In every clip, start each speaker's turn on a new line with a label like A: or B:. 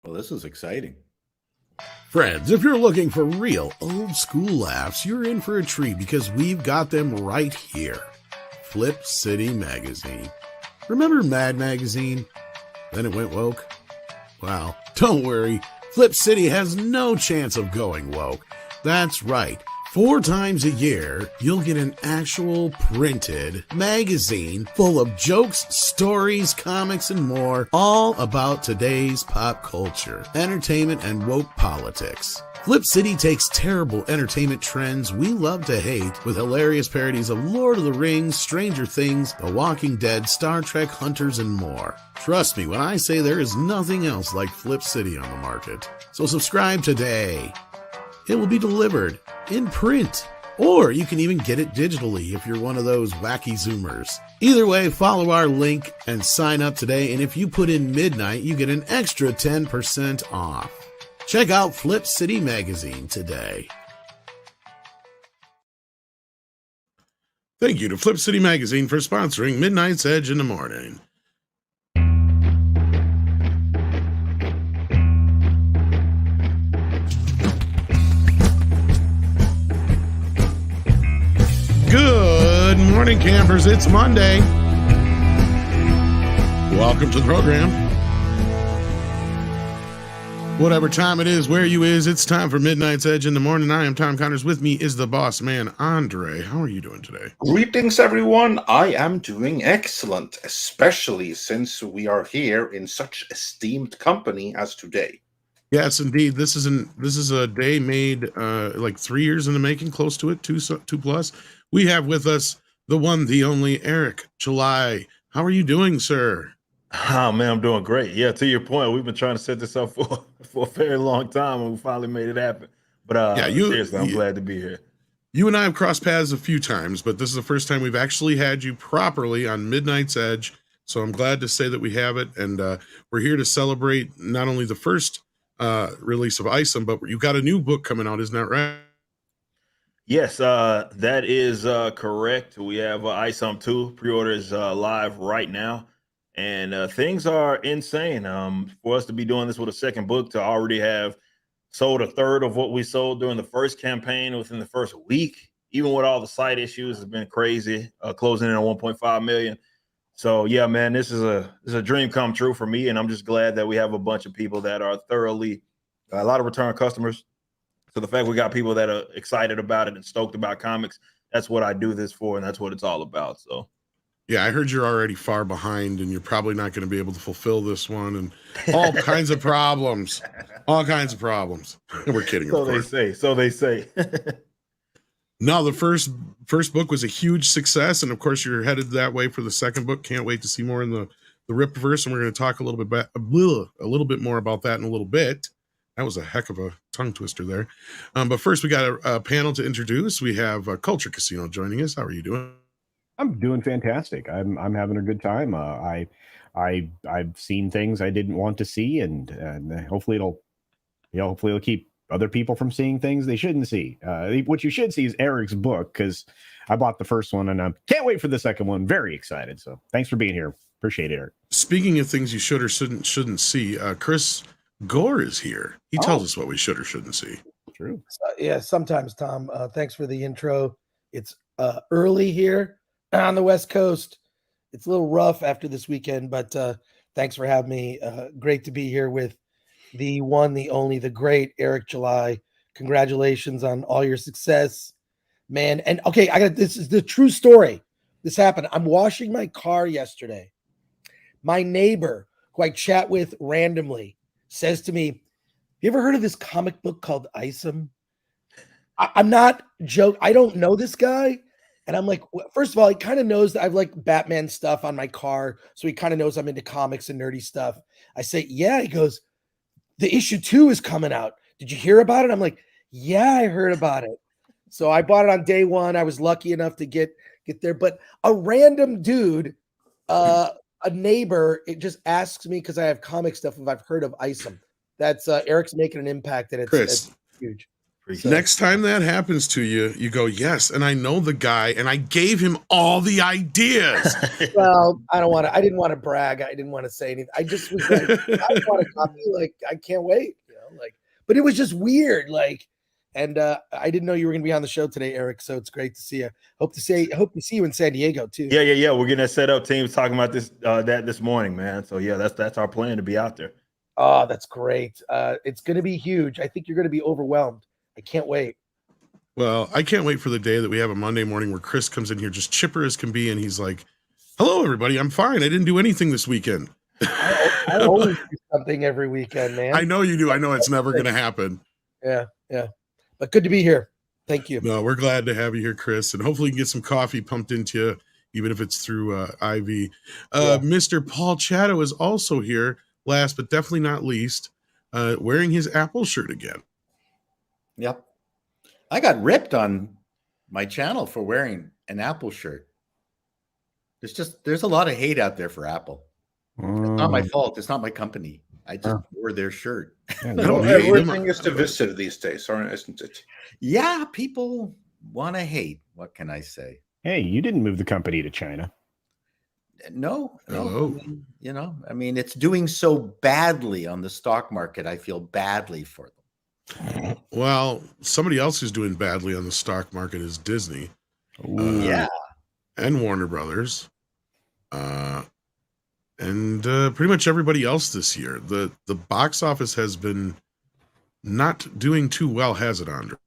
A: Well, this is exciting.
B: Friends, if you're looking for real old school laughs, you're in for a treat because we've got them right here. Flip City Magazine. Remember Mad Magazine? Then it went woke? Well, don't worry. Flip City has no chance of going woke. That's right. 4 times a year, you'll get an actual printed magazine full of jokes, stories, comics, and more, all about today's pop culture, entertainment, and woke politics. Flip City takes terrible entertainment trends we love to hate with hilarious parodies of Lord of the Rings, Stranger Things, The Walking Dead, Star Trek, Hunters, and more. Trust me when I say there is nothing else like Flip City on the market. So subscribe today. It will be delivered in print, or you can even get it digitally if you're one of those wacky Zoomers. Either way, follow our link and sign up today, and if you put in midnight, you get an extra 10% off. Check out Flip City Magazine today. Thank you to Flip City Magazine for sponsoring Midnight's Edge in the Morning. Good morning, campers. It's Monday. Welcome to the program. Whatever time it is, where you is, it's time for Midnight's Edge in the Morning. I am Tom Connors. With me is the boss man, Andre. How are you doing today?
C: Greetings, everyone. I am doing excellent, especially since we are here in such esteemed company as today.
B: Yes, indeed. This is a day made like 3 years in the making, close to it, two plus. We have with us the one, the only Eric July. How are you doing, sir?
D: Oh man, I'm doing great. Yeah, to your point, we've been trying to set this up for a very long time, and we finally made it happen. But seriously, I'm glad to be here.
B: You and I have crossed paths a few times, but this is the first time we've actually had you properly on Midnight's Edge. So I'm glad to say that we have it, and we're here to celebrate not only the first release of Isom, but you've got a new book coming out, isn't that right?
D: Yes, that is correct. We have Isom 2 pre-orders live right now, and things are insane. For us to be doing this with a second book, to already have sold a third of what we sold during the first campaign within the first week, even with all the site issues, has been crazy. Closing in on 1.5 million. So yeah, man, this is a dream come true for me, and I'm just glad that we have a bunch of people that are thoroughly, a lot of return customers. So the fact we got people that are excited about it and stoked about comics, that's what I do this for, and that's what it's all about. So
B: yeah, I heard you're already far behind, and you're probably not going to be able to fulfill this one, and all kinds of problems. And we're kidding.
D: So they say.
B: No, the first book was a huge success, and of course you're headed that way for the second book. Can't wait to see more in the Rippaverse, and we're going to talk a little bit more about that in a little bit. That was a heck of a tongue twister there. But first, we got a panel to introduce. We have Culture Casino joining us. How are you doing?
E: I'm doing fantastic. I'm having a good time. I've seen things I didn't want to see, and hopefully it'll keep other people from seeing things they shouldn't see. What you should see is Eric's book, because I bought the first one and I can't wait for the second one. Very excited. So thanks for being here. Appreciate it, Eric. Speaking
B: of things you should or shouldn't see, Chris Gore is here. He tells us what we should or shouldn't see.
E: True.
F: Yeah, sometimes, Tom. Thanks for the intro. It's early here on the West Coast. It's a little rough after this weekend, but thanks for having me. Great to be here with the one, the only, the great Eric July. Congratulations on all your success, man. And okay, this is the true story. This happened. I'm washing my car yesterday. My neighbor, who I chat with randomly, says to me, "You ever heard of this comic book called Isom?" I'm not joking. I don't know this guy. And I'm like, first of all, he kind of knows that I've like Batman stuff on my car. So he kind of knows I'm into comics and nerdy stuff. I say, yeah. He goes, the issue 2 is coming out. Did you hear about it? I'm like, yeah, I heard about it. So I bought it on day 1. I was lucky enough to get there. But a random dude, a neighbor, it just asks me because I have comic stuff if I've heard of Isom. That's Eric's making an impact, and it's huge.
B: Next time that happens to you, you go, yes, and I know the guy, and I gave him all the ideas.
F: Well, I didn't want to brag. I didn't want to say anything. I just was like, I want a copy. Like, I can't wait. But it was just weird. And I didn't know you were going to be on the show today, Eric. So it's great to see you. Hope to see you in San Diego too.
D: Yeah. We're getting that set up. Team's talking about this morning, man. So yeah, that's our plan to be out there.
F: Oh, that's great. It's going to be huge. I think you're going to be overwhelmed. I can't wait.
B: Well, I can't wait for the day that we have a Monday morning where Chris comes in here just chipper as can be, and he's like, hello, everybody. I'm fine. I didn't do anything this weekend.
F: I always do something every weekend, man.
B: I know you do. I know it's never going to happen.
F: Yeah. But good to be here. Thank you.
B: No, we're glad to have you here, Chris, and hopefully you can get some coffee pumped into you, even if it's through IV. Mr. Paul Chato is also here, last but definitely not least, wearing his Apple shirt again.
A: Yep. I got ripped on my channel for wearing an Apple shirt. There's a lot of hate out there for Apple. It's not my fault. It's not my company. I just wore their shirt.
C: Everything is divisive these days, isn't it?
A: Yeah, people want to hate. What can I say?
E: Hey, you didn't move the company to China.
A: No.
B: Hello.
A: I mean, it's doing so badly on the stock market. I feel badly for them.
B: Well, somebody else who's doing badly on the stock market is Disney.
A: Yeah.
B: And Warner Brothers. And pretty much everybody else this year. The box office has been not doing too well, has it, Andre?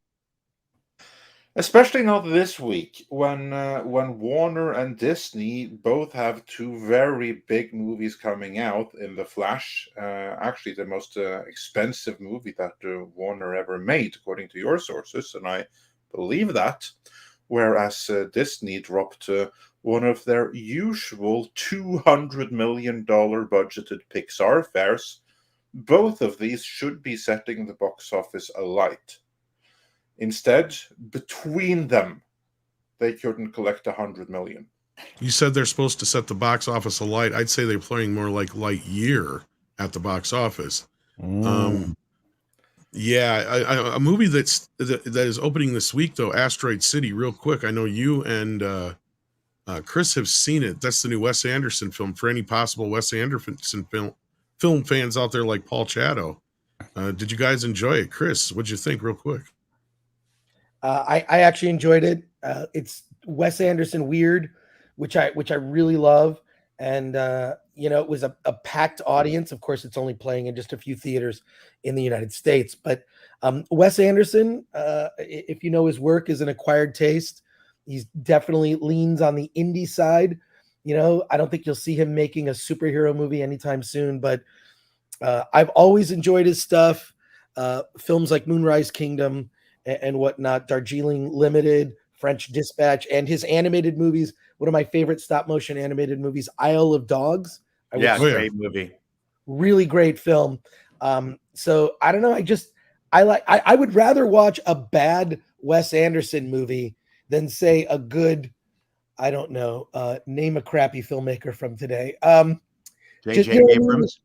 C: Especially not this week, when Warner and Disney both have two very big movies coming out in The Flash. Actually, the most expensive movie that Warner ever made, according to your sources, and I believe that. Whereas Disney dropped one of their usual $200 million budgeted Pixar fares. Both of these should be setting the box office alight. Instead, between them, they couldn't collect $100 million.
B: You said they're supposed to set the box office alight. I'd say they're playing more like Lightyear at the box office. Yeah, a movie that is opening this week, though, Asteroid City, real quick. I know you and Chris have seen it. That's the new Wes Anderson film. For any possible Wes Anderson film fans out there like Paul Chato, did you guys enjoy it? Chris, what'd you think, real quick?
F: I actually enjoyed it. It's Wes Anderson weird, which I really love. And it was a packed audience. Of course, it's only playing in just a few theaters in the United States. But Wes Anderson, if you know his work, is an acquired taste. He's definitely leans on the indie side. I don't think you'll see him making a superhero movie anytime soon. But I've always enjoyed his stuff. Films like Moonrise Kingdom and whatnot, Darjeeling Limited, French Dispatch, and his animated movies. One of my favorite stop motion animated movies, Isle of Dogs.
A: Great movie.
F: Really great film. So I don't know. I would rather watch a bad Wes Anderson movie than say a good, I don't know, name a crappy filmmaker from today.
A: J.J. Abrams.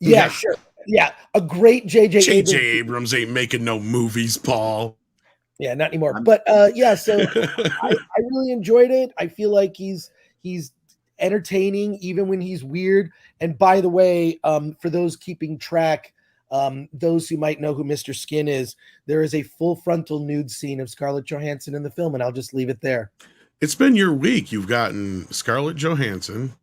F: Yeah, sure. Yeah, a great J.J.
B: Abrams ain't making no movies, Paul.
F: Yeah, not anymore. But so I really enjoyed it. I feel like he's entertaining even when he's weird. And by the way, for those keeping track, those who might know who Mr. Skin is, there is a full frontal nude scene of Scarlett Johansson in the film, and I'll just leave it there.
B: It's been your week. You've gotten Scarlett Johansson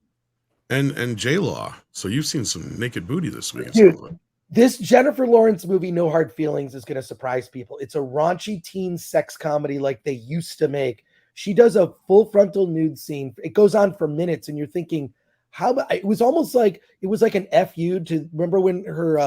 B: and J-Law. So you've seen some naked booty this week.
F: Dude, this Jennifer Lawrence movie, No Hard Feelings, is going to surprise people. It's a raunchy teen sex comedy like they used to make. She does a full frontal nude scene. It goes on for minutes, and you're thinking, it was almost like it was like an FU to remember when her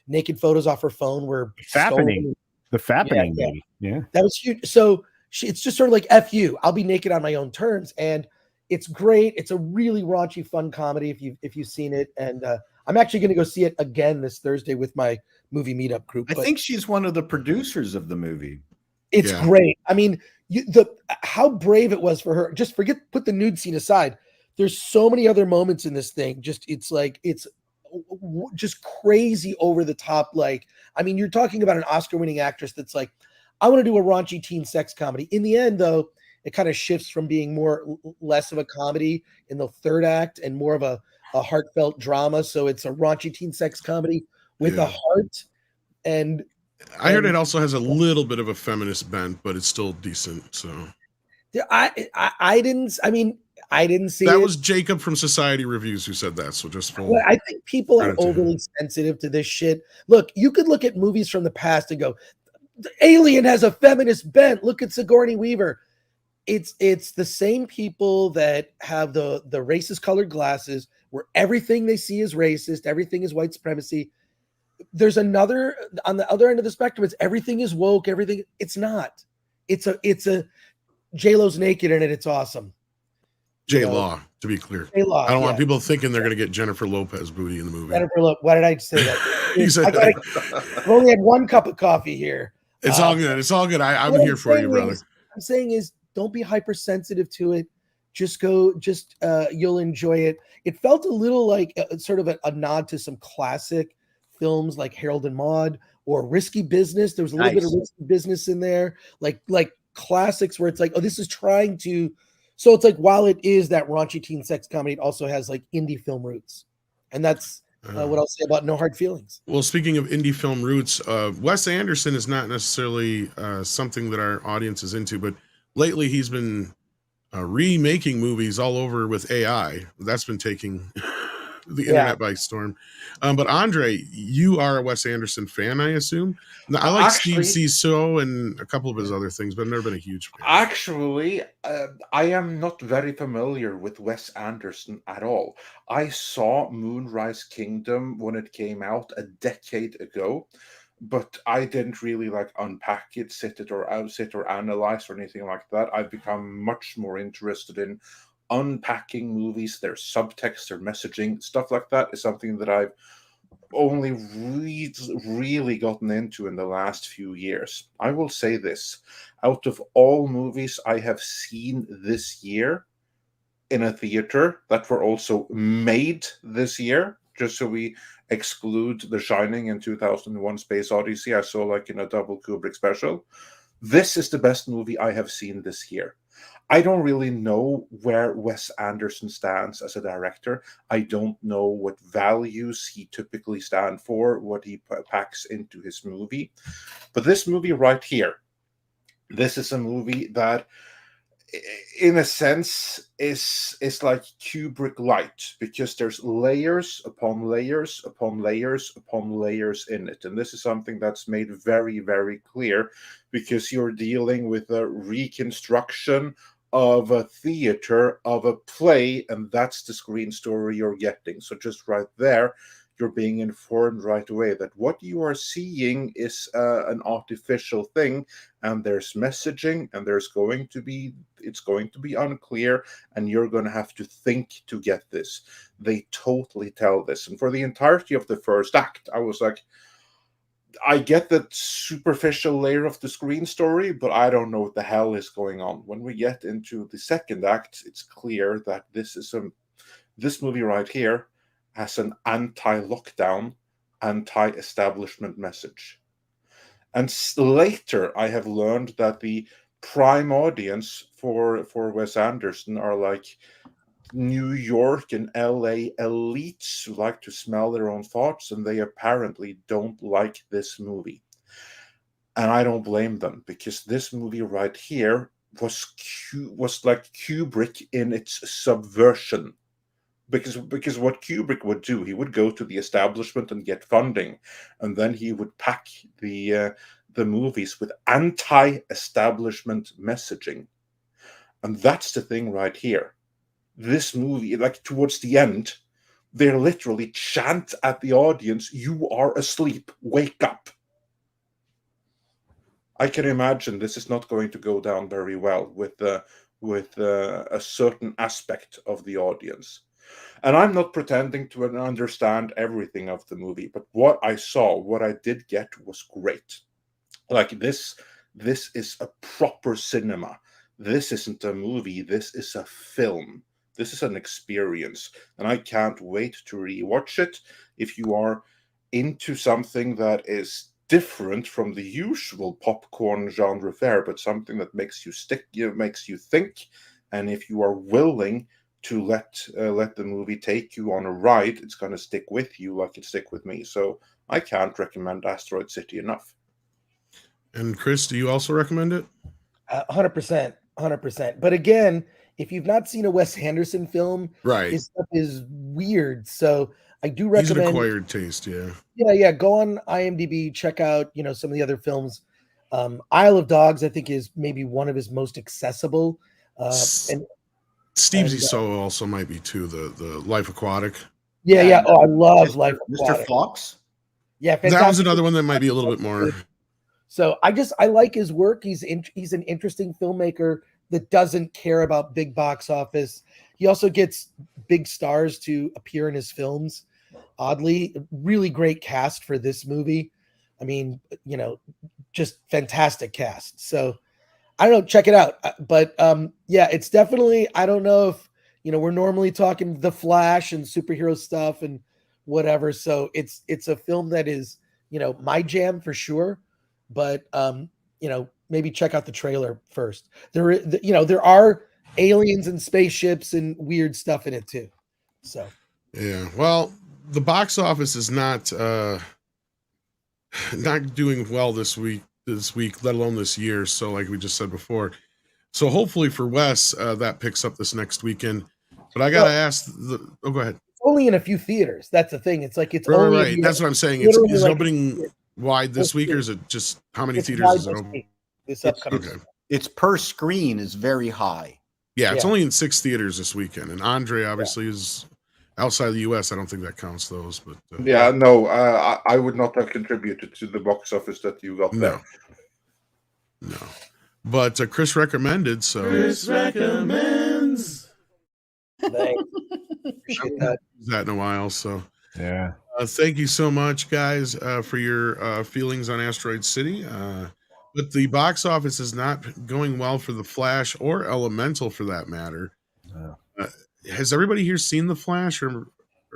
F: naked photos off her phone were
E: fappening. The fappening,
F: yeah.
E: movie. Yeah.
F: That was huge. So it's just sort of like FU. I'll be naked on my own terms. And it's great. It's a really raunchy, fun comedy if you've seen it. And I'm actually going to go see it again this Thursday with my movie meetup group.
A: I think she's one of the producers of the movie.
F: It's great. I mean, how brave it was for her. Just put the nude scene aside. There's so many other moments in this thing. It's just crazy over the top. Like, I mean, you're talking about an Oscar-winning actress that's like, I want to do a raunchy teen sex comedy. In the end, though, it kind of shifts from being less of a comedy in the third act and more of a heartfelt drama. So it's a raunchy teen sex comedy with a heart. And
B: I heard it also has a little bit of a feminist bent, but it's still decent. So
F: I didn't see
B: that
F: it.
B: was Jacob from Society Reviews who said that. So just full.
F: Well, I think people are overly sensitive to this shit. Look, you could look at movies from the past and go, the Alien has a feminist bent. Look at Sigourney Weaver. It's the same people that have the racist colored glasses where everything they see is racist, everything is white supremacy. There's another on the other end of the spectrum. It's everything is woke. Everything. It's not. It's a J-Lo's naked in it. It's awesome.
B: J-Law, to be clear.
F: J-Law,
B: I don't want people thinking they're going to get Jennifer Lopez booty in the movie.
F: Jennifer Lopez. Why did I say that?
B: You said
F: I've only had one cup of coffee here.
B: It's all good. It's all good. I'm here for you, brother.
F: I'm saying is don't be hypersensitive to it. Just go. You'll enjoy it. It felt a little like sort of a nod to some classic films like Harold and Maude or Risky Business. There was a little bit of Risky Business in there, like classics where it's like, oh, this is trying to. So it's like while it is that raunchy teen sex comedy, it also has like indie film roots, and that's what I'll say about No Hard Feelings.
B: Well, speaking of indie film roots, Wes Anderson is not necessarily something that our audience is into, but lately he's been remaking movies all over with AI. That's been taking the internet by storm. But Andre, you are a Wes Anderson fan, I assume. Now, I like Steve Zissou and a couple of his other things, but I've never been a huge fan.
C: Actually, I am not very familiar with Wes Anderson at all. I saw Moonrise Kingdom when it came out a decade ago, but I didn't really unpack it, sit or analyze or anything like that. I've become much more interested in unpacking movies, their subtext, their messaging, stuff like that is something that I've only really gotten into in the last few years. I will say this, out of all movies I have seen this year in a theater that were also made this year, just so we exclude The Shining and 2001 Space Odyssey, I saw in a double Kubrick special, this is the best movie I have seen this year. I don't really know where Wes Anderson stands as a director. I don't know what values he typically stands for, what he packs into his movie. But this movie right here, this is a movie that, in a sense, is like Kubrick light, because there's layers upon layers upon layers upon layers in it. And this is something that's made very, very clear, because you're dealing with a reconstruction of a theater, of a play, and that's the screen story you're getting. So just right there, you're being informed right away that what you are seeing is an artificial thing, and there's messaging, and it's going to be unclear, and you're going to have to think to get this. They totally tell this. And for the entirety of the first act, I was like, I get that superficial layer of the screen story, but I don't know what the hell is going on. When we get into the second act, it's clear that this movie right here has an anti-lockdown, anti-establishment message. And later, I have learned that the prime audience for Wes Anderson are like New York and LA elites who like to smell their own farts, and they apparently don't like this movie. And I don't blame them, because this movie right here was like Kubrick in its subversion. Because what Kubrick would do, he would go to the establishment and get funding, and then he would pack the movies with anti-establishment messaging. And that's the thing right here. This movie, towards the end, they literally chant at the audience, "You are asleep, wake up." I can imagine this is not going to go down very well with a certain aspect of the audience. And I'm not pretending to understand everything of the movie, but what I saw, what I did get, was great. This is a proper cinema. This isn't a movie, this is a film. This is an experience, and I can't wait to rewatch it. If you are into something that is different from the usual popcorn genre fare, but something that makes you makes you think. And if you are willing to let the movie take you on a ride, it's going to stick with you like it stick with me. So I can't recommend Asteroid City enough.
B: And Chris, do you also recommend it?
F: 100%, 100%. But again, if you've not seen a Wes Anderson film,
B: Right.
F: his stuff is weird. So I do
B: He's an
F: recommend.
B: acquired taste, yeah.
F: Yeah. Go on IMDb, check out some of the other films. Isle of Dogs, I think, is maybe one of his most accessible. And
B: Steve Zissou also might be too, the Life Aquatic.
F: Yeah. Oh, I love Life Aquatic.
A: Mr. Fox.
F: Yeah, fantastic.
B: That was another one that might be a little bit more.
F: So I like his work. He's an interesting filmmaker that doesn't care about big box office. He also gets big stars to appear in his films. Oddly, really great cast for this movie. I mean, just fantastic cast. So I don't know, check it out. But yeah, it's definitely, I don't know if, we're normally talking The Flash and superhero stuff and whatever. So it's a film that is, my jam for sure. But maybe check out the trailer first. There are aliens and spaceships and weird stuff in it too. So
B: yeah, well, the box office is not doing well this week, let alone this year. So like we just said before, so hopefully for Wes, that picks up this next weekend. But I gotta ask go ahead.
F: It's only in a few theaters. That's the thing. It's like it's
B: right,
F: only
B: right. That's what I'm saying. Is opening wide this week, or is it just how many theaters is it open?
F: This upcoming.
B: Okay.
A: It's per screen is very high.
B: Yeah, it's only in 6 theaters this weekend, and Andre obviously is outside the U.S. I don't think that counts those, but
C: I would not have contributed to the box office that you got there.
B: No. But Chris recommended, so
D: Chris recommends.
F: Thanks. Appreciate that.
B: That in a while, so
E: yeah.
B: Thank you so much, guys, for your feelings on Asteroid City. But the box office is not going well for The Flash or Elemental, for that matter. Has everybody here seen The Flash? Or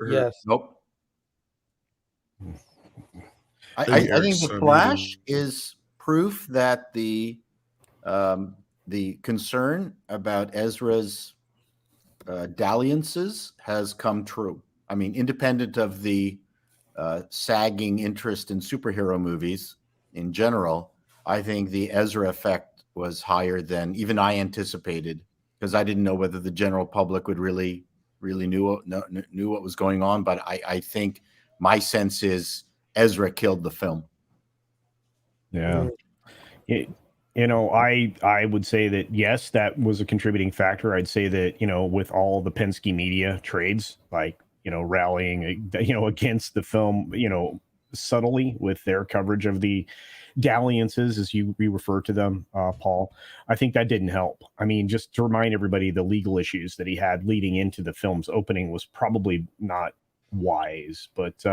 F: yes.
A: Nope. I think The Flash is proof that the concern about Ezra's dalliances has come true. I mean, independent of the sagging interest in superhero movies in general, I think the Ezra effect was higher than even I anticipated, because I didn't know whether the general public would really knew what was going on. But I think my sense is Ezra killed the film.
E: Yeah. I would say that, yes, that was a contributing factor. I'd say that, with all the Penske media trades, like, rallying, against the film, subtly with their coverage of the dalliances, as you refer to them, Paul, I think that didn't help. I mean, just to remind everybody, the legal issues that he had leading into the film's opening was probably not wise. But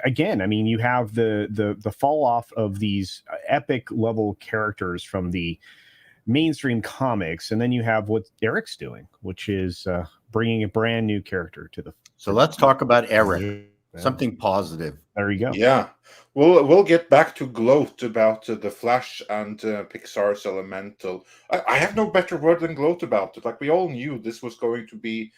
E: again, I mean, you have the fall off of these epic level characters from the mainstream comics, and then you have what Eric's doing, which is bringing a brand new character to the.
A: So let's talk about Eric. Something positive.
E: There you go.
C: Yeah, we'll get back to gloat about the Flash and Pixar's Elemental. I have no better word than gloat about it. Like, we all knew this was going to be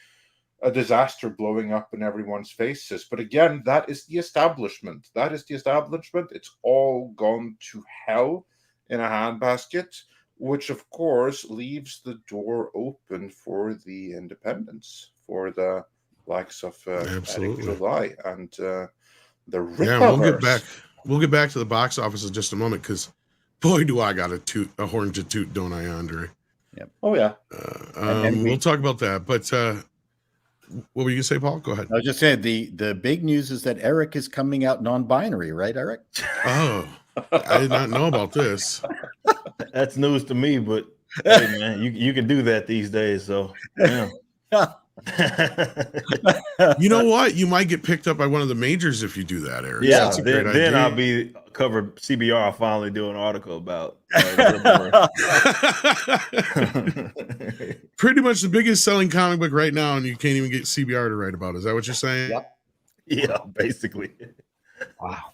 C: a disaster blowing up in everyone's faces. But again, that is the establishment. It's all gone to hell in a handbasket, which of course leaves the door open for the independents, for the likes of Eric July and the Rippaverse.
B: Yeah, we'll get back to the box office in just a moment, because boy, do I got a horn to toot, don't I, Andre?
A: Yep. Oh yeah.
B: We'll talk about that. But what were you gonna say, Paul? Go ahead.
A: I was just saying the big news is that Eric is coming out non-binary, right, Eric?
B: Oh, I did not know about this.
D: That's news to me, but hey, man, you can do that these days. So yeah.
B: You know what? You might get picked up by one of the majors if you do that, Eric.
D: Yeah,
B: that's a great idea.
D: Then I'll be covered. CBR. I'll finally do an article about.
B: Pretty much the biggest selling comic book right now, and you can't even get CBR to write about it. Is that what you're saying?
A: Yep.
D: Yeah, basically.
E: Wow.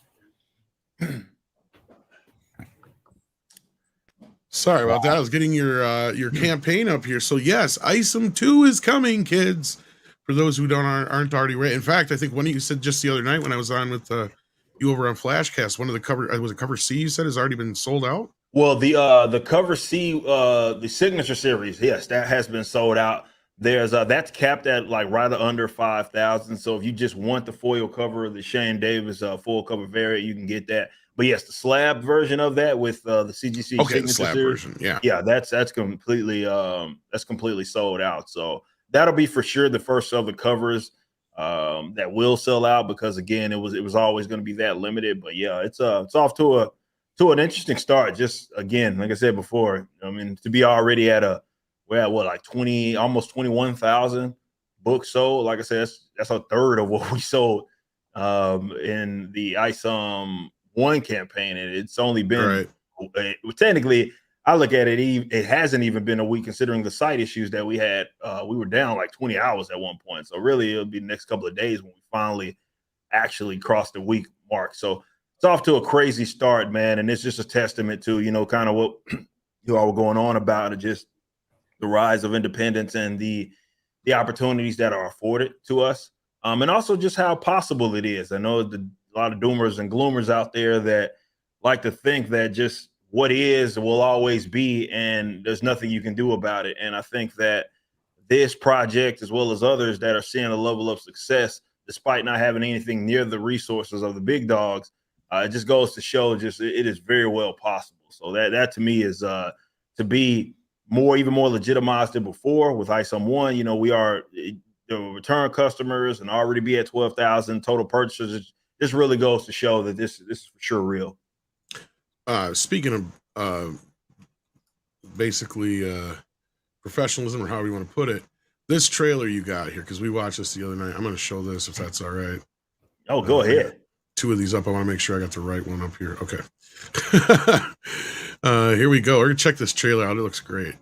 B: Sorry about that. I was getting your campaign up here. So yes, Isom 2 is coming, kids. For those who aren't already ready. In fact, I think one of you said just the other night when I was on with you over on Flashcast, one of the cover was it cover C you said has already been sold out?
D: Well, the cover C, the signature series, yes, that has been sold out. There's that's capped at like right under 5,000. So if you just want the foil cover of the Shane Davis full cover variant, you can get that. But yes, the slab version of that with the CGC
B: Okay,
D: signature
B: the slab
D: series,
B: version, yeah,
D: that's completely sold out. So that'll be for sure the first of the covers that will sell out, because again, it was always going to be that limited. But yeah, it's off to an interesting start. Just again, like I said before, I mean, to be already we're at what, like 20, almost 21,000 books sold. Like I said, that's a third of what we sold in the Isom 1 campaign, and it's only been technically, I look at it, it hasn't even been a week considering the site issues that we had. We were down like 20 hours at one point. So really it'll be the next couple of days when we finally actually cross the week mark. So it's off to a crazy start, man. And it's just a testament to, kind of what you all were going on about, it, just the rise of independence and the opportunities that are afforded to us. And also just how possible it is. I know a lot of doomers and gloomers out there that like to think that just what is will always be, and there's nothing you can do about it. And I think that this project, as well as others that are seeing a level of success, despite not having anything near the resources of the big dogs, it just goes to show just it is very well possible. So that to me is to be even more legitimized than before with Isom 1. We are the return customers and already be at 12,000 total purchases. This really goes to show that this is for sure real.
B: Speaking of basically professionalism, or however you want to put it, this trailer you got here, because we watched this the other night. I'm going to show this if that's all right.
D: Oh, go ahead.
B: Two of these up. I want to make sure I got the right one up here. Okay. Here we go. We're going to check this trailer out. It looks great.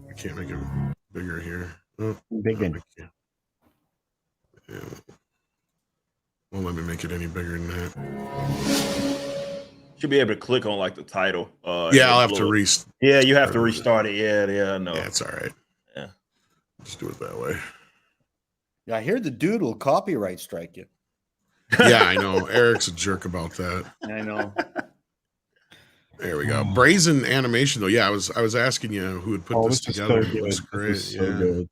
B: I can't make it bigger here. Oh,
E: Big.
B: Yeah. Won't let me make it any bigger than that.
D: Should be able to click on like the title.
B: Yeah, I'll have to restart.
D: Yeah, you have to restart it. Yeah, no.
B: Yeah, it's all right.
D: Yeah.
B: Just do it that way.
A: Yeah, I hear the dude will copyright strike you.
B: Yeah, I know. Eric's a jerk about that.
A: I know.
B: There we go. Brazen animation though. Yeah, I was asking you who would put this together.
E: So
B: it looks great.
E: So good.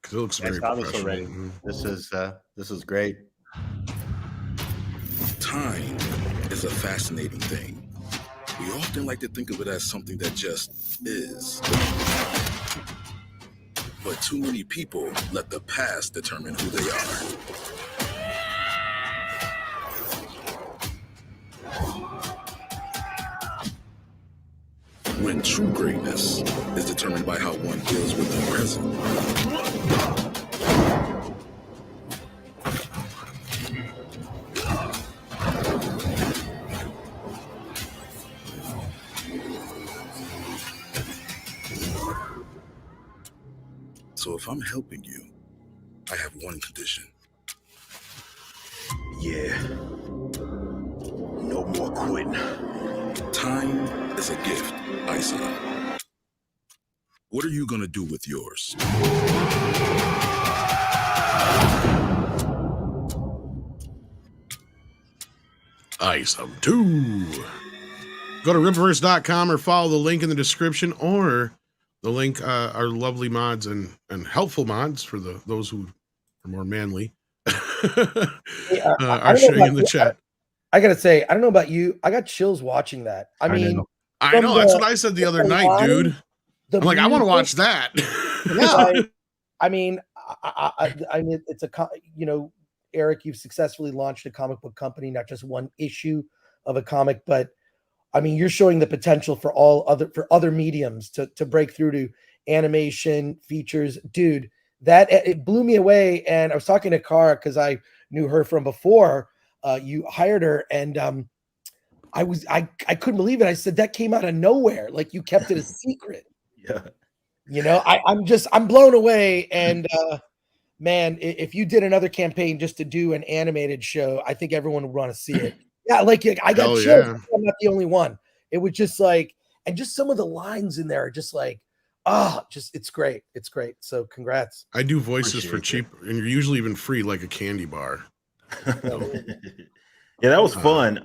B: Because it looks very professional.
A: Already. This is great.
G: Time is a fascinating thing. We often like to think of it as something that just is. But too many people let the past determine who they are. When true greatness is determined by how one deals with the present. So if I'm helping you, I have one condition.
D: Yeah. No more quitting.
G: Time is a gift, Isom. What are you gonna do with yours?
B: Isom 2. Go to Rippaverse.com or follow the link in the description, or the link our lovely mods and helpful mods for those who are more manly are showing in the chat.
F: I gotta say, I don't know about you. I got chills watching that. I mean,
B: I know. That's what I said the other night, dude. I'm like, I want to watch that.
F: Yeah. I mean, it's Eric, you've successfully launched a comic book company, not just one issue of a comic, but I mean, you're showing the potential for other mediums to break through to animation features, dude. It blew me away. And I was talking to Cara because I knew her from before you hired her, and I couldn't believe it. I said that came out of nowhere. Like, you kept it a secret.
D: Yeah.
F: I'm blown away. And man, if you did another campaign just to do an animated show, I think everyone would want to see it. Yeah, like I got
B: Hell
F: chills.
B: yeah.
F: I'm not the only one. It was just like, and just some of the lines in there are just like, just it's great. It's great. So congrats.
B: I do voices for
D: Appreciate
B: cheap, and you're usually even free like a candy bar.
D: Yeah, that was fun.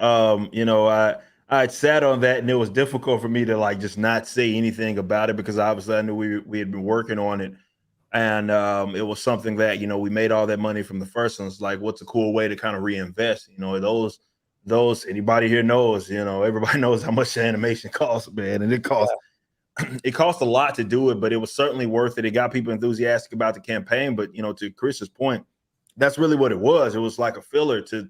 D: I had sat on that, and it was difficult for me to like just not say anything about it because obviously I knew we had been working on it, and it was something that we made all that money from the first one. It's like, what's a cool way to kind of reinvest? Those anybody here knows, everybody knows how much the animation costs, man, and it costs. It cost a lot to do it, but it was certainly worth it. It got people enthusiastic about the campaign. But to Chris's point, that's really what it was. It was like a filler to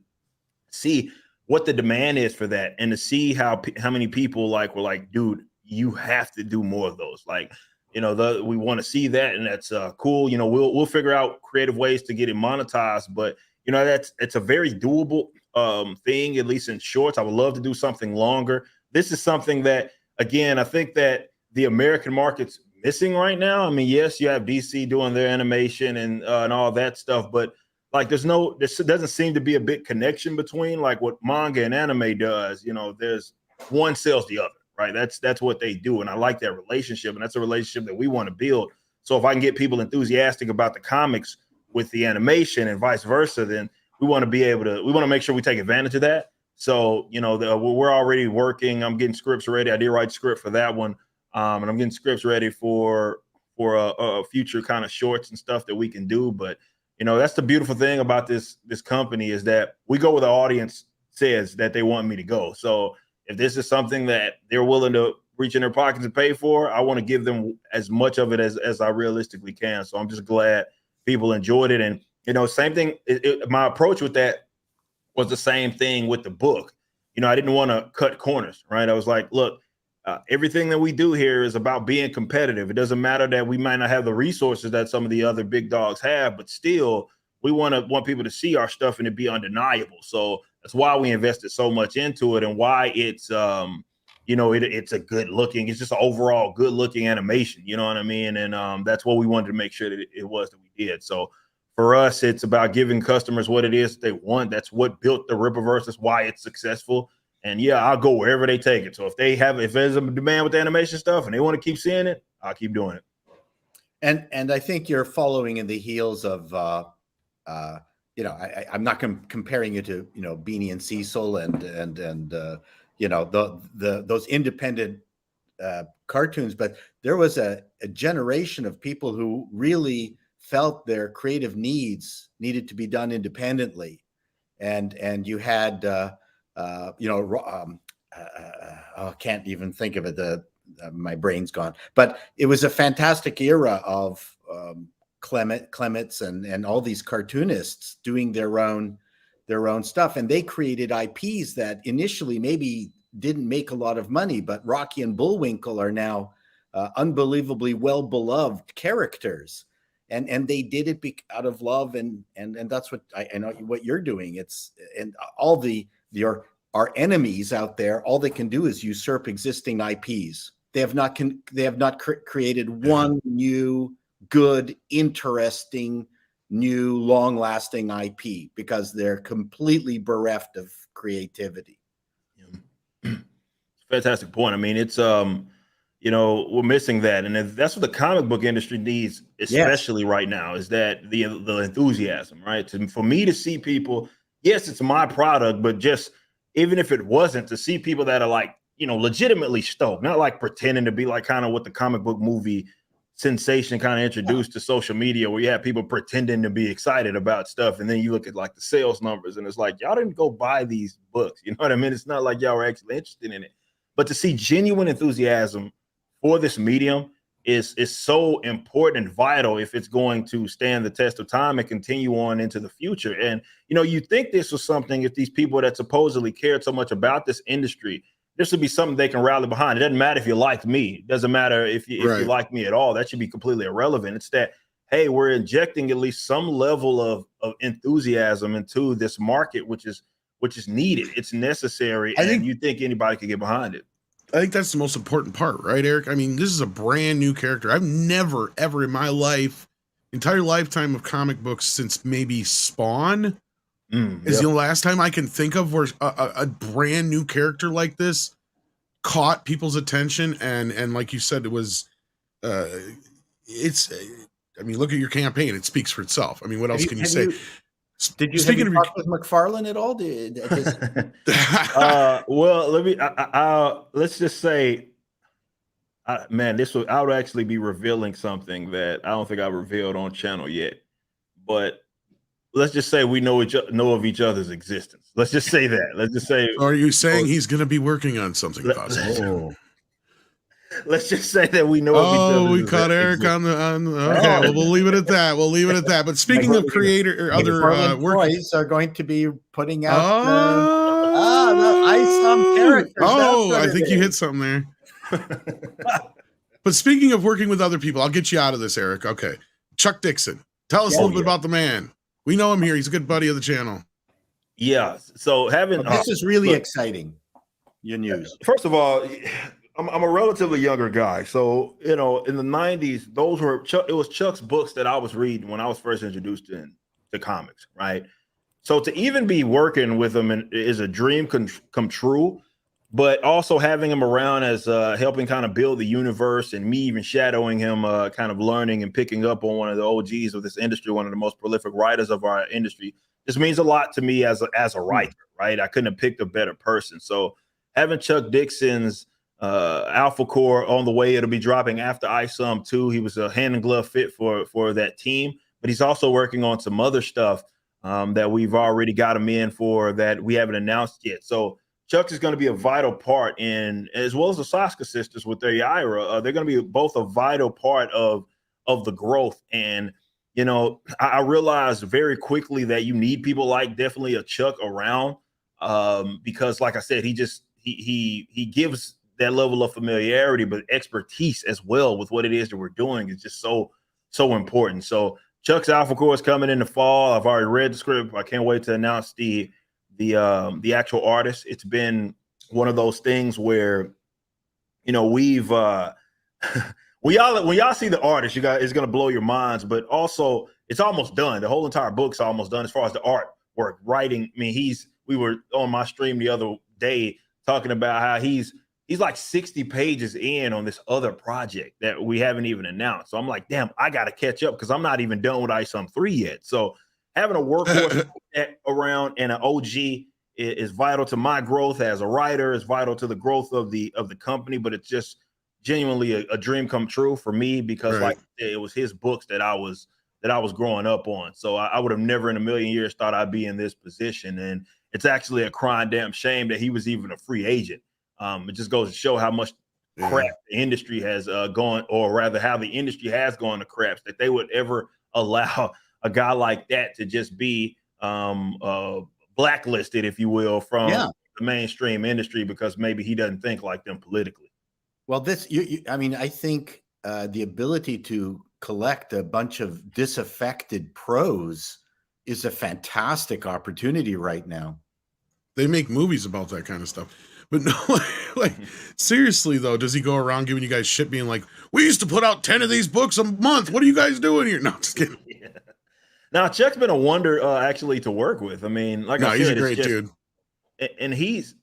D: see what the demand is for that, and to see how many people were like, dude, you have to do more of those. Like, we want to see that, and that's cool. We'll figure out creative ways to get it monetized, but it's a very doable thing, at least in shorts. I would love to do something longer. This is something that, again, I think that the American market's missing right now. I mean, yes, you have DC doing their animation and all that stuff, but like there doesn't seem to be a big connection between like what manga and anime does. There's one sells the other, right? That's what they do. And I like that relationship, and that's a relationship that we want to build. So if I can get people enthusiastic about the comics with the animation and vice versa, then we want to make sure we take advantage of that. So, we're already working. I'm getting scripts ready. I did write script for that one. And I'm getting scripts ready for a future kind of shorts and stuff that we can do. But, that's the beautiful thing about this company is that we go where the audience says that they want me to go. So if this is something that they're willing to reach in their pockets and pay for, I want to give them as much of it as I realistically can. So I'm just glad people enjoyed it. And, same thing. My approach with that was the same thing with the book. I didn't want to cut corners, right? I was like, look, everything that we do here is about being competitive. It doesn't matter that we might not have the resources that some of the other big dogs have, but still we want people to see our stuff and it be undeniable. So that's why we invested so much into it, and why it's it's a good looking, it's just an overall good looking animation. You know what I mean? And that's what we wanted to make sure that it was that we did. So for us, it's about giving customers what it is they want. That's what built the Rippaverse. That's why it's successful. And yeah, I'll go wherever they take it. So if there's a demand with the animation stuff and they want to keep seeing it, I'll keep doing it.
A: And I think you're following in the heels of, I'm not comparing you to, Beanie and Cecil and those independent cartoons, but there was a generation of people who really felt their creative needs needed to be done independently, and you had. I can't even think of it. My brain's gone. But it was a fantastic era of Clements and all these cartoonists doing their own stuff, and they created IPs that initially maybe didn't make a lot of money, but Rocky and Bullwinkle are now unbelievably well beloved characters, and they did it out of love, and that's what I know what you're doing. It's and all our enemies out there, all they can do is usurp existing IPs. They have not created one new, good, interesting, new, long-lasting IP because they're completely bereft of creativity.
D: Fantastic point. I mean, it's we're missing that, and that's what the comic book industry needs, especially right now, is that the enthusiasm, right? For me to see people, yes, it's my product, but just even if it wasn't, to see people that are like, legitimately stoked, not like pretending to be like kind of what the comic book movie sensation kind of introduced to social media, where you have people pretending to be excited about stuff. And then you look at like the sales numbers and it's like, y'all didn't go buy these books. You know what I mean? It's not like y'all were actually interested in it, but to see genuine enthusiasm for this medium is so important and vital if it's going to stand the test of time and continue on into the future. And, you think this was something, if these people that supposedly cared so much about this industry, this would be something they can rally behind. It doesn't matter if you liked me. It doesn't matter if you like me at all. That should be completely irrelevant. It's that, hey, we're injecting at least some level of enthusiasm into this market, which is needed. It's necessary. And you think anybody could get behind it.
B: I think that's the most important part, right, Eric? I mean, this is a brand new character. I've never, ever in my entire lifetime of comic books since maybe Spawn, is the last time I can think of where a brand new character like this caught people's attention, and like you said, it was it's I mean, look at your campaign, it speaks for itself. I mean, what else can you say?
A: Did you
B: Speaking
A: have
B: of
A: talked with McFarlane at all?
D: Well, let me let's just say, man, I would actually be revealing something that I don't think I revealed on channel yet, but let's just say we know of each other's existence. Let's just say that. Let's just say.
B: Are you saying he's going to be working on something possible?
D: Let's just say that we know of each other.
B: Oh, we caught Eric on the okay. Well, we'll leave it at that. But speaking of creator or other
A: boys are going to be putting out the Isom characters.
B: Oh, I think you hit something there. But speaking of working with other people, I'll get you out of this, Eric. Okay, Chuck Dixon. Tell us a little bit about the man. We know him here. He's a good buddy of the channel.
D: Yeah. So
A: this is really exciting. Your news.
D: First of all, I'm a relatively younger guy. So, in the 90s, it was Chuck's books that I was reading when I was first introduced to comics, right? So to even be working with him is a dream come true, but also having him around as helping kind of build the universe, and me even shadowing him, kind of learning and picking up on one of the OGs of this industry, one of the most prolific writers of our industry. This means a lot to me as a writer, right? I couldn't have picked a better person. So having Chuck Dixon's Alpha Core on the way, it'll be dropping after Isom 2. He was a hand and glove fit for that team, but he's also working on some other stuff that we've already got him in for that we haven't announced yet. So Chuck is going to be a vital part in, as well as the Saska sisters with their Yaira. They're going to be both a vital part of the growth. And, I realized very quickly that you need people like definitely a Chuck around because, like I said, he gives that level of familiarity, but expertise as well with what it is that we're doing is just so important. So Chuck's Alpha Core is coming in the fall. I've already read the script. I can't wait to announce the actual artist. It's been one of those things where, we've when y'all see the artist, you guys, it's gonna blow your minds, but also it's almost done. The whole entire book's almost done as far as the artwork, writing. I mean, we were on my stream the other day talking about how he's like 60 pages in on this other project that we haven't even announced. So I'm like, damn, I got to catch up because I'm not even done with Isom 3 yet. So having a workhorse around and an OG is vital to my growth as a writer, is vital to the growth of the company, but it's just genuinely a dream come true for me because like it was his books that I was growing up on. So I would have never in a million years thought I'd be in this position. And it's actually a crying damn shame that he was even a free agent. It just goes to show how much crap the industry has gone, or rather how the industry has gone to craps, that they would ever allow a guy like that to just be blacklisted, if you will, from the mainstream industry because maybe he doesn't think like them politically.
A: Well, I think the ability to collect a bunch of disaffected pros is a fantastic opportunity right now.
B: They make movies about that kind of stuff. But no, like seriously though, does he go around giving you guys shit being like, we used to put out 10 of these books a month. What are you guys doing here? No, just kidding.
D: Yeah. Now, Chuck's been a wonder actually to work with. I mean, I said,
B: he's a great dude.
D: And he's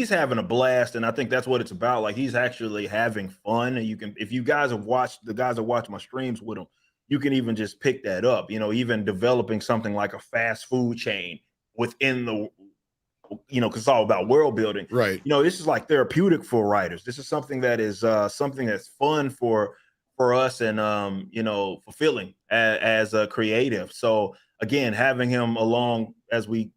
D: having a blast, and I think that's what it's about. Like, he's actually having fun. And you can, if you guys have watched, the guys that watch my streams with him, you can even just pick that up, even developing something like a fast food chain within the, because it's all about world building.
B: Right.
D: This is like therapeutic for writers. This is something that is something that's fun for us and, fulfilling as a creative. So again, having him along as we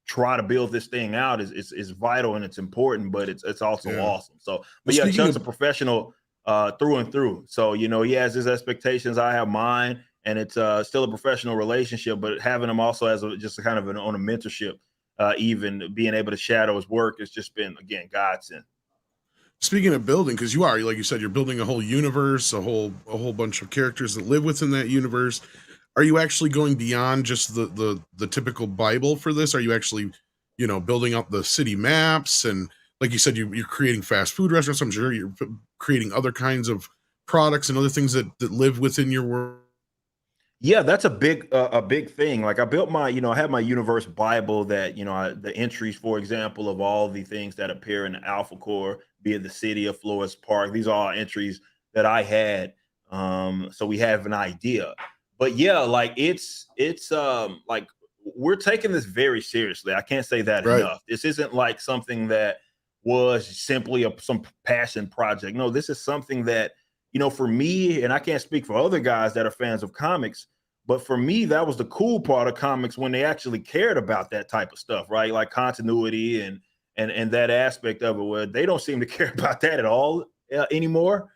D: try to build this thing out is vital and it's important, but it's also awesome. So, but Chuck's a professional through and through. So, he has his expectations. I have mine, and it's still a professional relationship, but having him also as just a kind of on a mentorship, even being able to shadow his work has just been, again, godsend.
B: Speaking of building, because you are, like you said, you're building a whole universe, a whole bunch of characters that live within that universe. Are you actually going beyond just the typical Bible for this? Are you actually, building up the city maps? And like you said, you're creating fast food restaurants. I'm sure you're creating other kinds of products and other things that live within your world.
D: Yeah, that's a big thing. Like I built my, I have my universe Bible that, the entries, for example, of all the things that appear in the Alpha Core, be it the city of Flores Park. These are all entries that I had. So we have an idea. But yeah, like it's like we're taking this very seriously. I can't say that
B: Right.
D: enough. This isn't like something that was simply some passion project. No, this is something that, for me, and I can't speak for other guys that are fans of comics, but for me, that was the cool part of comics when they actually cared about that type of stuff, right? Like continuity and that aspect of it, where they don't seem to care about that at all anymore.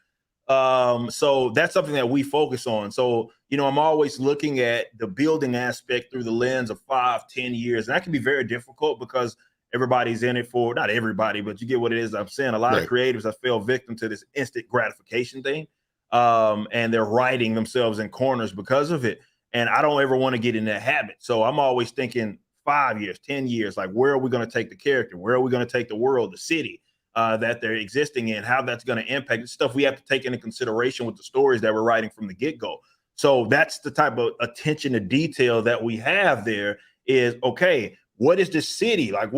D: So that's something that we focus on. So, I'm always looking at the building aspect through the lens of 5, 10 years. And that can be very difficult because everybody's in it for, not everybody, but you get what it is I'm saying. A lot of creatives have fell victim to this instant gratification thing. And they're writing themselves in corners because of it. And I don't ever want to get in that habit. So I'm always thinking 5 years, 10 years, like where are we going to take the character? Where are we going to take the world, the city that they're existing in, how that's going to impact the stuff we have to take into consideration with the stories that we're writing from the get-go. So that's the type of attention to detail that we have there is, okay, what is this city? Like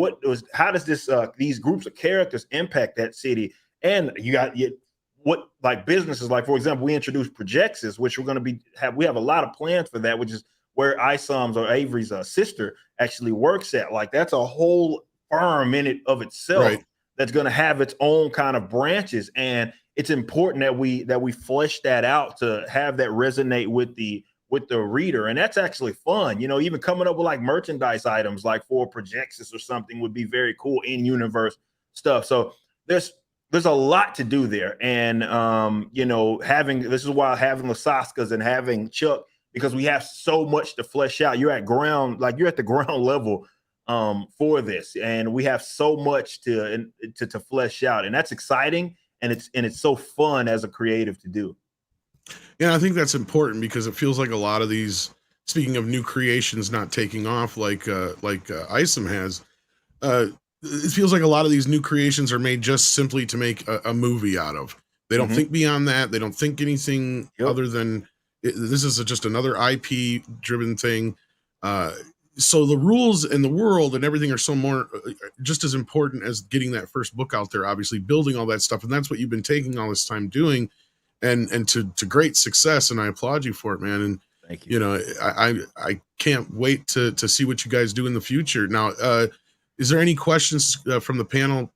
D: how does this, these groups of characters impact that city? And what like businesses, like for example, we introduced projections, which we're going to we have a lot of plans for that, which is where Isom's or Avery's sister actually works at. Like that's a whole firm in it of itself that's going to have its own kind of branches, and it's important that we flesh that out to have that resonate with the reader, and that's actually fun. Even coming up with like merchandise items, like for projections or something, would be very cool in universe stuff. So there's a lot to do there. And, this is why having Lasaskas and having Chuck, because we have so much to flesh out. You're at the ground level for this. And we have so much to flesh out. And that's exciting. And it's so fun as a creative to do.
B: Yeah, I think that's important because it feels like a lot of these, speaking of new creations not taking off like Isom has, it feels like a lot of these new creations are made just simply to make a movie out of. They don't think beyond that. They don't think anything other than this is just another IP driven thing. So the rules in the world and everything are so more just as important as getting that first book out there, obviously building all that stuff. And that's what you've been taking all this time doing and to great success. And I applaud you for it, man. And
D: thank you.
B: I can't wait to see what you guys do in the future. Now, is there any questions from the panel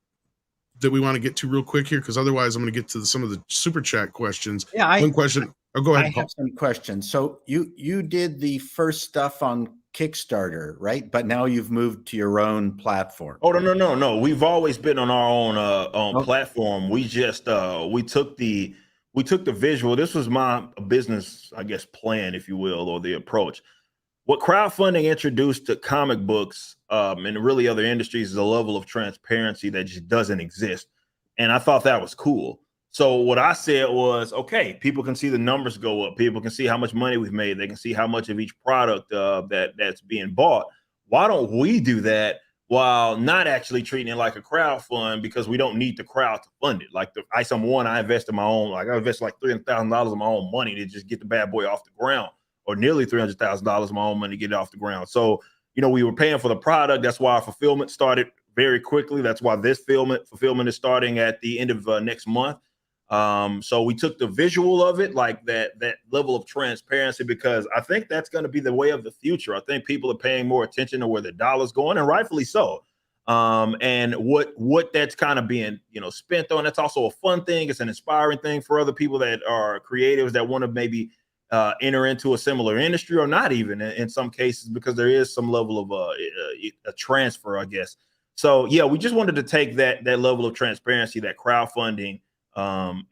B: that we want to get to real quick here? Because otherwise I'm going to get to some of the super chat questions.
A: Yeah,
B: one question. Oh, go ahead.
A: I have some questions. So you did the first stuff on Kickstarter, right? But now you've moved to your own platform.
D: Oh, no. We've always been on our own platform. We just we took the visual. This was my business, I guess, plan, if you will, or the approach. What crowdfunding introduced to comic books and really other industries is a level of transparency that just doesn't exist. And I thought that was cool. So what I said was, okay, people can see the numbers go up. People can see how much money we've made. They can see how much of each product that's being bought. Why don't we do that while not actually treating it like a crowd fund, because we don't need the crowd to fund it. Like the Isom one, I invested my own, I invested like $300,000 of my own money to just get the bad boy off the ground, or nearly $300,000 of my own money to get it off the ground. So, we were paying for the product. That's why our fulfillment started very quickly. That's why this fulfillment is starting at the end of next month. So we took the visual of it, like that level of transparency, because I think that's going to be the way of the future. I think people are paying more attention to where the dollar's going, and rightfully so. And what that's kind of being, spent on. That's also a fun thing. It's an inspiring thing for other people that are creatives that want to maybe enter into a similar industry, or not even in some cases, because there is some level of a transfer, I guess. So yeah, we just wanted to take that level of transparency that crowdfunding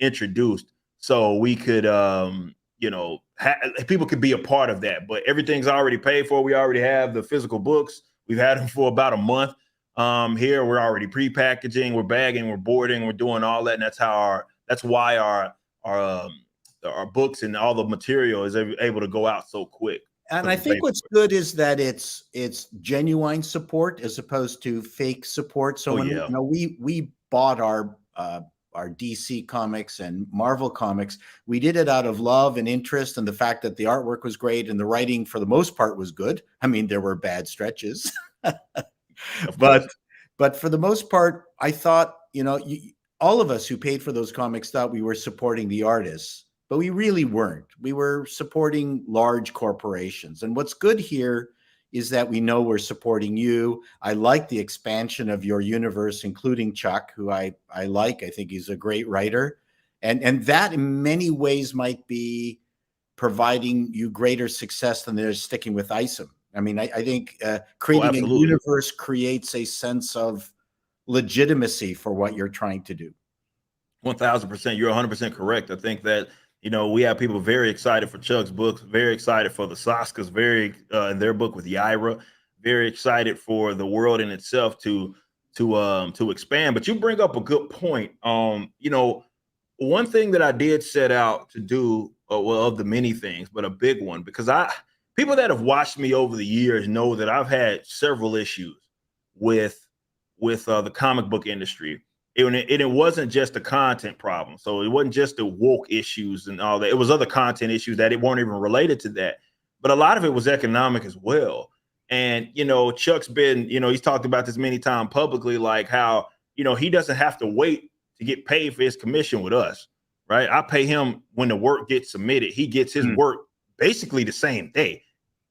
D: introduced, so we could people could be a part of that. But everything's already paid for. We already have the physical books. We've had them for about a month. Here we're already pre-packaging, we're bagging, we're boarding, we're doing all that, and that's why our books and all the material is able to go out so quick.
A: And I think what's good is that it's genuine support as opposed to fake support. So we bought our our DC comics and Marvel comics, we did it out of love and interest and the fact that the artwork was great and the writing for the most part was good. I mean, there were bad stretches, but for the most part, I thought, all of us who paid for those comics thought we were supporting the artists, but we really weren't. We were supporting large corporations. And what's good here is that we know we're supporting you. I like the expansion of your universe, including Chuck, who I like. I think he's a great writer. And that in many ways might be providing you greater success than they're sticking with Isom. I mean, I think creating a universe creates a sense of legitimacy for what you're trying to do.
D: 1000%. You're 100% correct. I think that, we have people very excited for Chuck's books, very excited for the Saskas, very in their book with Yaira, very excited for the world in itself to expand. But you bring up a good point. One thing that I did set out to do, of the many things, but a big one, because people that have watched me over the years know that I've had several issues with the comic book industry. It wasn't just a content problem. So it wasn't just the woke issues and all that. It was other content issues that it weren't even related to that. But a lot of it was economic as well. And, Chuck's been, he's talked about this many times publicly, like how, he doesn't have to wait to get paid for his commission with us, right? I pay him when the work gets submitted. He gets his work basically the same day.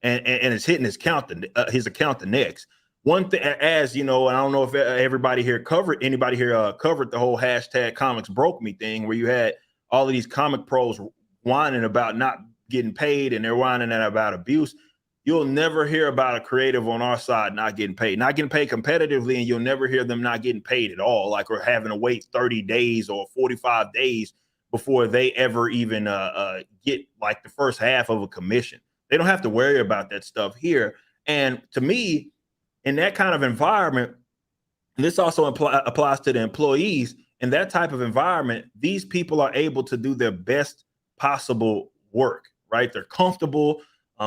D: And it's hitting his account the next. One thing, as you know, and I don't know if anybody here covered the whole hashtag comics broke me thing, where you had all of these comic pros whining about not getting paid, and they're whining about abuse. You'll never hear about a creative on our side not getting paid competitively, and you'll never hear them not getting paid at all, like we're having to wait 30 days or 45 days before they ever even get like the first half of a commission. They don't have to worry about that stuff here. And to me, in that kind of environment, and this also applies to the employees, in that type of environment, these people are able to do their best possible work, right? They're comfortable.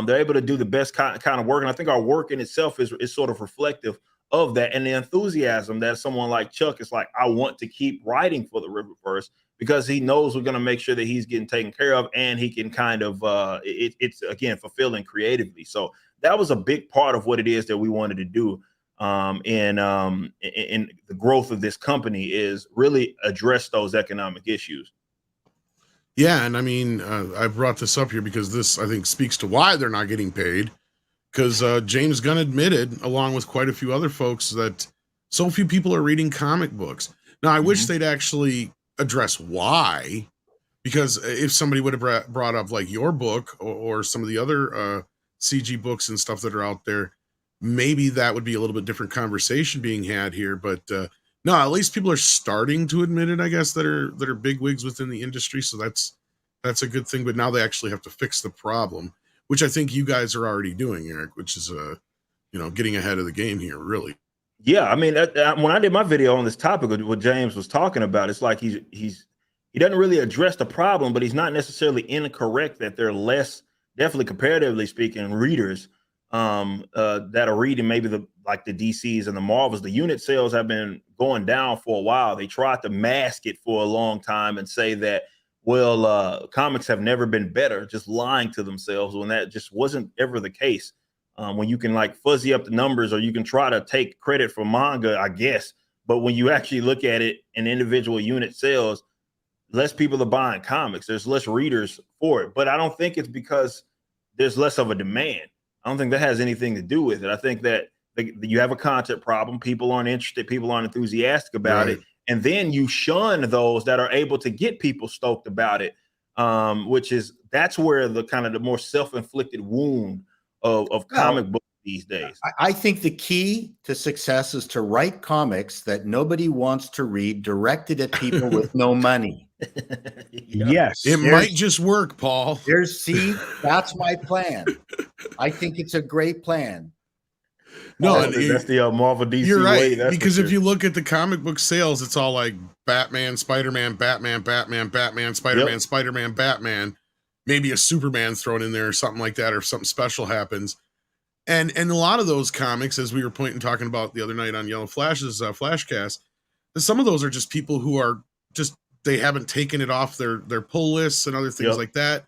D: They're able to do the best kind of work. And I think our work in itself is sort of reflective of that. And the enthusiasm that someone like Chuck is like, I want to keep writing for the Rippaverse because he knows we're going to make sure that he's getting taken care of, and he can kind of, it's again, fulfilling creatively. So that was a big part of what it is that we wanted to do in the growth of this company, is really address those economic issues.
B: Yeah, and I mean, I brought this up here because this, I think, speaks to why they're not getting paid, because James Gunn admitted, along with quite a few other folks, that so few people are reading comic books. Now, I wish they'd actually address why, because if somebody would have brought up like your book or some of the other CG books and stuff that are out there, maybe that would be a little bit different conversation being had here. But no, at least people are starting to admit it, I guess, that are bigwigs within the industry. So that's a good thing. But now they actually have to fix the problem, which I think you guys are already doing, Eric, which is getting ahead of the game here, really.
D: Yeah, I mean, when I did my video on this topic of what James was talking about, it's like he doesn't really address the problem, but he's not necessarily incorrect that there are less, definitely comparatively speaking, readers that are reading maybe the DCs and the Marvels. The unit sales have been going down for a while. They tried to mask it for a long time and say that, well, comics have never been better, just lying to themselves, when that just wasn't ever the case. When you can like fuzzy up the numbers, or you can try to take credit for manga, I guess. But when you actually look at it in individual unit sales, less people are buying comics. There's less readers for it. But I don't think it's because there's less of a demand. I don't think that has anything to do with it. I think that you have a content problem. People aren't interested. People aren't enthusiastic about it. And then you shun those that are able to get people stoked about it, that's where the kind of the more self-inflicted wound of comic books these days.
A: I think the key to success is to write comics that nobody wants to read, directed at people with no money.
E: Yes.
B: It might just work, Paul.
A: That's my plan. I think it's a great plan.
B: No,
D: that's the Marvel DC
B: you're right,
D: way.
B: because if you look at the comic book sales, it's all like Batman, Spider-Man, Batman, Batman, Batman, Spider-Man, Spider-Man, Batman, maybe a Superman thrown in there or something like that, or something special happens. And a lot of those comics, as we were talking about the other night on Yellow Flash's Flashcast, some of those are just people who are just they haven't taken it off their pull lists and other things like that.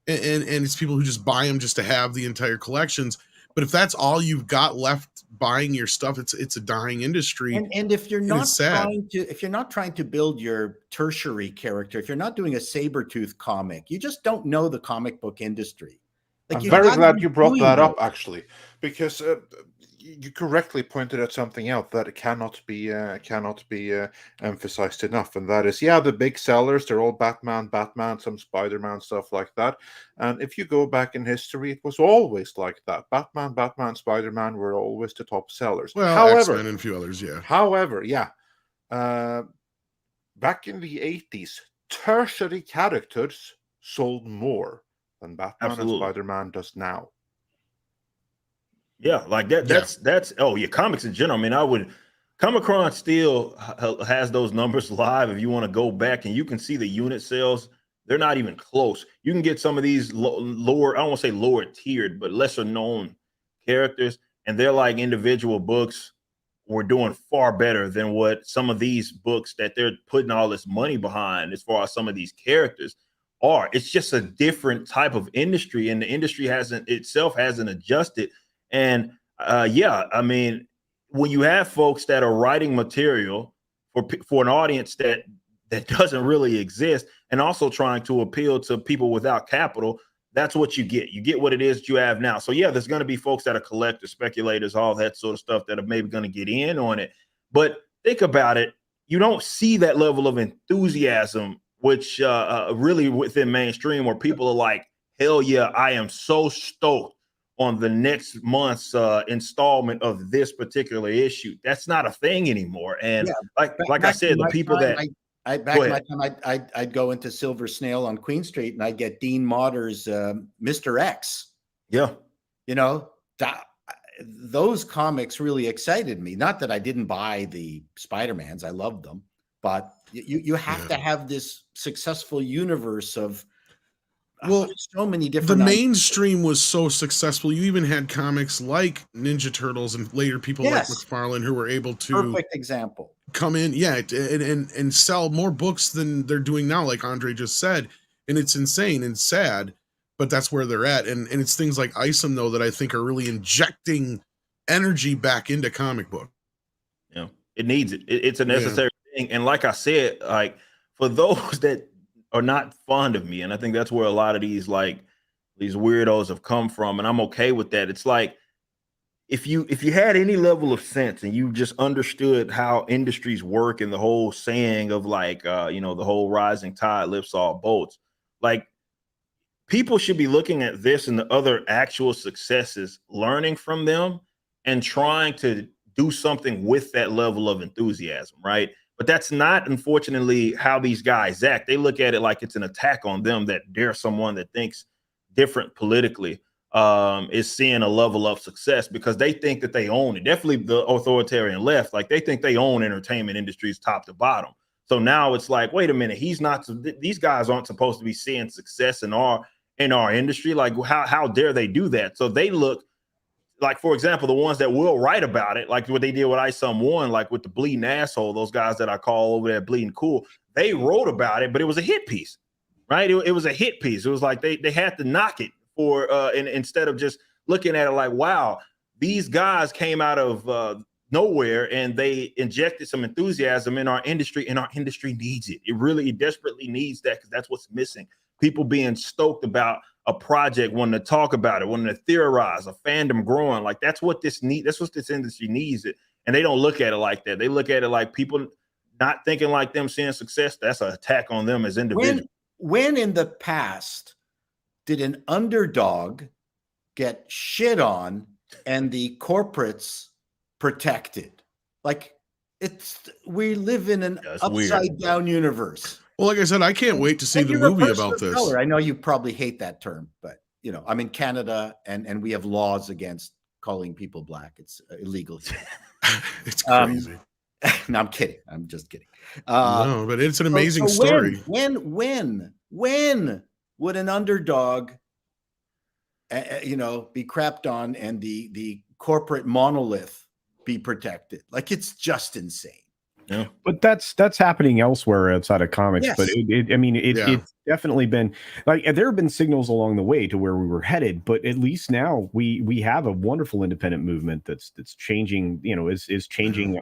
B: And it's people who just buy them just to have the entire collections. But if that's all you've got left buying your stuff, it's a dying industry.
A: And if you're not
B: sad.
A: trying to build your tertiary character, if you're not doing a Sabretooth comic, you just don't know the comic book industry.
C: I'm very glad you brought that up, actually, because you correctly pointed at something else that cannot be emphasized enough, and that is, the big sellers, they're all Batman, some Spider-Man, stuff like that. And if you go back in history, it was always like that. Batman, Spider-Man were always the top sellers.
B: Well,
C: however,
B: X-Men and a few others,
C: back in the 80s, tertiary characters sold more than Batman and Spider-Man does now.
D: Yeah, like that. That's comics in general. I mean, I would Comic-Con still has those numbers live. If you want to go back and you can see the unit sales, they're not even close. You can get some of these lower, I don't want to say lower tiered, but lesser known characters, and they're like individual books were doing far better than what some of these books that they're putting all this money behind as far as some of these characters are. It's just a different type of industry, and the industry hasn't adjusted. And I mean, when you have folks that are writing material for an audience that doesn't really exist, and also trying to appeal to people without capital, that's what you get. You get what it is that you have now. So there's going to be folks that are collectors, speculators, all that sort of stuff that are maybe going to get in on it. But think about it. You don't see that level of enthusiasm, which really within mainstream, where people are like, hell yeah, I am so stoked on the next month's installment of this particular issue. That's not a thing anymore. And like I said, the people that
A: back in my time, I'd go into Silver Snail on Queen Street and I'd get Dean Motter's Mr. X.
D: Yeah.
A: You know, those comics really excited me. Not that I didn't buy the Spider-Mans. I loved them. But you have to have this successful universe of so many different.
B: The mainstream was so successful. You even had comics like Ninja Turtles and later people like McFarlane who were able to
A: perfect example
B: come in, and sell more books than they're doing now, like Andre just said. And it's insane and sad, but that's where they're at. And it's things like Isom, though, that I think are really injecting energy back into comic book.
D: Yeah, it needs it. It's a necessary thing. And like I said, like for those that are not fond of me, and I think that's where a lot of these weirdos have come from, and I'm okay with that. It's like if you had any level of sense and you just understood how industries work and the whole saying of the whole rising tide lifts all boats, like people should be looking at this and the other actual successes, learning from them and trying to do something with that level of enthusiasm, right? But that's not, unfortunately, how these guys act. They look at it like it's an attack on them, that they're someone that thinks different politically, is seeing a level of success because they think that they own it. Definitely the authoritarian left, like they think they own entertainment industries top to bottom. So now it's like, wait a minute, these guys aren't supposed to be seeing success in our industry. Like how dare they do that? So they look like, for example, the ones that will write about it, like what they did with Isom 1, like with the bleeding asshole, those guys that I call over there bleeding cool, they wrote about it, but it was a hit piece, right? It was a hit piece. It was like they had to knock it and instead of just looking at it like, wow, these guys came out of nowhere and they injected some enthusiasm in our industry, and our industry needs it. It desperately needs that, because that's what's missing. People being stoked about a project, wanting to talk about it, wanting to theorize, a fandom growing. Like that's what this industry needs it. And they don't look at it like that. They look at it like people not thinking like them, seeing success. That's an attack on them as individuals.
A: When in the past did an underdog get shit on and the corporates protected? Like we live in an upside down universe.
B: Well, like I said, I can't wait to see the movie about this.
A: Color. I know you probably hate that term, but I'm in Canada and we have laws against calling people black. It's illegal here.
B: It's crazy.
A: No, I'm kidding. I'm just kidding.
B: No, but it's an amazing story.
A: When would an underdog, be crapped on and the corporate monolith be protected? Like, it's just insane.
D: Yeah.
E: But that's happening elsewhere outside of comics.
A: Yes.
E: But it's definitely been like there have been signals along the way to where we were headed. But at least now we have a wonderful independent movement that's changing. Is changing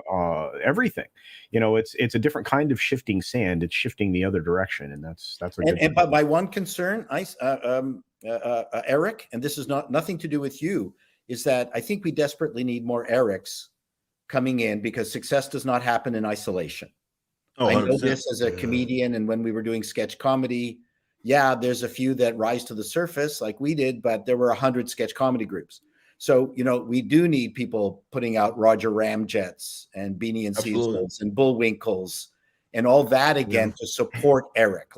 E: everything. It's a different kind of shifting sand. It's shifting the other direction, and that's a good.
A: And but my one concern, Eric, and this is nothing to do with you, is that I think we desperately need more Erics coming in, because success does not happen in isolation.
D: Oh,
A: I know
D: 100%.
A: this as a comedian, and when we were doing sketch comedy, there's a few that rise to the surface like we did, but there were 100 sketch comedy groups. So, we do need people putting out Roger Ramjets and Beanie and Seasons and Bullwinkles and all that again to support Eric.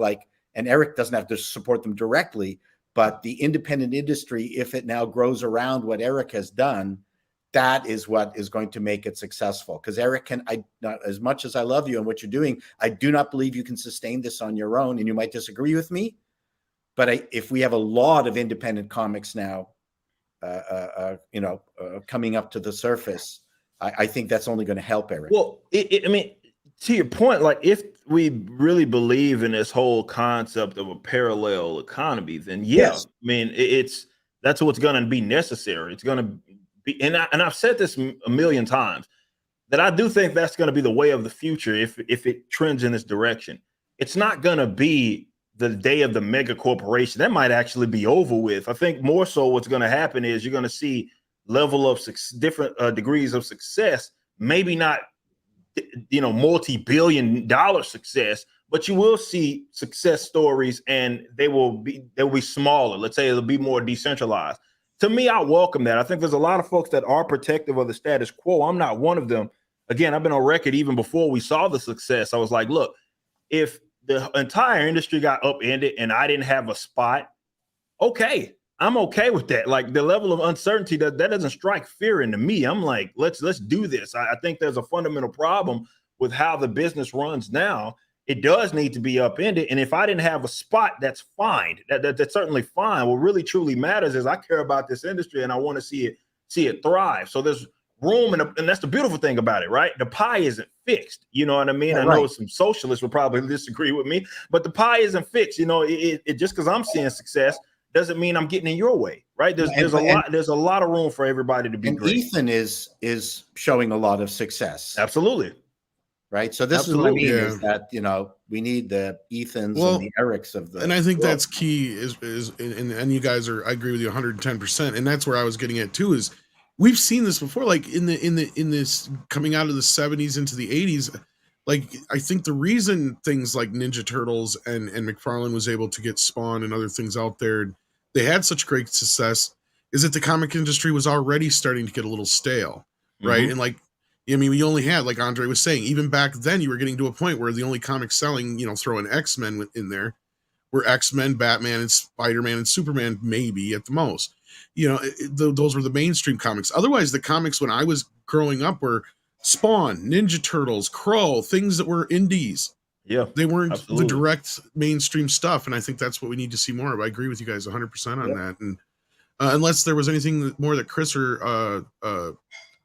A: And Eric doesn't have to support them directly, but the independent industry, if it now grows around what Eric has done, that is what is going to make it successful. Because Eric not as much as I love you and what you're doing, I do not believe you can sustain this on your own. And you might disagree with me, but if we have a lot of independent comics now, coming up to the surface, I think that's only going to help Eric.
D: Well, to your point, like if we really believe in this whole concept of a parallel economy, then that's what's going to be necessary. It's going to be, and I've said this a million times, that I do think that's going to be the way of the future if it trends in this direction. It's not going to be the day of the mega corporation. That might actually be over with. I think more so what's going to happen is you're going to see level of different degrees of success, maybe not multi-billion-dollar success, but you will see success stories, and they will be smaller. Let's say it'll be more decentralized. To me, I welcome that. I think there's a lot of folks that are protective of the status quo. I'm not one of them. Again, I've been on record even before we saw the success. I was like, look, if the entire industry got upended and I didn't have a spot, okay, I'm okay with that. Like the level of uncertainty that doesn't strike fear into me. I'm like, let's do this. I think there's a fundamental problem with how the business runs now. It does need to be upended. And if I didn't have a spot, that's fine. That's certainly fine. What really truly matters is I care about this industry and I want to see it thrive. So there's room, and that's the beautiful thing about it, right? The pie isn't fixed. You know what I mean? I know some socialists would probably disagree with me, but the pie isn't fixed. It just because I'm seeing success doesn't mean I'm getting in your way, right? There's a lot of room for everybody to be great.
A: Ethan is showing a lot of success.
D: Absolutely.
A: Right. So this is what I mean is that, we need the Ethans and the Erics of the.
B: And I think that's key and you guys I agree with you 110%. And that's where I was getting at too, is we've seen this before, like in this coming out of the 70s into the 80s. Like, I think the reason things like Ninja Turtles and McFarlane was able to get Spawn and other things out there, they had such great success, is that the comic industry was already starting to get a little stale. Right. Mm-hmm. And like, we only had, like Andre was saying, even back then you were getting to a point where the only comics selling, throw an X-Men in there, were X-Men, Batman, and Spider-Man, and Superman, maybe at the most. Those were the mainstream comics. Otherwise, the comics when I was growing up were Spawn, Ninja Turtles, Crow, things that were indies.
D: Yeah,
B: they weren't the direct mainstream stuff, and I think that's what we need to see more of. I agree with you guys 100% on that. And unless there was anything more that Chris or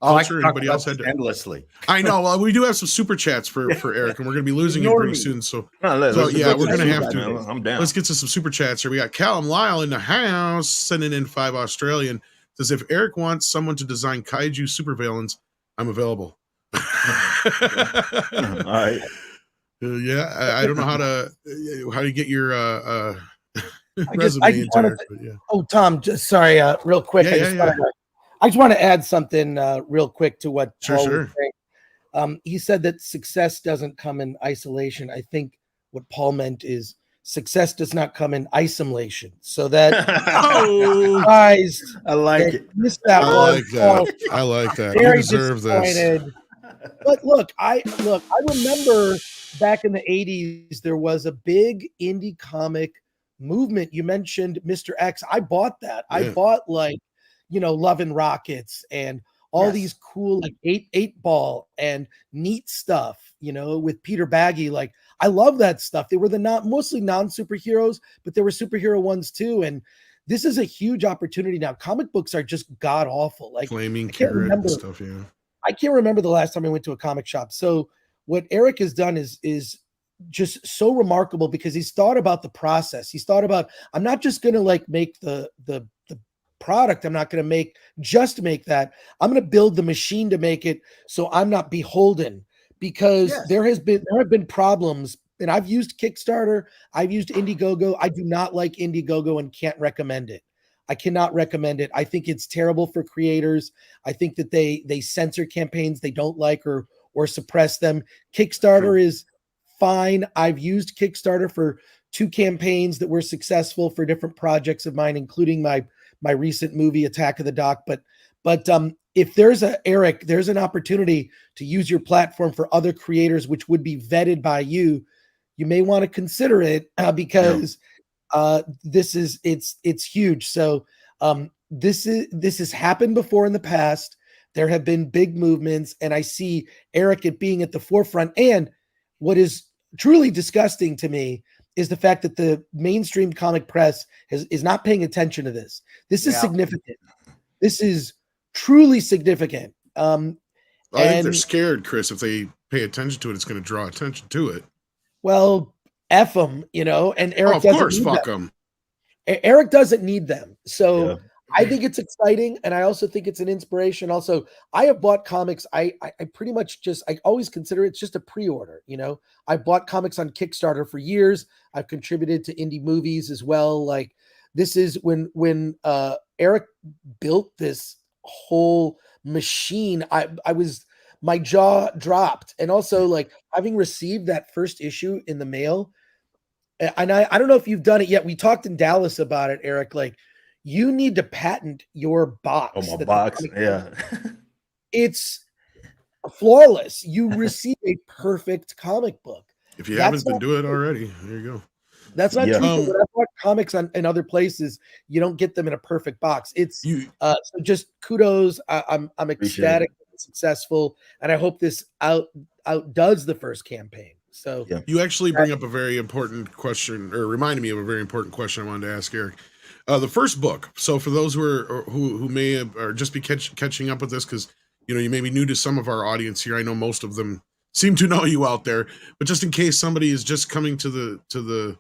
A: I can anybody else had to endlessly.
B: I know. Well, we do have some super chats for Eric, and we're going to be losing him pretty soon. So we're going to have to.
D: I'm down.
B: Let's get to some super chats here. We got Callum Lyle in the house sending in 5 Australian. Says, if Eric wants someone to design kaiju supervillains, I'm available.
D: All right.
B: I don't know how to get your resume into Eric.
F: Oh, Tom, just sorry, real quick. I just want to add something real quick to what Paul was saying. He said that success doesn't come in isolation. I think what Paul meant is success does not come in isolation. So that guys,
A: I like it.
F: Missed that one.
B: I like that.
F: Very
B: you deserve
F: disappointed. This. But look, I remember back in the 80s there was a big indie comic movement. You mentioned Mr. X. I bought that. Yeah. I bought Love and Rockets and all these cool like 8-ball and neat stuff, with Peter Baggy. Like, I love that stuff. They were mostly non-superheroes, but there were superhero ones too. And this is a huge opportunity now. Comic books are just god awful. Like,
B: Flaming Carrot and stuff. Yeah.
F: I can't remember the last time I went to a comic shop. So what Eric has done is just so remarkable, because he's thought about the process. He's thought about, I'm not just going to like make the product. I'm not going to make that. I'm going to build the machine to make it, so I'm not beholden, because there have been problems. And I've used Kickstarter, I've used Indiegogo. I do not like Indiegogo and can't recommend it. I cannot recommend it. I think it's terrible for creators. I think that they censor campaigns they don't like or suppress them. Kickstarter is fine. I've used Kickstarter for 2 campaigns that were successful for different projects of mine, including my recent movie Attack of the Doc. But if there's an opportunity to use your platform for other creators, which would be vetted by you, you may want to consider it, because it's huge. So this has happened before in the past. There have been big movements, and I see Eric at being at the forefront. And what is truly disgusting to me is the fact that the mainstream comic press is not paying attention to this. This is significant. This is truly significant.
B: I think they're scared, Chris. If they pay attention to it, it's going to draw attention to it.
F: Well, F them, and Eric
B: of course, fuck them.
F: Eric doesn't need them. So I think it's exciting, and I also think it's an inspiration. Also, I have bought comics. I pretty much I always consider it's just a pre-order. I bought comics on Kickstarter for years. I've contributed to indie movies as well. Like, this is when Eric built this whole machine. My jaw dropped. And also, like, having received that first issue in the mail, and I don't know if you've done it yet. We talked in Dallas about it, Eric. Like, you need to patent your box.
D: Oh, my box. Yeah.
F: It's flawless. You receive a perfect comic book.
B: If you haven't been doing it already, there you go.
F: That's not true. When I bought comics in other places, you don't get them in a perfect box. It's so just kudos. I'm ecstatic, successful, and I hope this outdoes the first campaign. So
B: you actually bring up a very important question, or reminded me of a very important question I wanted to ask Eric. The first book. So for those who may have, or just be catching up with this, because you may be new to some of our audience here. I know most of them seem to know you out there, but just in case somebody is just coming to the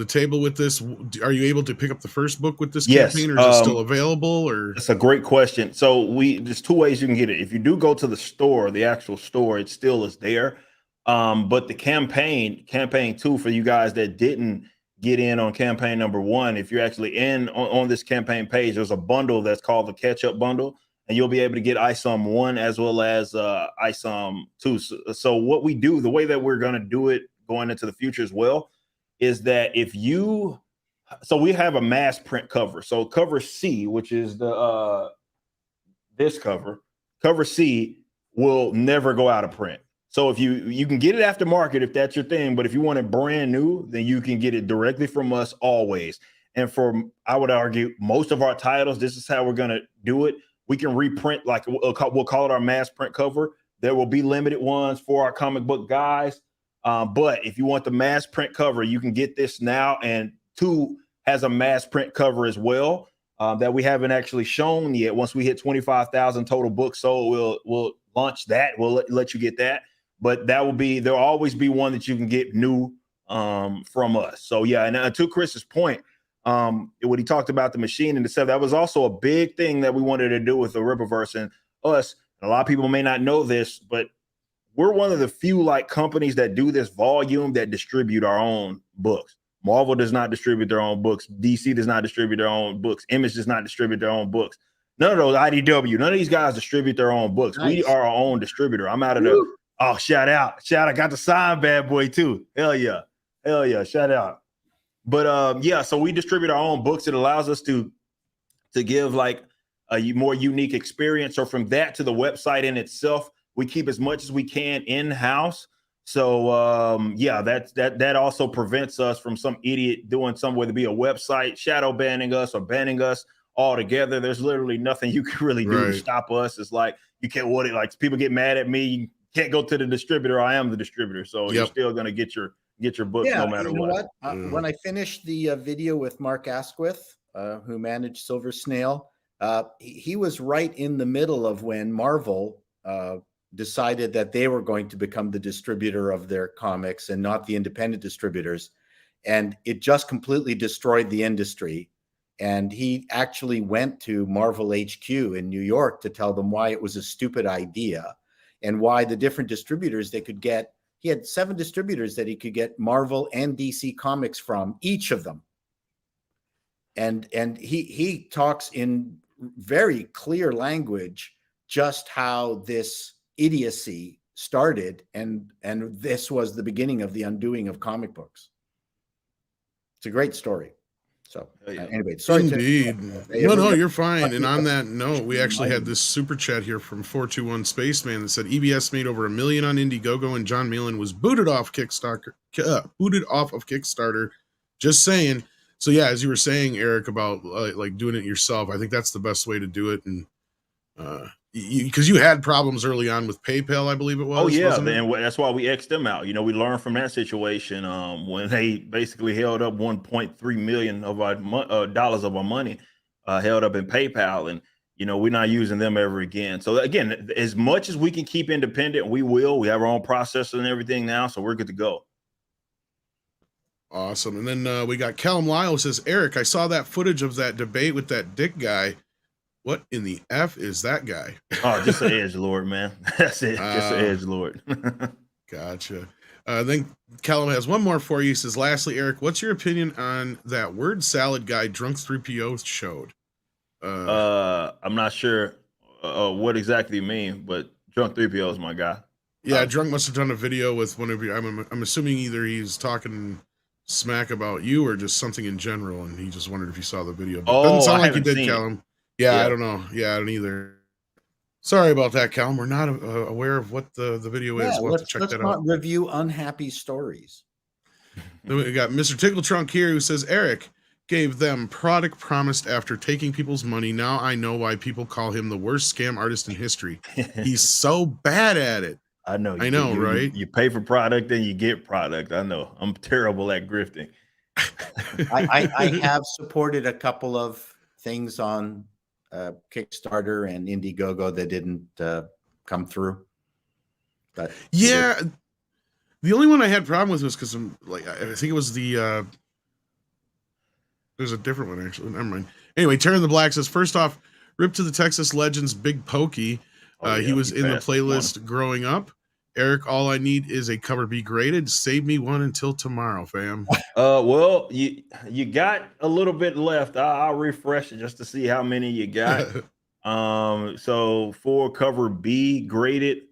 B: table with this, are you able to pick up the first book with this campaign, or is it still available? Or
D: that's a great question. So there's 2 ways you can get it. If you do go to the store, the actual store, it still is there. But the campaign 2, for you guys that didn't get in on campaign number 1, if you're actually in on this campaign page, there's a bundle that's called the catch-up bundle, and you'll be able to get Isom 1 as well as Isom 2. So what we do, the way that we're going to do it going into the future as well, is that so we have a mass print cover. So cover C, which is this cover C, will never go out of print. So if you can get it aftermarket if that's your thing, but if you want it brand new, then you can get it directly from us always. And I would argue, most of our titles, this is how we're going to do it. We can reprint, like we'll call it our mass print cover. There will be limited ones for our comic book guys. But if you want the mass print cover, you can get this now. And 2 has a mass print cover as well that we haven't actually shown yet. Once we hit 25,000 total books sold, we'll launch that. We'll let you get that. But there'll always be one that you can get new from us. So yeah, and to Chris's point, when he talked about the machine and the stuff, that was also a big thing that we wanted to do with the Rippaverse and us. And a lot of people may not know this, but we're one of the few companies that do this volume that distribute our own books. Marvel does not distribute their own books. DC does not distribute their own books. Image does not distribute their own books. None of those, IDW, none of these guys distribute their own books. Nice. We are our own distributor. I'm out of the shout out. I got the sign bad boy too. Hell yeah. Shout out. But so we distribute our own books. It allows us to give a more unique experience. So from that to the website in itself, we keep as much as we can in-house. So that also prevents us from some idiot doing something, whether it be a website, shadow banning us or banning us altogether. There's literally nothing you can really do to stop us. It's like you can't people get mad at me. You can't go to the distributor. I am the distributor. So you're still gonna get your books no matter what.
A: When I finished the video with Mark Asquith, who managed Silver Snail, he was right in the middle of when Marvel decided that they were going to become the distributor of their comics and not the independent distributors. And it just completely destroyed the industry. And he actually went to Marvel HQ in New York to tell them why it was a stupid idea and why the different distributors they could get. He had 7 distributors that he could get Marvel and DC comics from, each of them. And he talks in very clear language just how this idiocy started, and this was the beginning of the undoing of comic books. It's a great story. So anyway, sorry.
B: Indeed. No, you're fine. And on that note, we actually had this super chat here from 421 Spaceman that said EBS made over $1 million on Indiegogo and John Malin was booted off of Kickstarter. Just saying. So yeah, as you were saying, Eric, about like doing it yourself, I think that's the best way to do it. And because you had problems early on with PayPal, I believe it was.
D: Oh yeah, and that's why we X'd them out. You know, we learned from that situation when they basically held up 1.3 million of our dollars of our money held up in PayPal, and you know, we're not using them ever again. So again, as much as we can keep independent, we will. We have our own processor and everything now, so we're good to go.
B: Awesome. And then we got Callum Lyle who says, Eric, I saw that footage of that debate with that dick guy. What in the F is that guy?
D: Oh, just an edgelord, man. That's it. Just an edgelord.
B: Gotcha. Then Callum has one more for you. He says, lastly, Eric, what's your opinion on that word salad guy Drunk 3PO showed?
D: I'm not sure what exactly you mean, but Drunk 3PO is my guy.
B: Yeah, Drunk must have done a video with one of you. I'm assuming either he's talking smack about you or just something in general, and he just wondered if you saw the video. But doesn't sound like you did, Callum. Yeah, I don't know. Yeah, I don't either. Sorry about that, Callum. We're not aware of what the video is. We'll have to check that out.
A: Let's not review unhappy stories.
B: Then we got Mr. Tickle Trunk here who says, Eric gave them product promised after taking people's money. Now I know why people call him the worst scam artist in history. He's so bad at it.
D: I know,
B: right?
D: You pay for product and you get product. I know. I'm terrible at grifting.
A: I have supported a couple of things on Kickstarter and Indiegogo that didn't come through. But
B: yeah, the only one I had problem with was because I'm like, I think it was the there's a different one actually. Never mind. Anyway, Terry the Black says, first off, rip to the Texas Legends Big Pokey. He was in the playlist growing up. Eric, all I need is a cover be graded. Save me one until tomorrow, fam.
D: Well, you got a little bit left. I'll refresh it just to see how many you got. So for cover B graded,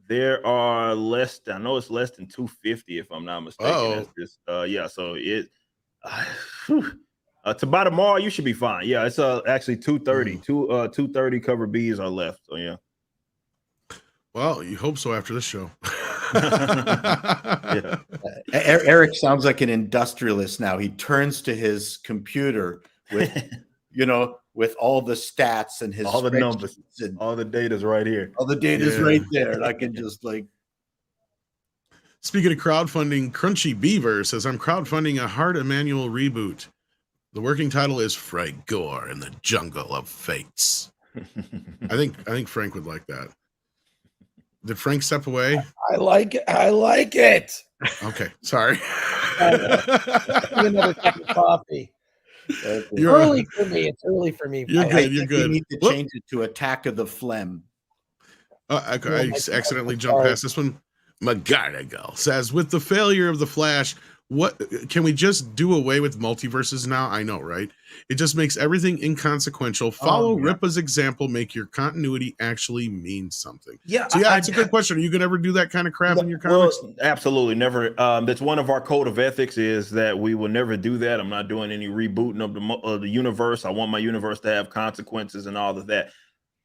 D: there are less. I know it's less than 250 if I'm not mistaken. Yeah. So it to by tomorrow you should be fine. Yeah, it's actually 230. 230 cover B's are left. So yeah.
B: Well, you hope so after this show.
A: Yeah. Eric sounds like an industrialist now. He turns to his computer with, with all the stats and his
D: all the numbers, and all the data's right here.
A: All the data's right there. And I can just like.
B: Speaking of crowdfunding, Crunchy Beaver says, I'm crowdfunding a Hard Emmanuel reboot. The working title is Frank Gore in the Jungle of Fates. I think Frank would like that. Did Frank step away?
F: I like it.
B: Okay, sorry.
F: Another cup of coffee. Early for me. It's early for me.
B: You're good. You're good.
A: We need to change it to Attack of the Phlegm.
B: I accidentally jumped past this one. McGarnagle says, with the failure of the Flash, what can we just do away with multiverses now? I know, right? It just makes everything inconsequential. Follow Rippa's example. Make your continuity actually mean something.
D: Yeah.
B: So yeah, it's a good question. Are you gonna ever do that kind of crap in your comics?
D: Well, absolutely never. That's one of our code of ethics is that we will never do that. I'm not doing any rebooting of the universe. I want my universe to have consequences and all of that.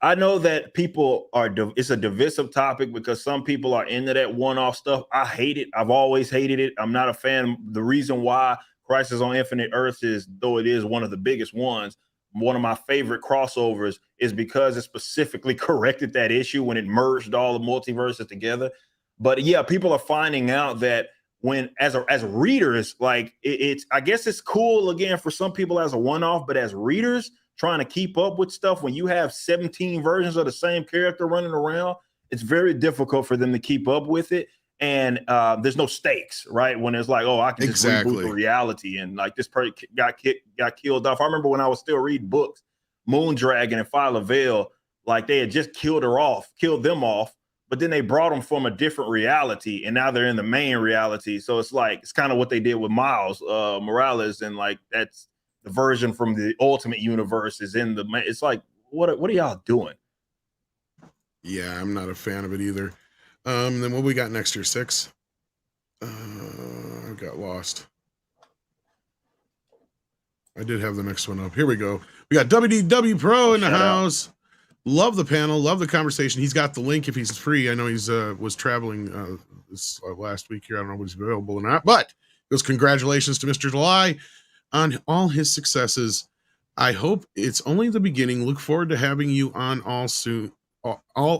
D: I know that people it's a divisive topic because some people are into that one-off stuff. I hate it. I've always hated it. I'm not a fan. The reason why Crisis on Infinite Earths is, though it is one of the biggest ones, one of my favorite crossovers is because it specifically corrected that issue when it merged all the multiverses together. But yeah, people are finding out that when as readers, like it's I guess it's cool again for some people as a one-off, but as readers, trying to keep up with stuff when you have 17 versions of the same character running around, it's very difficult for them to keep up with it. And there's no stakes, right? When it's like, oh, I can just reboot the reality, and like this person got killed off. I remember when I was still reading books, Moondragon and Phyla Vale, like they had just killed them off, but then they brought them from a different reality, and now they're in the main reality. So it's like it's kind of what they did with Miles Morales, and like that's the version from the Ultimate Universe is in the. It's like what are y'all doing?
B: Yeah, I'm not a fan of it either. Then what we got next year? 6. I got lost. I did have the next one up. Here we go. We got WDW Pro in the house. Love the panel. Love the conversation. He's got the link if he's free. I know he's was traveling this last week here. I don't know if he's available or not, but it was congratulations to Mr. July on all his successes. I hope it's only the beginning. Look forward to having you on all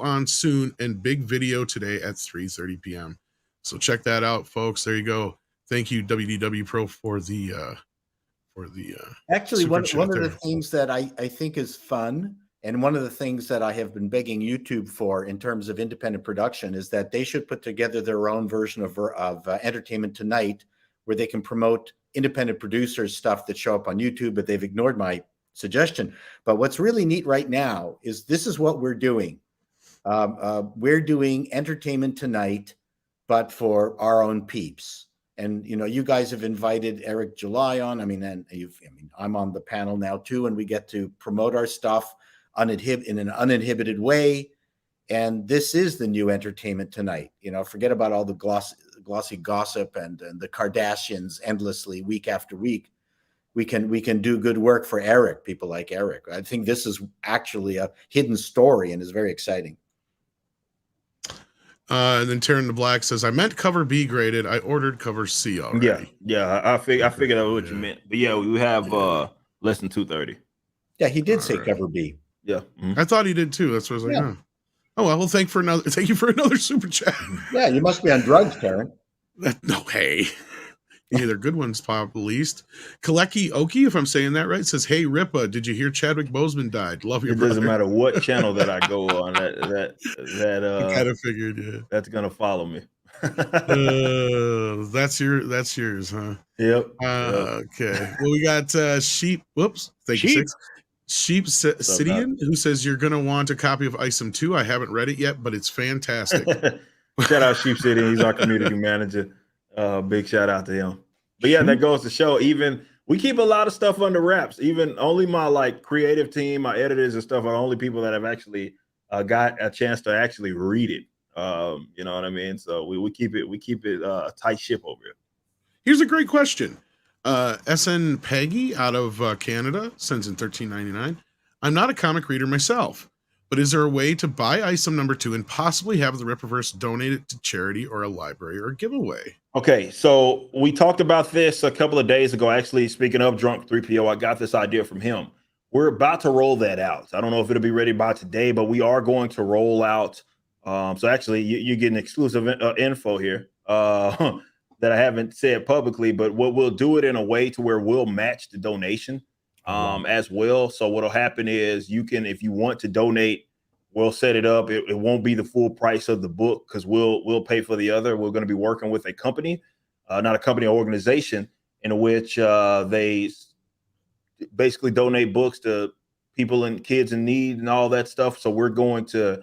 B: on soon, and big video today at 3:30 p.m. So check that out, folks. There you go. Thank you, WDW Pro, for the
A: actually one of
B: there.
A: the things that I think is fun, and one of the things that I have been begging YouTube for in terms of independent production, is that they should put together their own version of Entertainment Tonight, where they can promote independent producers stuff that show up on YouTube, but they've ignored my suggestion. But what's really neat right now is this is what we're doing. We're doing Entertainment Tonight, but for our own peeps. And you guys have invited Eric July on. I'm on the panel now too, and we get to promote our stuff in an uninhibited way. And this is the new Entertainment Tonight. Forget about all the glossy gossip and the Kardashians endlessly week after week. We can do good work for Eric, people like Eric. I think this is actually a hidden story and is very exciting.
B: And then Taryn the Black says, I meant cover B graded. I ordered cover C already.
D: Yeah. I figured out what you meant. But yeah, we have less than 230.
A: Yeah, he did say cover B.
D: Yeah.
B: I thought he did too. That's what I was like, oh well, thank you for another super chat.
A: Yeah, you must be on drugs, Taryn.
B: No, hey. Yeah, they're good ones, probably least. Kaleki Oki, if I'm saying that right, says, "Hey Rippa, did you hear Chadwick Boseman died? Love your brother."
D: It doesn't matter what channel that I go on. That
B: I kind of figured, yeah.
D: That's gonna follow me.
B: That's yours, huh?
D: Yep.
B: Okay. Well, we got Sheep. Whoops. Thank you, Six. Sheep Sidian, who says you're gonna want a copy of Isom 2. I haven't read it yet, but it's fantastic.
D: Shout out Sheep Sidian. He's our community manager. Big shout out to him. But yeah, that goes to show, even we keep a lot of stuff under wraps. Even only my creative team, my editors and stuff are the only people that have actually got a chance to actually read it. You know what I mean? So we keep it a tight ship over here.
B: Here's a great question. SN Peggy out of Canada sends in $13.99. I'm not a comic reader myself, but is there a way to buy Isom #2 and possibly have the Rippaverse donated to charity or a library or a giveaway?
D: Okay, so we talked about this a couple of days ago. Actually, speaking of Drunk 3PO, I got this idea from him. We're about to roll that out. I don't know if it'll be ready by today, but we are going to roll out. So actually, you're getting exclusive info here that I haven't said publicly, but we'll do it in a way to where we'll match the donation as well. So what'll happen is you can, if you want to donate, we'll set it up. It won't be the full price of the book because we'll pay for the other. We're going to be working with a company, not a company, organization, in which they basically donate books to people and kids in need and all that stuff. So we're going to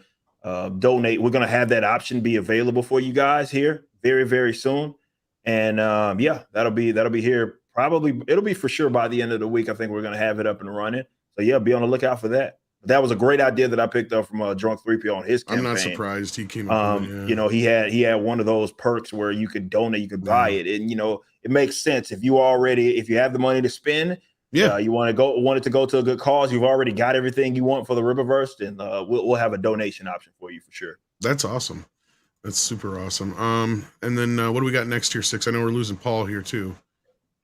D: donate. We're going to have that option be available for you guys here very, very soon. And yeah, that'll be here. Probably it'll be for sure by the end of the week. I think we're going to have it up and running. So yeah, be on the lookout for that. That was a great idea that I picked up from Drunk 3PO on his campaign.
B: I'm not surprised he came up with it. Yeah.
D: You know, he had one of those perks where you could donate, you could buy it. And, you know, it makes sense. If you have the money to spend, you want it to go to a good cause, you've already got everything you want for the Rippaverse, then we'll have a donation option for you for sure.
B: That's awesome. That's super awesome. And then what do we got next year, Six? I know we're losing Paul here too.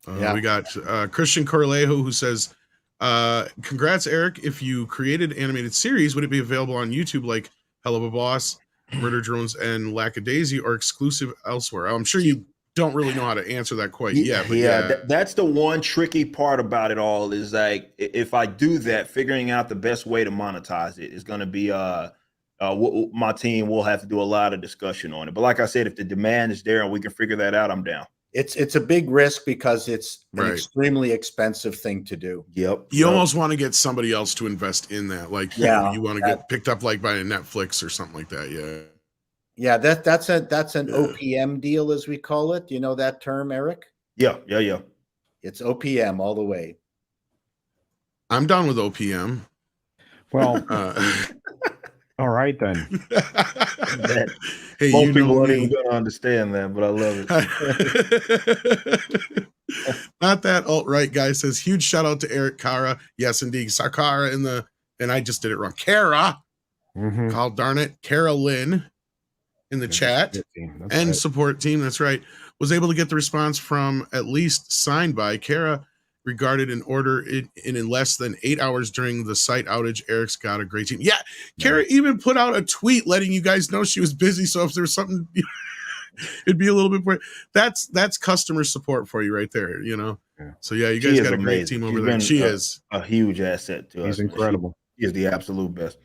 B: We got Christian Corlejo, who says, congrats, Eric. If you created animated series, would it be available on YouTube like Hell of a Boss, Murder Drones, and Lackadaisy, or exclusive elsewhere? I'm sure you don't really know how to answer that quite yet. But
D: that's the one tricky part about it all is like, if I do that, figuring out the best way to monetize it is going to be my team will have to do a lot of discussion on it. But like I said, if the demand is there and we can figure that out, I'm down.
A: It's a big risk because it's an
B: Right.
A: extremely expensive thing to do.
D: Yep.
B: You almost want to get somebody else to invest in that. Like,
A: Yeah,
B: you want to get picked up like by a Netflix or something like that. Yeah.
A: Yeah, that's an
B: Yeah.
A: OPM deal, as we call it. You know that term, Eric?
D: Yeah.
A: It's OPM all the way.
B: I'm done with OPM.
E: Well, all right then.
B: Hey,
D: Most
B: you
D: people
B: know
D: aren't
B: me.
D: even going to understand that, but I love it.
B: Not that alt-right guy says, huge shout out to Eric Cara. Yes, indeed. Sakara and I just did it wrong. Kara.
E: Mhm.
B: Call darn it. Carolyn in the chat
E: That's
B: and
E: right.
B: support team. That's right. Was able to get the response from at least signed by Kara regarded an order in less than 8 hours during the site outage. Eric's got a great team. Yeah. Kara even put out a tweet letting you guys know she was busy. So if there was something, it'd be a little bit more. That's customer support for you right there, you know?
E: Yeah.
B: So yeah, you
D: She
B: guys
D: is
B: got a great
D: amazing.
B: team over
D: She's
B: there.
D: been
B: She is
D: a huge asset to us.
E: He's
D: man.
E: incredible.
D: She is the absolute best.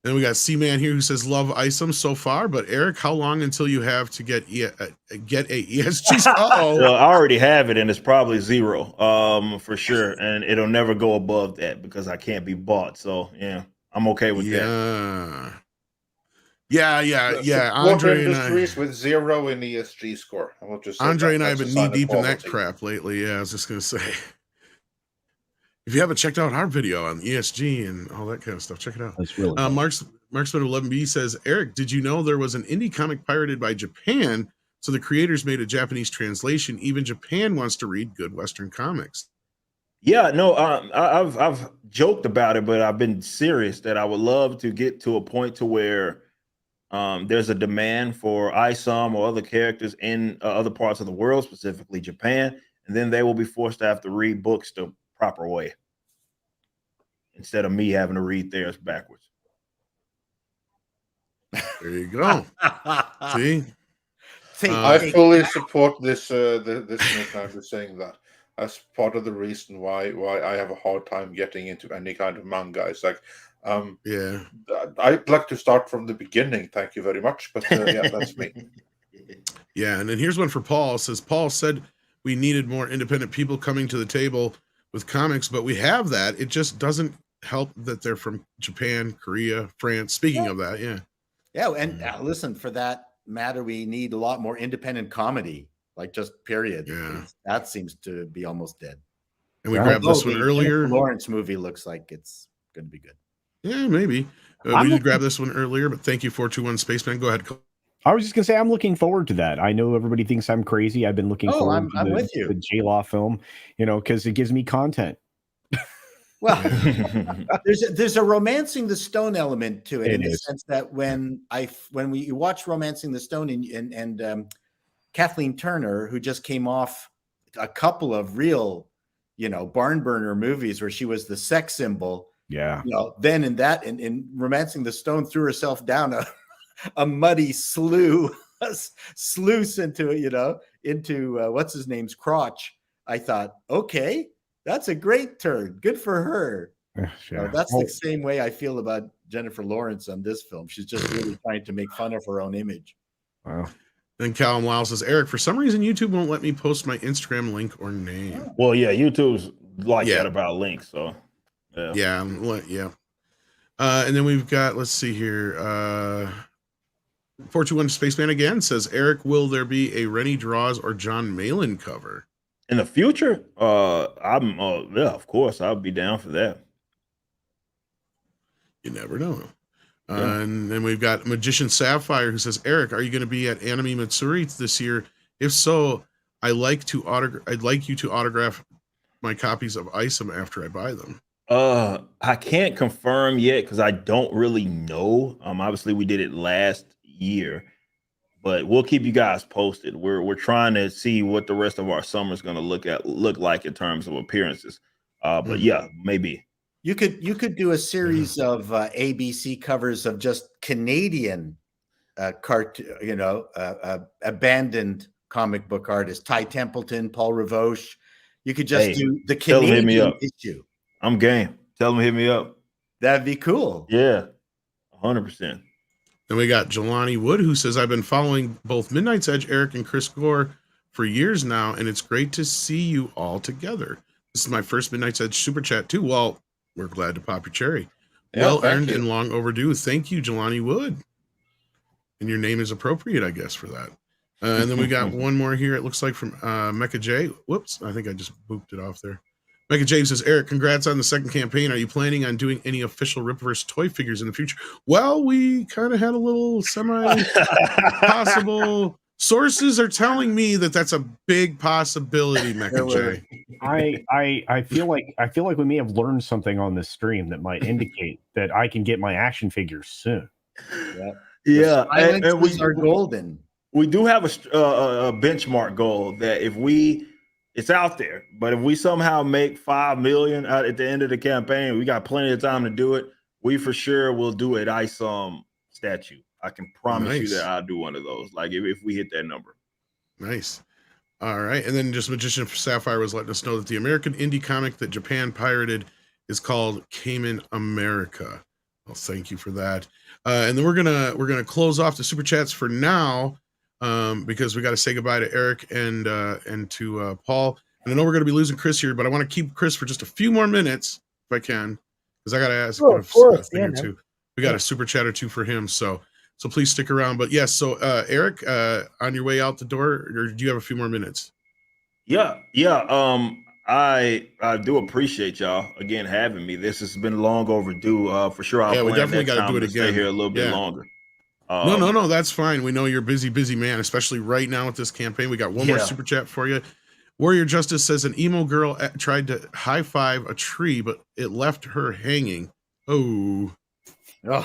B: Then we got C-Man here who says, love Isom so far, but Eric, how long until you have to get a ESG?
D: Well, I already have it, and it's probably 0, for sure, and it'll never go above that because I can't be bought. So yeah, I'm okay with that.
B: Yeah.
C: Support
B: Andre and
C: Industries with 0 in ESG score. I will just say
B: Andre
C: that.
B: and I have
C: That's
B: been
C: a
B: knee
C: sign of
B: deep in that
C: quality.
B: crap lately. Yeah, I was just gonna say, if you haven't checked out our video on ESG and all that kind of stuff, check it out.
E: That's really
B: Marksman of 11B says, Eric, did you know there was an indie comic pirated by Japan? So the creators made a Japanese translation. Even Japan wants to read good Western comics.
D: Yeah, no, I've joked about it, but I've been serious that I would love to get to a point to where there's a demand for Isom or other characters in other parts of the world, specifically Japan, and then they will be forced to have to read books the proper way instead of me having to read theirs backwards.
B: There you go. See?
C: I fully support this. This I'm just saying that as part of the reason why I have a hard time getting into any kind of manga. It's like,
B: yeah,
C: I'd like to start from the beginning. Thank you very much, but yeah, that's me.
B: Yeah, and then here's one for Paul. It says, Paul said we needed more independent people coming to the table with comics, but we have that. It just doesn't help that they're from Japan, Korea, France. Speaking of that, yeah.
A: Yeah, and listen, for that matter, we need a lot more independent comedy, like just period.
B: Yeah.
A: That seems to be almost dead.
B: And we grabbed this one earlier.
A: The Lawrence movie looks like it's going to be good.
B: Yeah, maybe. We did grab this one earlier, but thank you, 421 Spaceman. Go ahead.
E: I was just gonna say I'm looking forward to that. I know everybody thinks I'm crazy. I've been looking forward to the J-Law film, you know, because it gives me content.
A: Well, there's a Romancing the Stone element to it, in the sense that when you watch Romancing the Stone and Kathleen Turner, who just came off a couple of real, barn burner movies where she was the sex symbol.
E: Yeah.
A: Then in Romancing the Stone, threw herself down a muddy sluice into what's his name's crotch. I thought, okay, that's a great turn. Good for her.
E: Yeah.
A: That's the same way I feel about Jennifer Lawrence on this film. She's just really trying to make fun of her own image.
E: Wow.
B: Then Callum Lyle says, Eric, for some reason, YouTube won't let me post my Instagram link or name.
D: Well, yeah, YouTube's like that about links. So,
B: yeah. And then we've got, let's see here. 421 Spaceman again says, Eric, will there be a Rennie Draws or John Malin cover?
D: In the future? Of course, I'll be down for that.
B: You never know. And then we've got Magician Sapphire who says, Eric, are you going to be at Anime Matsuri this year? If so, I'd like you to autograph my copies of Isom after I buy them.
D: I can't confirm yet because I don't really know. Obviously we did it last year, but we'll keep you guys posted. We're trying to see what the rest of our summer is going to look like in terms of appearances. But yeah, maybe.
A: You could do a series of ABC covers of just Canadian abandoned comic book artists, Ty Templeton, Paul Ravoche. You could just do the Canadian issue.
D: I'm game. Tell them to hit me up.
A: That'd be cool.
D: Yeah, 100%.
B: Then we got Jelani Wood, who says, I've been following both Midnight's Edge, Eric and Chris Gore for years now, and it's great to see you all together. This is my first Midnight's Edge super chat too. Well, we're glad to pop your cherry.
C: Yeah,
B: Well
C: thank
B: earned
C: you.
B: and long overdue. Thank you, Jelani Wood. And your name is appropriate, I guess, for that. And then we got one more here. It looks like from Mecha J. Whoops, I think I just booped it off there. Mecha J says, Eric, congrats on the second campaign. Are you planning on doing any official Rippaverse toy figures in the future? Well, we kind of had a little semi-possible. Sources are telling me that that's a big possibility, Mecha J.
E: I feel like we may have learned something on this stream that might indicate that I can get my action figures soon.
D: Yeah, and
A: we are golden.
D: We do have a benchmark goal that it's out there, but if we somehow make 5 million out at the end of the campaign, we got plenty of time to do it. We for sure will do an Isom statue. I can promise you that I'll do one of those. Like if we hit that number.
B: Nice. All right. And then just Magician Sapphire was letting us know that the American indie comic that Japan pirated is called Cayman America. Well, thank you for that. And then we're gonna close off the super chats for now, because we got to say goodbye to Eric and to Paul. And I know we're gonna be losing Chris here, but I want to keep Chris for just a few more minutes if I can, because I got to ask
F: of course,
B: a thing or two. We got a super chat or two for him, so please stick around. But yes, so Eric, on your way out the door, or do you have a few more minutes?
D: Yeah. I do appreciate y'all again having me. This has been long overdue. For sure, I'll
B: we definitely got to do it again.
D: Stay here a little bit longer.
B: No, that's fine. We know you're busy man, especially right now with this campaign. We got one more super chat for you. Warrior Justice says an emo girl tried to high five a tree, but it left her hanging. Oh. And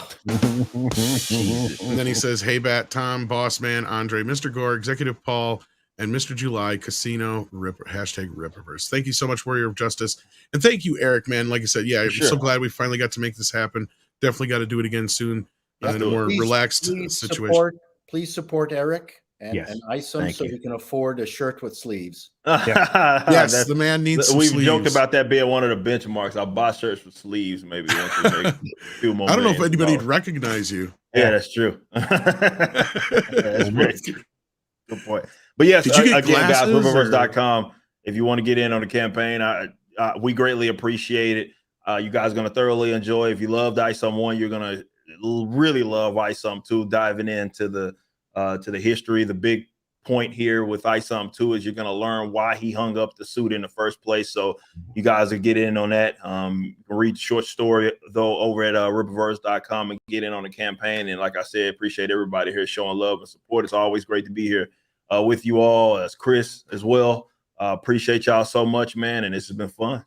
B: then he says, hey, Bat, Tom, Boss Man, Andre, Mr. Gore, Executive Paul, and Mr. July, Casino, hashtag Rippaverse. Thank you so much, Warrior of Justice. And thank you, Eric, man. Like I said, I'm so glad we finally got to make this happen. Definitely got to do it again soon in a more relaxed situation.
A: Please support Eric and Isom so we can afford a shirt with sleeves.
B: Yes, the man needs some
D: We've
B: sleeves.
D: joked about that being one of the benchmarks. I'll buy shirts with sleeves maybe once we make a few more.
B: I don't know if anybody'd recognize you.
D: Yeah, that's true. That's great. Good point. But yes, again, guys, Rippaverse.com. If you want to get in on the campaign, we greatly appreciate it. You guys are going to thoroughly enjoy. If you loved Isom 1, you're going to really love Isom 2, diving into the history. The big point here with Isom 2 is you're going to learn why he hung up the suit in the first place. So you guys will get in on that. You can read the short story, though, over at Rippaverse.com and get in on the campaign. And like I said, appreciate everybody here showing love and support. It's always great to be here with you all, as Chris as well. Appreciate y'all so much, man. And this has been fun.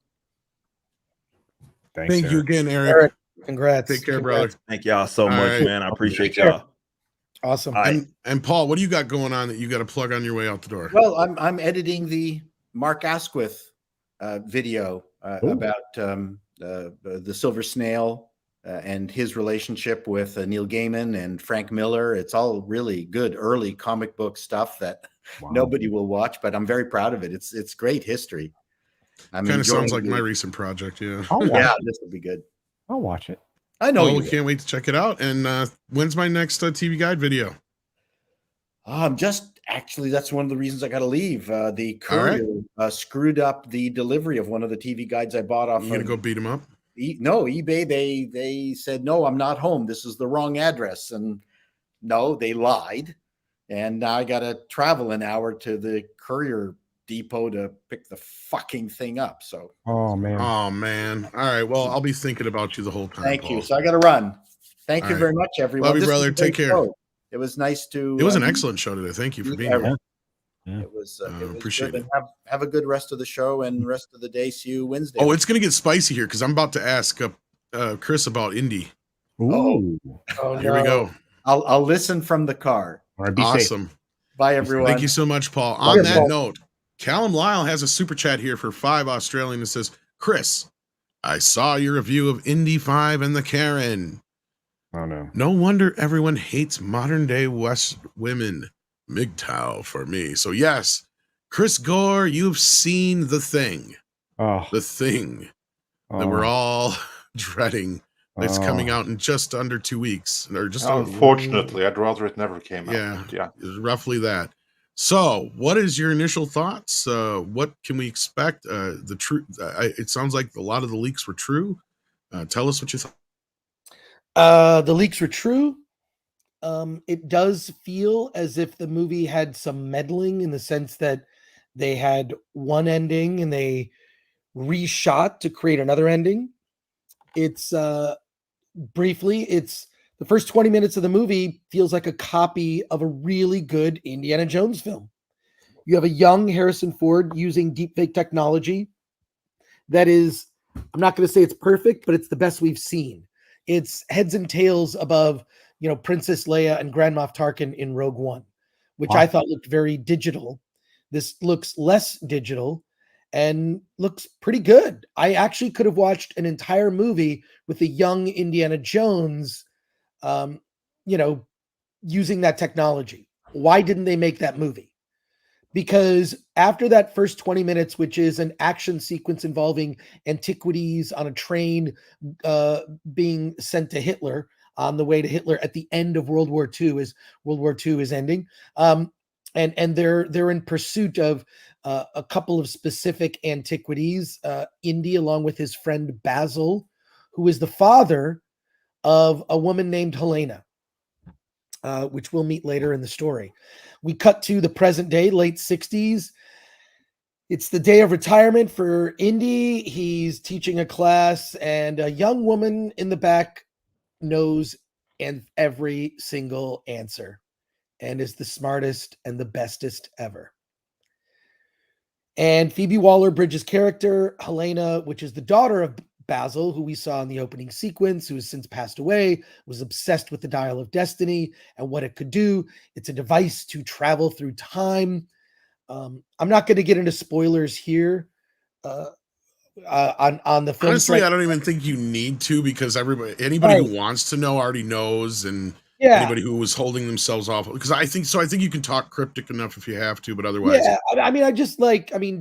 E: Thanks,
B: Thank you again, Eric.
F: Congrats.
B: Take care, brother.
D: Thank y'all so much, man. I appreciate y'all.
F: Awesome.
B: And Paul, what do you got going on that you got to plug on your way out the door?
A: Well, I'm editing the Mark Asquith video about the Silver Snail and his relationship with Neil Gaiman and Frank Miller. It's all really good early comic book stuff that nobody will watch, but I'm very proud of it. It's great history.
B: Kind of sounds like my recent project. Yeah.
A: This will be good.
E: I'll watch it.
A: I know.
B: We can't wait to check it out. And when's my next TV Guide video?
A: That's one of the reasons I got to leave. The courier screwed up the delivery of one of the TV guides I bought off.
B: You gonna go beat him up?
A: No, eBay. They said, no, I'm not home. This is the wrong address. And no, they lied. And now I got to travel an hour to the courier depot to pick the fucking thing up. So
E: oh man.
B: All right, well, I'll be thinking about you the whole time.
A: Thank you. So I got to run. Thank you very much, everyone.
B: Love you, brother. Take care.
A: Show. It was nice to
B: it was an excellent show today. Thank you for being here.
A: It was
B: appreciate
A: good.
B: it.
A: And have a good rest of the show and rest of the day. See you Wednesday.
B: Oh, it's gonna get spicy here because I'm about to ask Chris about Indy.
E: Ooh.
B: Here we go.
A: I'll listen from the car.
B: Awesome.
A: Safe. Bye, everyone.
B: Thank you so much, Paul. On that note, Callum Lyle has a super chat here for 5 Australian that says, Chris, I saw your review of Indy 5 and the Karen.
E: Oh, no.
B: No wonder everyone hates modern day West women. MGTOW for me. So, yes, Chris Gore, you've seen the thing.
E: Oh.
B: The thing that we're all dreading It's coming
E: Oh.
B: out in just under 2 weeks, or just
C: Unfortunately, I'd rather it never came
B: yeah,
C: out. Yeah.
B: roughly that. So, what is your initial thoughts? What can we expect? The truth. It sounds like a lot of the leaks were true. Tell us what you thought.
F: The leaks were true. It does feel as if the movie had some meddling in the sense that they had one ending and they reshot to create another ending. It's briefly, it's the first 20 minutes of the movie feels like a copy of a really good Indiana Jones film. You have a young Harrison Ford using deepfake technology that is, I'm not going to say it's perfect, but it's the best we've seen. It's heads and tails above, Princess Leia and Grand Moff Tarkin in Rogue One, which
E: Wow.
F: I thought looked very digital. This looks less digital and looks pretty good. I actually could have watched an entire movie with a young Indiana Jones, using that technology. Why didn't they make that movie? Because after that first 20 minutes, which is an action sequence involving antiquities on a train being sent to Hitler on the way to Hitler at the end of World War II, as World War II is ending, and they're in pursuit of a couple of specific antiquities. Indy, along with his friend Basil, who is the father of a woman named Helena, which we'll meet later in the story. We cut to the present day, late 60s. It's the day of retirement for Indy. He's teaching a class, and a young woman in the back knows every single answer and is the smartest and the bestest ever. And Phoebe Waller-Bridge's character, Helena, which is the daughter of Basil, who we saw in the opening sequence, who has since passed away, was obsessed with the Dial of Destiny and what it could do. It's a device to travel through time. I'm not going to get into spoilers here on the film.
B: Honestly, I don't even think you need to, because anybody who wants to know already knows, and anybody who was holding themselves off, because I think you can talk cryptic enough if you have to, but otherwise,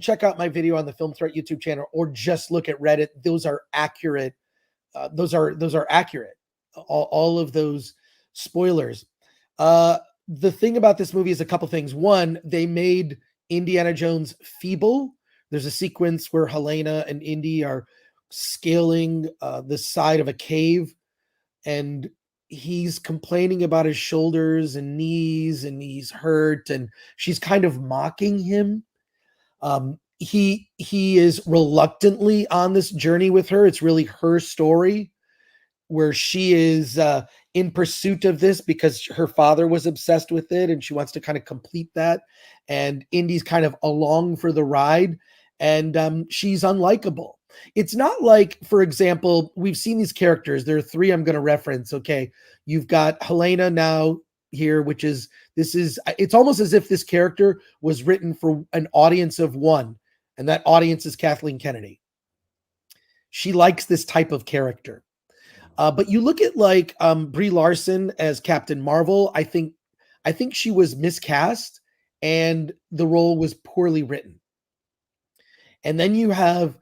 F: check out my video on the Film Threat YouTube channel, or just look at Reddit. Those are accurate. Those are accurate. All of those spoilers. The thing about this movie is a couple things. One, they made Indiana Jones feeble. There's a sequence where Helena and Indy are scaling the side of a cave, and he's complaining about his shoulders and knees, and he's hurt, and she's kind of mocking him. He is reluctantly on this journey with her. It's really her story, where she is in pursuit of this because her father was obsessed with it, and she wants to kind of complete that. And Indy's kind of along for the ride, and she's unlikable. It's not like, for example, we've seen these characters. There are three I'm going to reference. Okay, you've got Helena now here, it's almost as if this character was written for an audience of one, and that audience is Kathleen Kennedy. She likes this type of character. But you look at like Brie Larson as Captain Marvel. I think she was miscast, and the role was poorly written. And then you have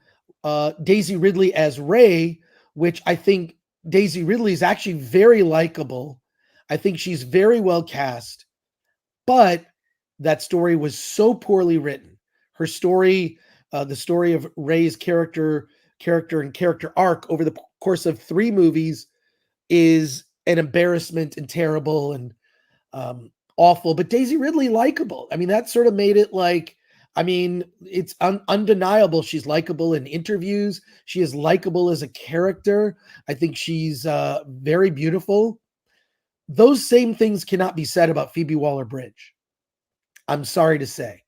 F: Daisy Ridley as Rey, which I think Daisy Ridley is actually very likable. I think she's very well cast, but that story was so poorly written. Her story, the story of Rey's character and character arc over the course of 3 movies, is an embarrassment and terrible and awful. But Daisy Ridley likable. I mean, that sort of made it like, it's undeniable. She's likable in interviews. She is likable as a character. I think she's very beautiful. Those same things cannot be said about Phoebe Waller-Bridge. I'm sorry to say.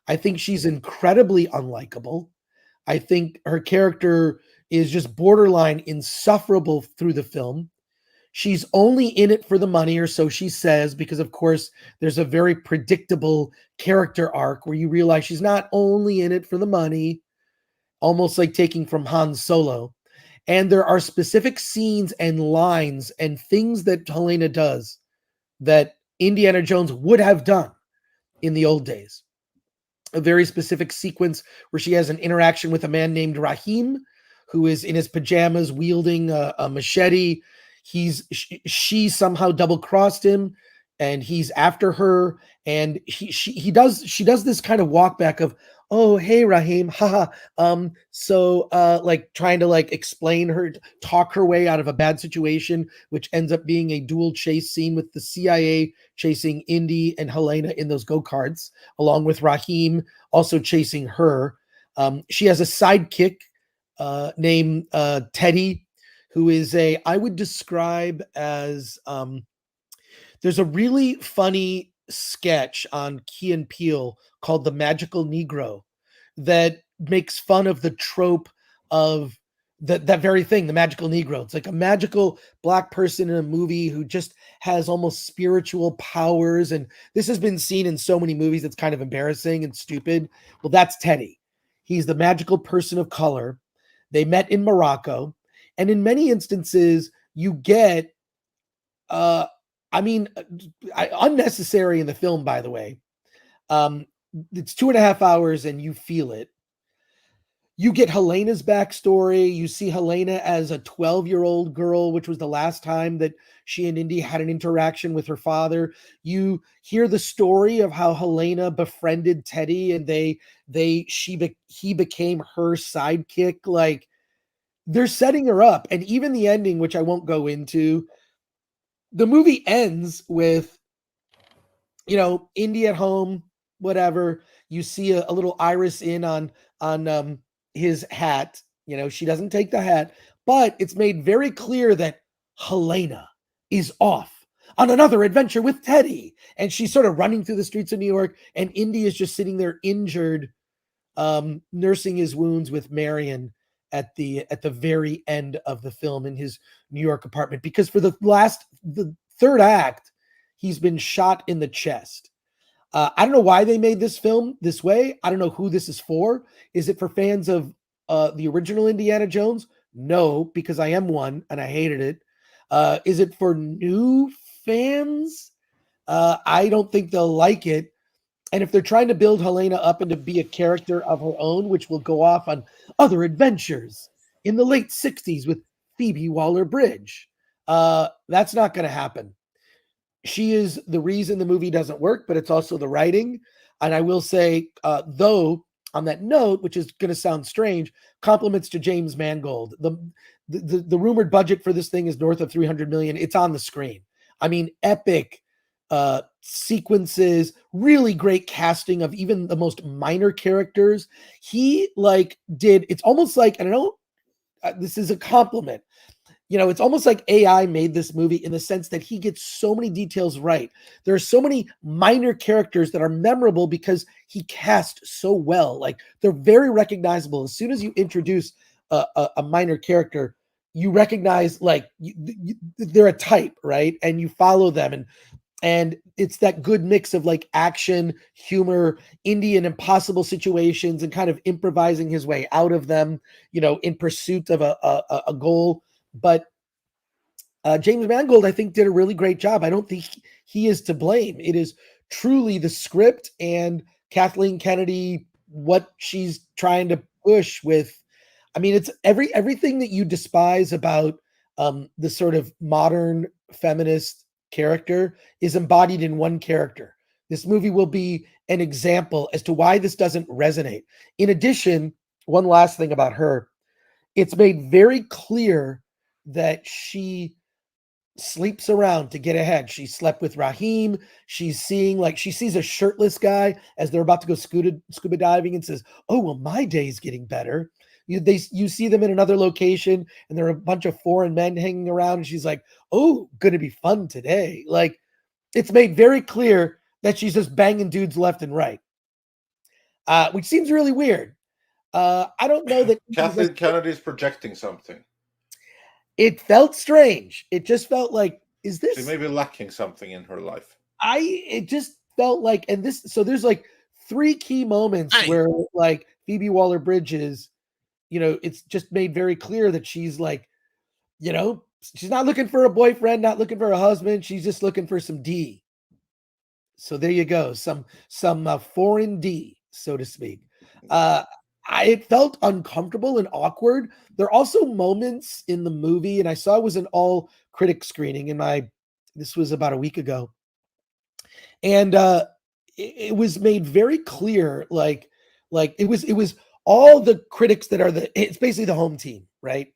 F: I think she's incredibly unlikable. I think her character is just borderline insufferable through the film. She's only in it for the money, or so she says, because of course there's a very predictable character arc where you realize she's not only in it for the money, almost like taking from Han Solo. And there are specific scenes and lines and things that Helena does that Indiana Jones would have done in the old days. A very specific sequence where she has an interaction with a man named Rahim, who is in his pajamas wielding a machete. She somehow double-crossed him, and he's after her, and she does this kind of walk back of, oh, hey, Raheem, haha. Like trying to like explain her, talk her way out of a bad situation, which ends up being a dual chase scene with the CIA chasing Indy and Helena in those go-karts, along with Raheem also chasing her. She has a sidekick named Teddy, who is I would describe as, there's a really funny sketch on Key and Peele called The Magical Negro that makes fun of the trope of that very thing, the magical Negro. It's like a magical black person in a movie who just has almost spiritual powers. And this has been seen in so many movies. It's kind of embarrassing and stupid. Well, that's Teddy. He's the magical person of color. They met in Morocco. And in many instances, you get, unnecessary in the film, by the way. It's 2.5 hours and you feel it. You get Helena's backstory. You see Helena as a 12-year-old girl, which was the last time that she and Indy had an interaction with her father. You hear the story of how Helena befriended Teddy and he became her sidekick. Like, they're setting her up. And even the ending, which I won't go into, the movie ends with, Indy at home, whatever. You see a little iris in on his hat. She doesn't take the hat, but it's made very clear that Helena is off on another adventure with Teddy. And she's sort of running through the streets of New York, and Indy is just sitting there injured, nursing his wounds with Marion at the very end of the film in his New York apartment, because for the third act, he's been shot in the chest. I don't know why they made this film this way. I don't know who this is for. Is it for fans of the original Indiana Jones? No, because I am one and I hated it. Is it for new fans? I don't think they'll like it. And if they're trying to build Helena up and to be a character of her own, which will go off on other adventures in the late 60s with Phoebe Waller-Bridge, that's not going to happen. She is the reason the movie doesn't work, but it's also the writing. And I will say, though, on that note, which is going to sound strange, compliments to James Mangold. The rumored budget for this thing is north of $300 million. It's on the screen. I mean, epic sequences, really great casting of even the most minor characters. He it's almost like, and I know this is a compliment, it's almost like AI made this movie in the sense that he gets so many details right. There are so many minor characters that are memorable because he cast so well. Like, they're very recognizable. As soon as you introduce a minor character, you recognize they're a type, right? And you follow them, and it's that good mix of like action, humor, Indy in impossible situations, and kind of improvising his way out of them, in pursuit of a goal. But James Mangold, I think, did a really great job. I don't think he is to blame. It is truly the script and Kathleen Kennedy, what she's trying to push with. I mean, it's everything that you despise about the sort of modern feminist character is embodied in one character. This movie will be an example as to why this doesn't resonate. In addition, one last thing about her, it's made very clear that she sleeps around to get ahead. She slept with Raheem. She sees a shirtless guy as they're about to go scuba diving and says, oh, well, my day's getting better. You see them in another location and there are a bunch of foreign men hanging around, and she's like, oh, gonna be fun today. Like, it's made very clear that she's just banging dudes left and right, which seems really weird. I don't know that
C: Kathleen Kennedy's projecting something.
F: It felt strange. It just felt like, is this?
C: She may be lacking something in her life.
F: It just felt like, so there's like 3 key moments where like Phoebe Waller-Bridge is, it's just made very clear that she's like, she's not looking for a boyfriend, not looking for a husband. She's just looking for some D. So there you go. Some foreign D, so to speak. it felt uncomfortable and awkward. There are also moments in the movie, and I saw it was an all critic screening this was about a week ago. And it was made very clear, like it was all the critics that are it's basically the home team, right?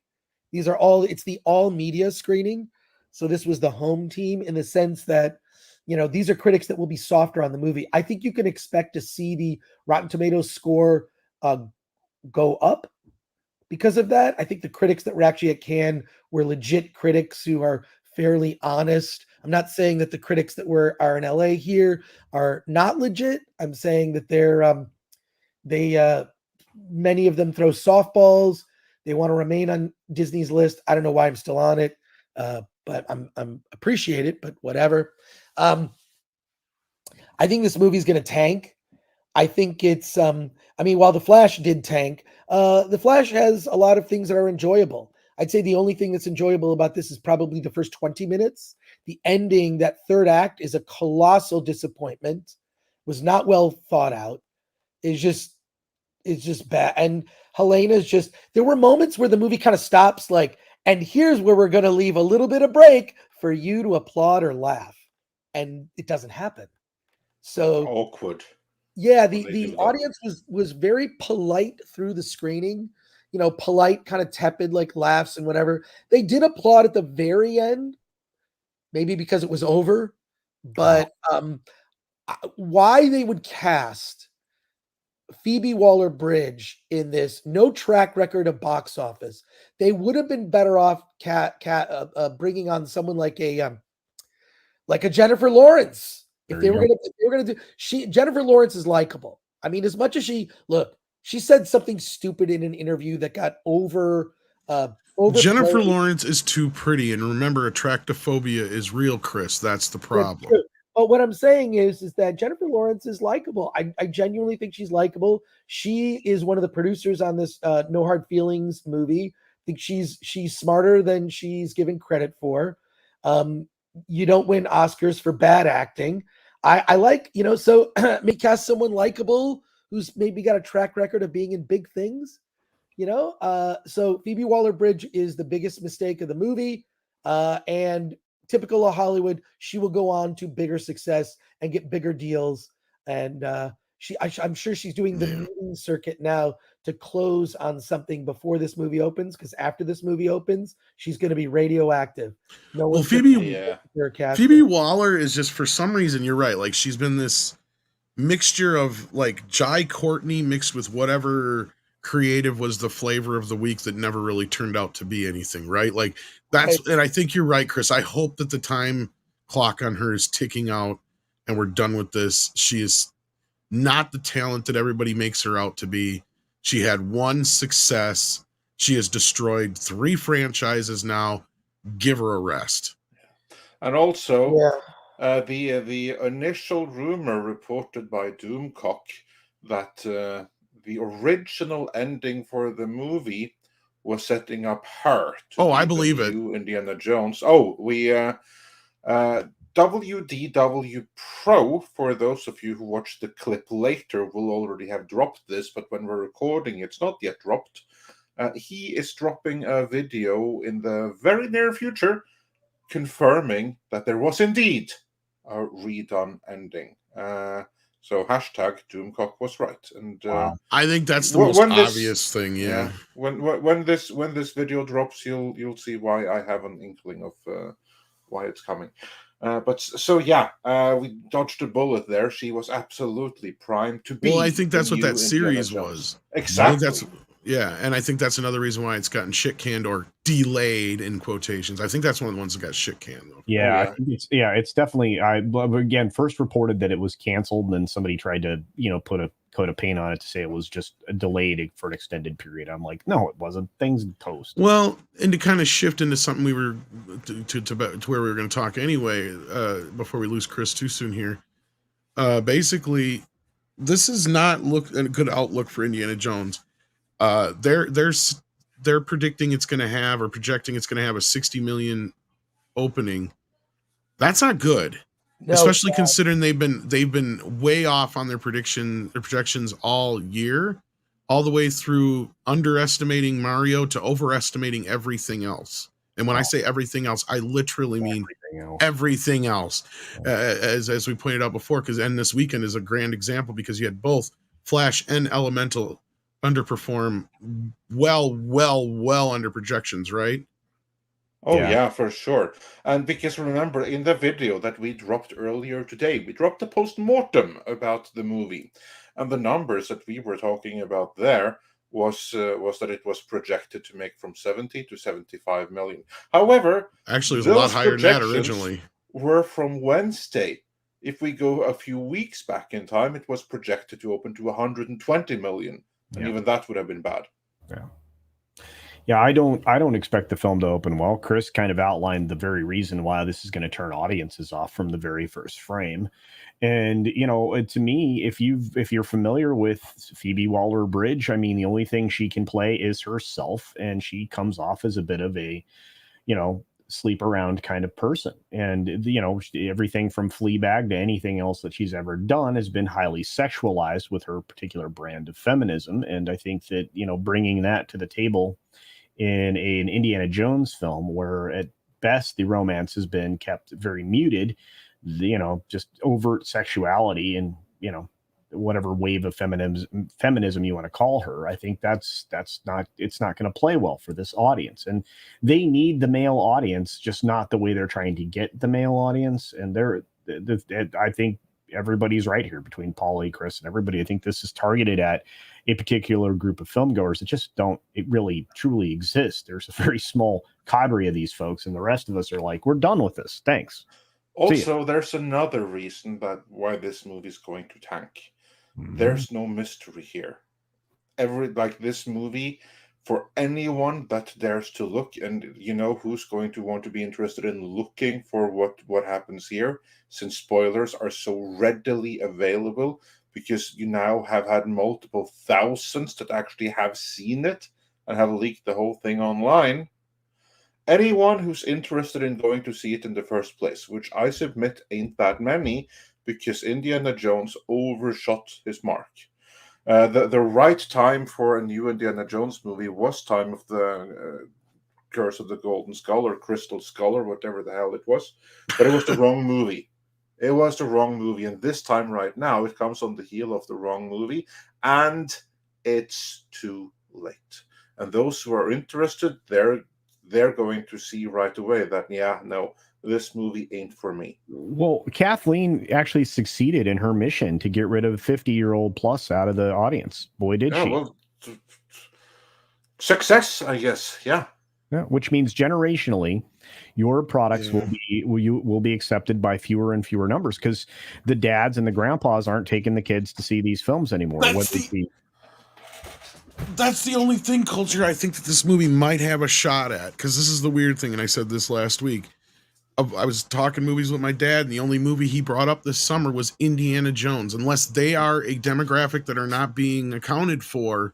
F: It's the all media screening. So this was the home team in the sense that, these are critics that will be softer on the movie. I think you can expect to see the Rotten Tomatoes score go up because of that. I think the critics that were actually at Cannes were legit critics who are fairly honest. I'm not saying that the critics that are in LA here are not legit. I'm saying that many of them throw softballs. They want to remain on Disney's list. I don't know why I'm still on it, but I'm appreciate it. But whatever. I think this movie's going to tank. I think it's. While The Flash did tank, The Flash has a lot of things that are enjoyable. I'd say the only thing that's enjoyable about this is probably the first 20 minutes. The ending, that third act, is a colossal disappointment. Was not well thought out. It's just bad. And Helena's there were moments where the movie kind of stops, and here's where we're going to leave a little bit of break for you to applaud or laugh. And it doesn't happen. So
C: awkward.
F: Yeah, the audience was very polite through the screening. Polite, kind of tepid, like laughs and whatever. They did applaud at the very end, maybe because it was over. But why they would cast Phoebe Waller-Bridge in this, no track record of box office. They would have been better off bringing on someone like a Jennifer Lawrence. If they were gonna do, Jennifer Lawrence is likable. As much as she said something stupid in an interview that got over.
B: Jennifer Lawrence is too pretty, and remember, attractophobia is real, Chris. That's the problem.
F: But what I'm saying is that Jennifer Lawrence is likable. I genuinely think she's likable. She is one of the producers on this No Hard Feelings movie. I think she's smarter than she's given credit for. You don't win Oscars for bad acting. I like, so maybe cast someone likable who's maybe got a track record of being in big things, So Phoebe Waller-Bridge is the biggest mistake of the movie. And typical of Hollywood, she will go on to bigger success and get bigger deals. And I'm sure she's doing the meeting circuit now to close on something before this movie opens, because after this movie opens, she's going to be radioactive.
B: Phoebe Waller is just, for some reason, you're right. Like, she's been this mixture of like Jai Courtney mixed with whatever creative was the flavor of the week that never really turned out to be anything, right? Like and I think you're right, Chris. I hope that the time clock on her is ticking out and we're done with this. She is not the talent that everybody makes her out to be. She had one success. She has destroyed 3 franchises now. Give her a rest.
C: And also, the initial rumor reported by Doomcock that the original ending for the movie was setting up her to
B: I believe it.
C: Indiana Jones. WDW Pro, for those of you who watch the clip later, will already have dropped this, but when we're recording, it's not yet dropped. He is dropping a video in the very near future confirming that there was indeed a redone ending. So hashtag Doomcock was right. And
B: I think that's the most obvious thing. Yeah.
C: When this video drops, you'll see why I have an inkling of why it's coming. We dodged a bullet there. She was absolutely primed to be.
B: Well, I think that's what that series was.
C: Exactly.
B: And I think that's another reason why it's gotten shit canned or delayed in quotations. I think that's one of the ones that got shit canned though.
E: Yeah, I think it's definitely. Again, first reported that it was canceled, and then somebody tried to put a coat of paint on it to say it was just delayed for an extended period. I'm like, no, it wasn't. Things toast.
B: Well, and to kind of shift into something we were to where we were going to talk anyway, before we lose Chris too soon here. Basically, this is not a good outlook for Indiana Jones. They're predicting it's going to have, or projecting it's going to have, a 60 million opening. That's not good, especially considering they've been way off on their projections all year. all the way through underestimating Mario to overestimating everything else. And when I say everything else, I literally mean everything else. As we pointed out before, because this weekend is a grand example because you had both Flash and Elemental underperform well under projections, right?
C: Oh yeah, for sure. And because remember, in the video that we dropped earlier today, we dropped a post-mortem about the movie, and the numbers that we were talking about there was that it was projected to make from 70 to 75 million. However,
B: actually, it was a lot higher than that originally.
C: Were from Wednesday. If we go a few weeks back in time, it was projected to open to 120 million, and even that would have been bad.
E: Yeah, I don't expect the film to open well. Chris kind of outlined the very reason why this is going to turn audiences off from the very first frame. And to me, if you're familiar with Phoebe Waller-Bridge, I mean, the only thing she can play is herself, and she comes off as a bit of a, sleep around kind of person. And everything from Fleabag to anything else that she's ever done has been highly sexualized with her particular brand of feminism. And I think that bringing that to the table in an Indiana Jones film, where at best the romance has been kept very muted, just overt sexuality and whatever wave of feminism you want to call her, I think it's not going to play well for this audience. And they need the male audience, just not the way they're trying to get the male audience. And I think everybody's right here, between Paulie, Chris, and everybody. I think this is targeted at a particular group of filmgoers that just don't really truly exist. There's a very small cadre of these folks, and the rest of us are like, we're done with this. Thanks.
C: Also, there's another reason why this movie is going to tank. There's no mystery here. This movie, for anyone that dares to look, and who's going to want to be interested in looking for what happens here, since spoilers are so readily available, because you now have had multiple thousands that actually have seen it and have leaked the whole thing online. Anyone who's interested in going to see it in the first place, which I submit ain't that many, because Indiana Jones overshot his mark. The right time for a new Indiana Jones movie was time of the Curse of the Golden Skull or Crystal Skull or whatever the hell it was, but it was the wrong movie. It was the wrong movie, and this time right now it comes on the heel of the wrong movie, and it's too late. And those who are interested, they're going to see right away that, this movie ain't for me.
E: Well, Kathleen actually succeeded in her mission to get rid of 50-year-old plus out of the audience. Boy, did she. Well,
C: success, I guess. Yeah,
E: which means generationally, your products will be accepted by fewer and fewer numbers, because the dads and the grandpas aren't taking the kids to see these films anymore.
B: That's the only thing, Culture, I think that this movie might have a shot at, because this is the weird thing, and I said this last week. I was talking movies with my dad, and the only movie he brought up this summer was Indiana Jones. Unless they are a demographic that are not being accounted for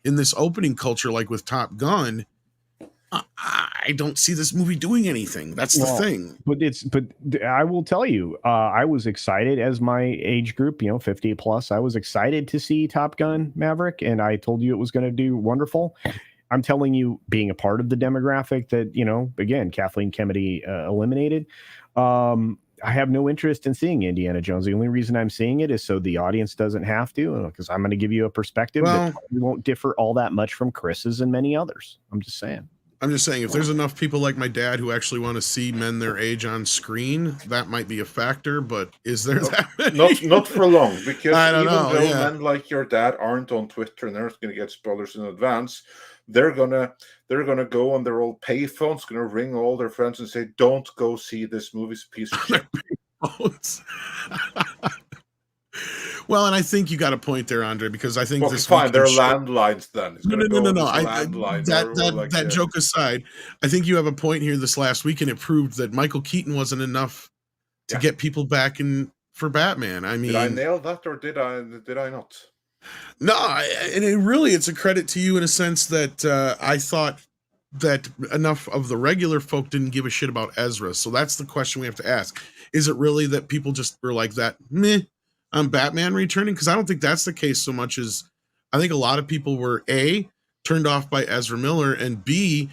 B: in this opening culture, like with Top Gun, I don't see this movie doing anything. That's the thing.
E: But I will tell you, I was excited as my age group, 50 plus. I was excited to see Top Gun Maverick, and I told you it was going to do wonderful. I'm telling you, being a part of the demographic that, again, Kathleen Kennedy eliminated, I have no interest in seeing Indiana Jones. The only reason I'm seeing it is so the audience doesn't have to, because I'm going to give you a perspective that won't differ all that much from Chris's and many others. I'm just saying,
B: if there's enough people like my dad who actually want to see men their age on screen, that might be a factor. But is there that many?
C: Not for long, because men like your dad aren't on Twitter and they're not going to get spoilers in advance, they're gonna go on their old payphones, gonna ring all their friends and say, "Don't go see this movie's piece of shit."
B: Well, and I think you got a point there, Andre, because I think this
C: fine. They're landlines then.
B: No. That joke aside, I think you have a point here. This last weekend, it proved that Michael Keaton wasn't enough to get people back in for Batman. I mean,
C: did I nail that or did I not?
B: No, it's a credit to you in a sense that I thought that enough of the regular folk didn't give a shit about Ezra. So that's the question we have to ask. Is it really that people just were like that, meh, I'm Batman returning? Because I don't think that's the case so much as I think a lot of people were A, turned off by Ezra Miller, and B,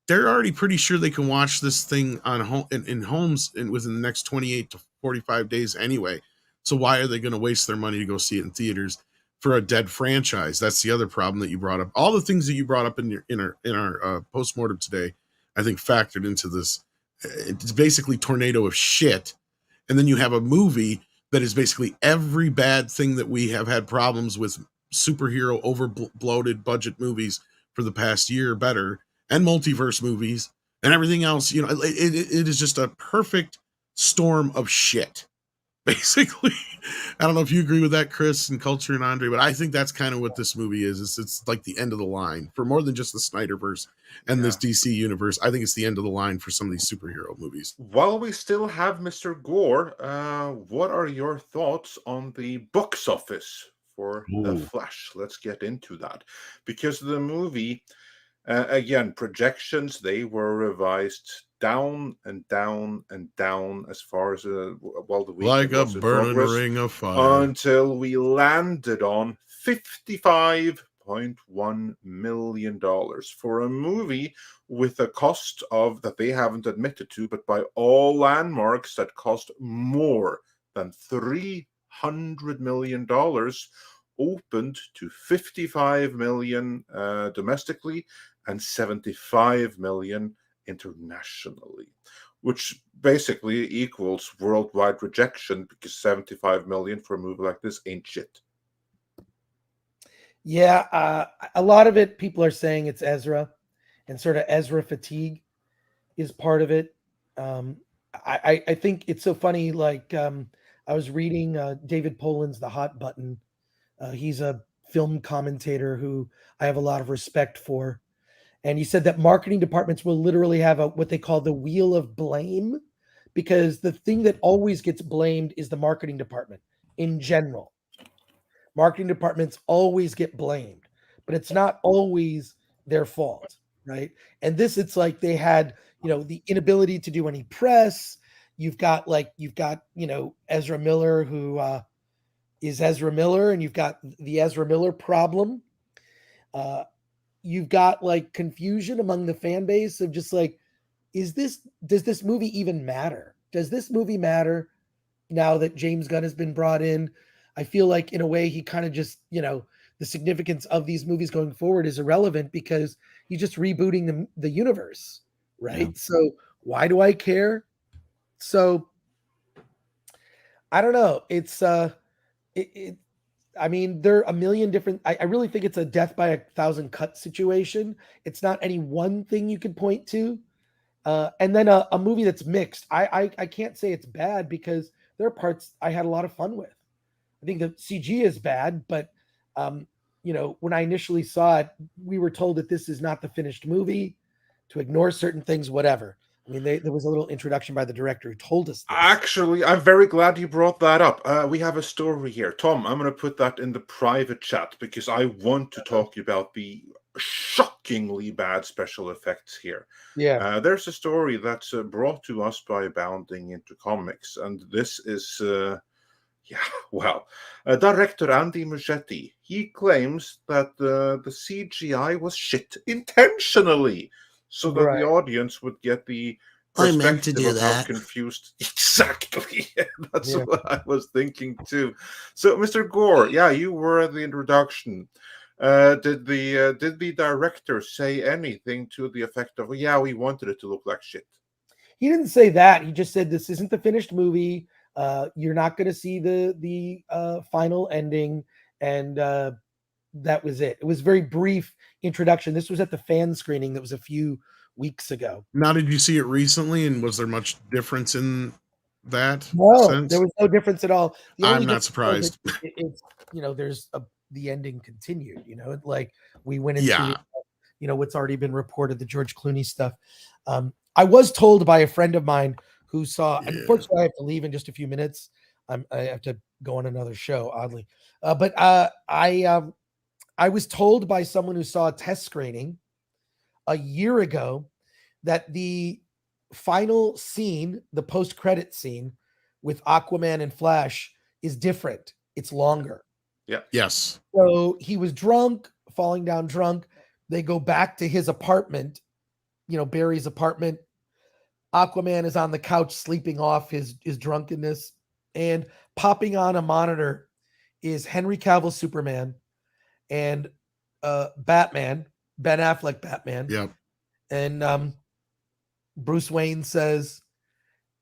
B: they're already pretty sure they can watch this thing on home in homes within the next 28 to 45 days anyway. So why are they going to waste their money to go see it in theaters for a dead franchise? That's the other problem that you brought up. All the things that you brought up in our postmortem today, I think factored into this. It's basically tornado of shit. And then you have a movie that is basically every bad thing that we have had problems with superhero over bloated budget movies for the past year better, and multiverse movies and everything else. You know, it is just a perfect storm of shit, basically. I don't know if you agree with that, Chris and Culture and Andre, but I think that's kind of what this movie is. It's like the end of the line for more than just the Snyderverse and this DC universe. I think it's the end of the line for some of these superhero movies.
C: While we still have Mr. Gore, what are your thoughts on the box office for The Flash? Let's get into that. Because the movie, again, projections, they were revised down and down and down as far as the
B: like a burning ring of fire
C: until we landed on $55.1 million for a movie with a cost of, that they haven't admitted to, but by all landmarks, that cost more than $300 million, opened to 55 million domestically and 75 million internationally, which basically equals worldwide rejection, because 75 million for a movie like this ain't shit.
F: Yeah, a lot of it, people are saying it's Ezra, and sort of Ezra fatigue is part of it. I think it's so funny. Like, I was reading David Poland's The Hot Button. He's a film commentator who I have a lot of respect for. And he said that marketing departments will literally have what they call the wheel of blame, because the thing that always gets blamed is the marketing department in general. Marketing departments always get blamed, but it's not always their fault, right? And this, it's like they had, the inability to do any press. You've got, Ezra Miller, who is Ezra Miller, and you've got the Ezra Miller problem. You've got confusion among the fan base of just does this movie even matter? Does this movie matter now that James Gunn has been brought in? I feel like in a way he kind of just, the significance of these movies going forward is irrelevant because he's just rebooting the universe, right? Yeah. So why do I care? So I don't know. It's I mean, there are a million different, I really think it's a death by 1,000 cut situation. It's not any one thing you can point to. And then a movie that's mixed. I can't say it's bad because there are parts I had a lot of fun with. I think the CG is bad, but when I initially saw it, we were told that this is not the finished movie, to ignore certain things, whatever. I mean, there was a little introduction by the director who told us this.
C: Actually, I'm very glad you brought that up. We have a story here. Tom, I'm going to put that in the private chat because I want to talk about the shockingly bad special effects here.
F: Yeah.
C: There's a story that's brought to us by Bounding into Comics, and this is... director Andy Muschietti, he claims that the CGI was shit intentionally, so that the audience would get the perspective of how confused. Exactly. That's what I was thinking too. So, Mr. Gore, you were at the introduction. Did the director say anything to the effect of, we wanted it to look like shit?
F: He didn't say that. He just said this isn't the finished movie. You're not going to see the final ending, and that was it. It was very brief introduction. This was at the fan screening that was a few weeks ago.
B: Now, did you see it recently, and was there much difference in that?
F: No,
B: sense?
F: There was no difference at all.
B: I'm not surprised.
F: It's there's the ending continued. Like we went into what's already been reported, the George Clooney stuff. I was told by a friend of mine who saw, unfortunately I have to leave in just a few minutes. I have to go on another show, oddly. But I was told by someone who saw a test screening a year ago that the final scene, the post-credit scene with Aquaman and Flash, is different. It's longer.
C: Yeah.
B: Yes.
F: So he was drunk, falling down drunk. They go back to his apartment, Barry's apartment. Aquaman is on the couch sleeping off his drunkenness, and popping on a monitor is Henry Cavill Superman and Batman, Ben Affleck Batman.
B: Yep.
F: And Bruce Wayne says,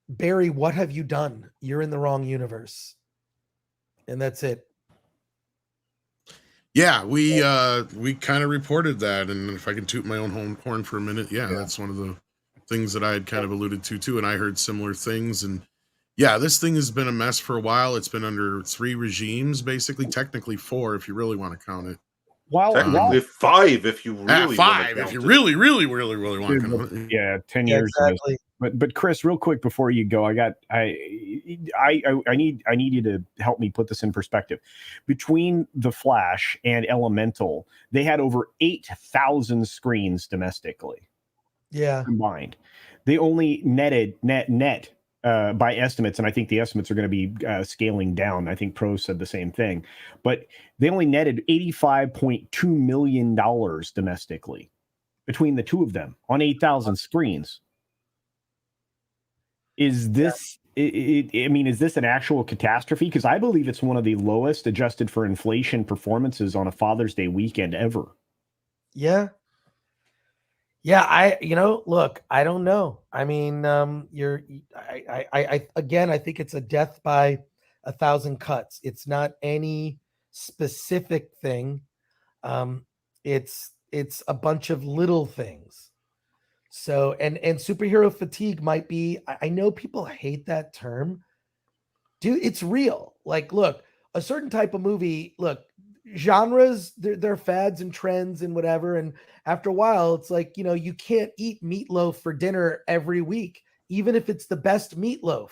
F: Barry, what have you done? You're in the wrong universe. And that's it.
B: Yeah, we kind of reported that, and if I can toot my own horn for a minute, that's one of the things that I had kind of alluded to too, and I heard similar things. And yeah, this thing has been a mess for a while. It's been under 3 regimes, basically, technically 4 if you really want to count it.
C: Technically 5 if you really
B: 5 if you really want to count it.
E: Yeah, 10 years.
F: Exactly.
E: But Chris, real quick before you go, I need you to help me put this in perspective. Between The Flash and Elemental, they had over 8,000 screens domestically.
F: Yeah.
E: Combined. They only net by estimates, and I think the estimates are going to be scaling down. I think pros said the same thing, but they only netted $85.2 million domestically between the two of them on 8,000 screens. Is this? Is this an actual catastrophe? Because I believe it's one of the lowest adjusted for inflation performances on a Father's Day weekend ever.
F: Yeah. Yeah, look, I don't know. I mean, I think it's a death by 1,000 cuts. It's not any specific thing. It's a bunch of little things. So, and superhero fatigue might be, I know people hate that term. Dude, it's real. Like, look, a certain type of movie, genres, they're fads and trends and whatever. And after a while, it's like, you can't eat meatloaf for dinner every week, even if it's the best meatloaf,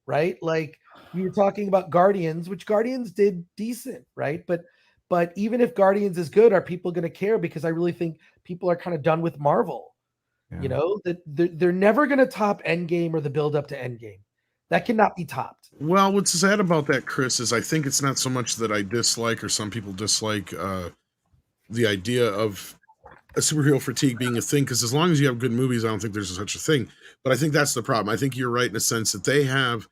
F: right? Like we were talking about Guardians, which Guardians did decent, right? But even if Guardians is good, are people going to care? Because I really think people are kind of done with Marvel.
E: Yeah.
F: That they're never going to top Endgame or the build up to Endgame. That cannot be topped.
B: Well, what's sad about that, Chris, is I think it's not so much that I dislike or some people dislike the idea of a superhero fatigue being a thing, because as long as you have good movies, I don't think there's such a thing. But I think that's the problem. I think you're right in a sense that they have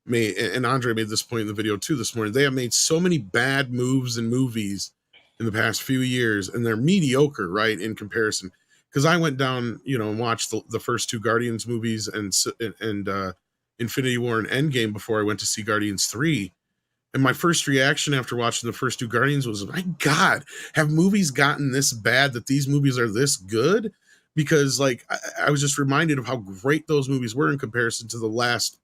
B: made, and Andre made this point in the video too this morning, they have made so many bad moves in movies in the past few years, and they're mediocre, right, in comparison. Because I went down, and watched the first 2 Guardians movies and Infinity War and Endgame before I went to see Guardians 3. And my first reaction after watching the first 2 Guardians was, my God, have movies gotten this bad that these movies are this good? Because I was just reminded of how great those movies were in comparison to the last,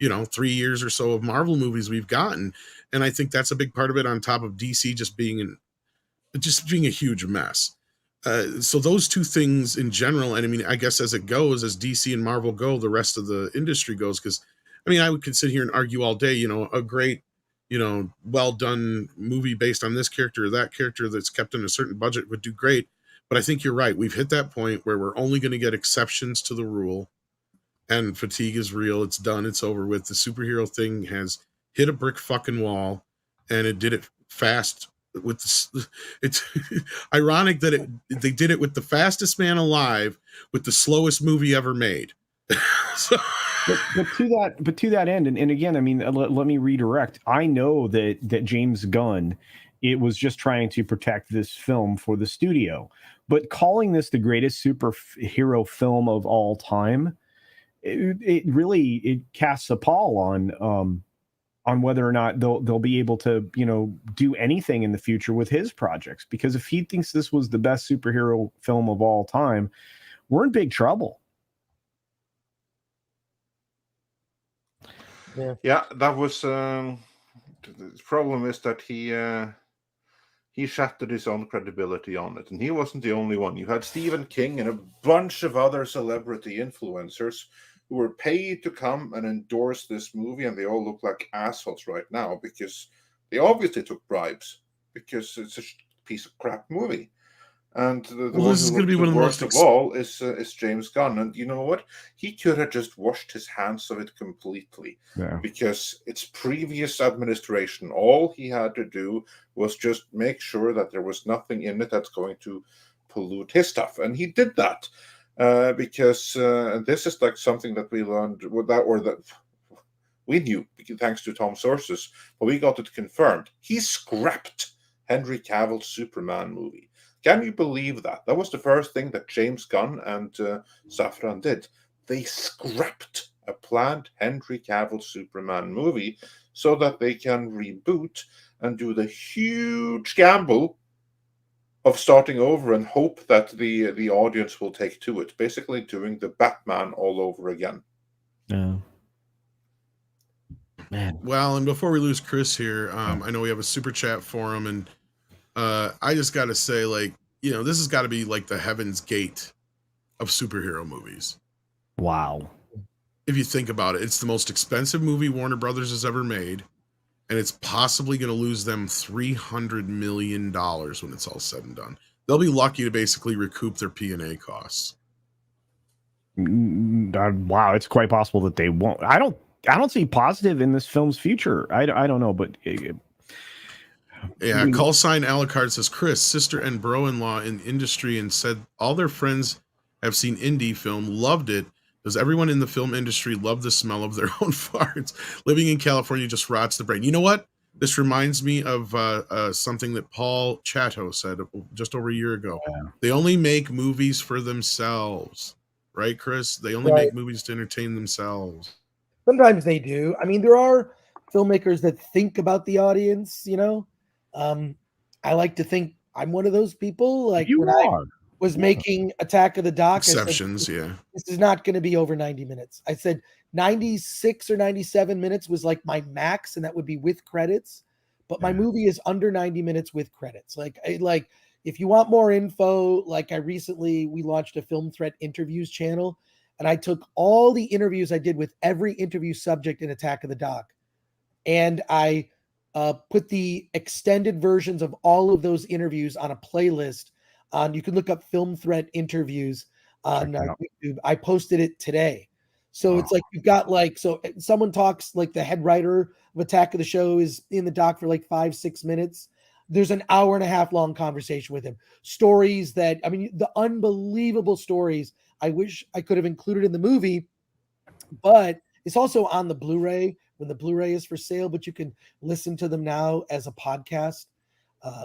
B: 3 years or so of Marvel movies we've gotten. And I think that's a big part of it, on top of DC just being a huge mess. So those 2 things in general, and I guess as it goes, as DC and Marvel go, the rest of the industry goes. Because I could sit here and argue all day, a great, well done movie based on this character or that character that's kept in a certain budget would do great. But I think you're right. We've hit that point where we're only going to get exceptions to the rule, and fatigue is real. It's done. It's over with. The superhero thing has hit a brick fucking wall, and it did it fast. It's ironic that they did it with the fastest man alive with the slowest movie ever made.
E: But to that end, and again, let me redirect. I know that James Gunn, it was just trying to protect this film for the studio, but calling this the greatest superhero film of all time, it really casts a pall on whether or not they'll be able to do anything in the future with his projects. Because if he thinks this was the best superhero film of all time, we're in big trouble.
C: Yeah, that was the problem, is that he shattered his own credibility on it, and he wasn't the only one. You had Stephen King and a bunch of other celebrity influencers who were paid to come and endorse this movie, and they all look like assholes right now because they obviously took bribes, because it's a piece of crap movie. And the
B: Well,
C: one
B: this is
C: who
B: gonna
C: looked
B: be
C: the
B: one of the
C: worst
B: most
C: of all is James Gunn. And you know what? He could have just washed his hands of it completely.
E: Yeah.
C: Because it's previous administration. All he had to do was just make sure that there was nothing in it that's going to pollute his stuff. And he did that. Because this is like something that we learned that we knew thanks to Tom's sources, but we got it confirmed. He scrapped Henry Cavill's Superman movie. Can you believe that? That was the first thing that James Gunn and Safran did. They scrapped a planned Henry Cavill Superman movie so that they can reboot and do the huge gamble of starting over and hope that the audience will take to it. Basically doing the Batman all over again.
E: Yeah. Man.
B: Well, and before we lose Chris here, I know we have a super chat forum, and I just got to say, like, you know, this has got to be like the Heaven's Gate of superhero movies.
E: Wow.
B: If you think about it, it's the most expensive movie Warner Brothers has ever made, and it's possibly going to lose them $300 million when it's all said and done. They'll be lucky to basically recoup their P&A costs.
E: Wow, it's quite possible that they won't. I don't see positive in this film's future. I don't know, but
B: yeah, call sign Alucard says, Chris, sister and bro-in-law in industry, and said all their friends have seen Indy film, loved it. Does everyone in the film industry love the smell of their own farts? Living in California just rots the brain. You know what? This reminds me of something that Paul Chato said just over a year ago. Yeah. They only make movies for themselves. Right, Chris? They only make movies to entertain themselves.
F: Sometimes they do. I mean, there are filmmakers that think about the audience, you know. I like to think I'm one of those people. Like when I was making Attack of the Dock,
B: exceptions,
F: this is not going to be over 90 minutes. I said 96 or 97 minutes was like my max, and that would be with credits. But my movie is under 90 minutes with credits. Like if you want more info, like we launched a Film Threat interviews channel, and I took all the interviews I did with every interview subject in Attack of the Dock, and I put the extended versions of all of those interviews on a playlist. You can look up Film Threat interviews on YouTube. I posted it today. So it's like you've got so someone talks, like the head writer of Attack of the Show is in the doc for like 5-6 minutes. There's an hour and a half long conversation with him. Stories that, I mean, the unbelievable stories I wish I could have included in the movie, but it's also on the Blu-ray when the Blu-ray is for sale, but you can listen to them now as a podcast,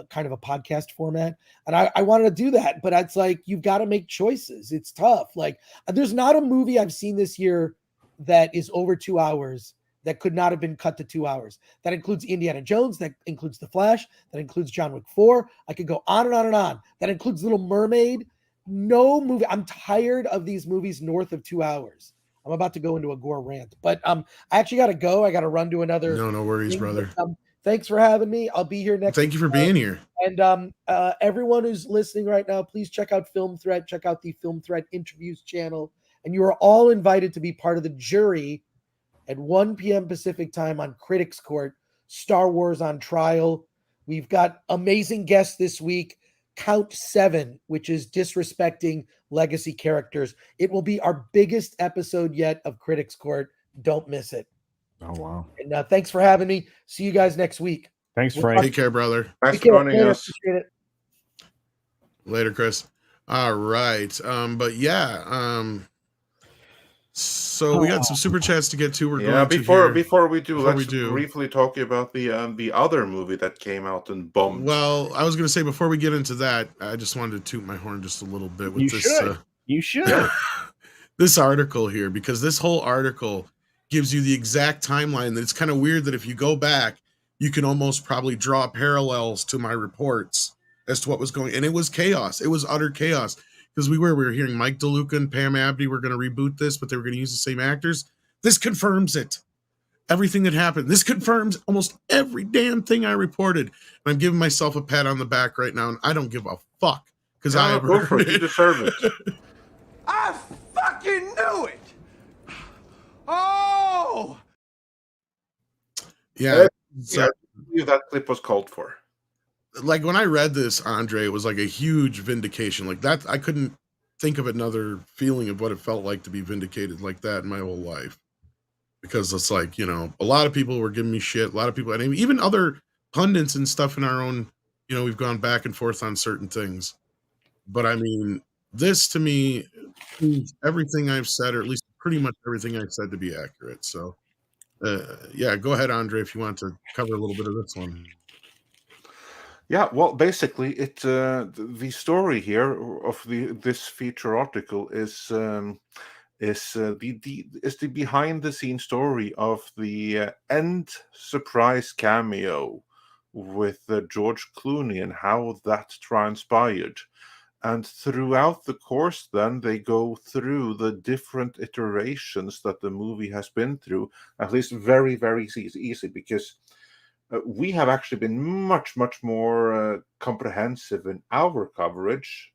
F: kind of a podcast format. And I wanted to do that, but it's like, you've got to make choices. It's tough. Like there's not a movie I've seen this year that is over 2 hours that could not have been cut to 2 hours. That includes Indiana Jones. That includes The Flash. That includes John Wick 4. I could go on and on and on. That includes Little Mermaid. No movie. I'm tired of these movies north of 2 hours. I'm about to go into a gore rant, but I actually got to go. I got to run to another.
B: No worries,
F: thing.
B: Brother.
F: Thanks for having me. I'll be here next.
B: Thank you for being here.
F: And everyone who's listening right now, please check out Film Threat. Check out the Film Threat interviews channel. And you are all invited to be part of the jury at 1 p.m. Pacific time on Critics Court, Star Wars on Trial. We've got amazing guests this week. Count 7, which is disrespecting legacy characters. It will be our biggest episode yet of Critics Court. Don't miss it.
E: Oh, wow.
F: And thanks for having me. See you guys next week.
E: Thanks, Frank.
B: Take care, brother.
C: Thanks for joining us.
B: Later, Chris. All right. But yeah. So we got some super chats to get to. We're going
C: before we do, let's briefly talk about the other movie that came out and bombed.
B: Well, I was going to say, before we get into that, I just wanted to toot my horn just a little bit with
E: You should.
B: This article here, because this whole article gives you the exact timeline. That it's kind of weird that if you go back, you can almost probably draw parallels to my reports as to what was going. And it was chaos. It was utter chaos. Because we were hearing Mike DeLuca and Pam Abdi were going to reboot this, but they were going to use the same actors. This confirms it. Everything that happened. This confirms almost every damn thing I reported. And I'm giving myself a pat on the back right now, and I don't give a fuck. Because I
C: go for it. You deserve it.
H: I fucking knew it. Oh!
B: Yeah.
C: That clip was called for.
B: like when I read this, Andre, it was like a huge vindication. Like that, I couldn't think of another feeling of what it felt like to be vindicated like that in my whole life. Because it's like, you know, a lot of people were giving me shit. A lot of people, and even other pundits and stuff in our own, you know, we've gone back and forth on certain things. But I mean, this to me, proves everything I've said, or at least pretty much everything I've said, to be accurate. So, yeah, go ahead, Andre, if you want to cover a little bit of this one.
C: Yeah, well, basically, the story here of this feature article is the behind the scenes story of the end surprise cameo with George Clooney and how that transpired. And throughout the course, then they go through the different iterations that the movie has been through, at least very, very easy, because we have actually been much, much more comprehensive in our coverage.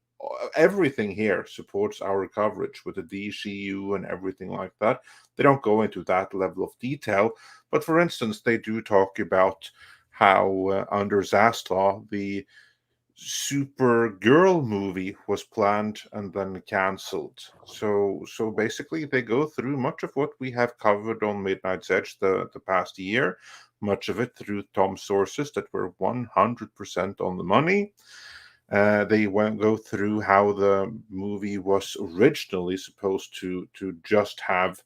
C: Everything here supports our coverage with the DCU and everything like that. They don't go into that level of detail, but for instance, they do talk about how under Zaslav, the Supergirl movie was planned and then cancelled. So basically, they go through much of what we have covered on Midnight's Edge the past year, much of it through Tom sources that were 100% on the money. They go through how the movie was originally supposed to just have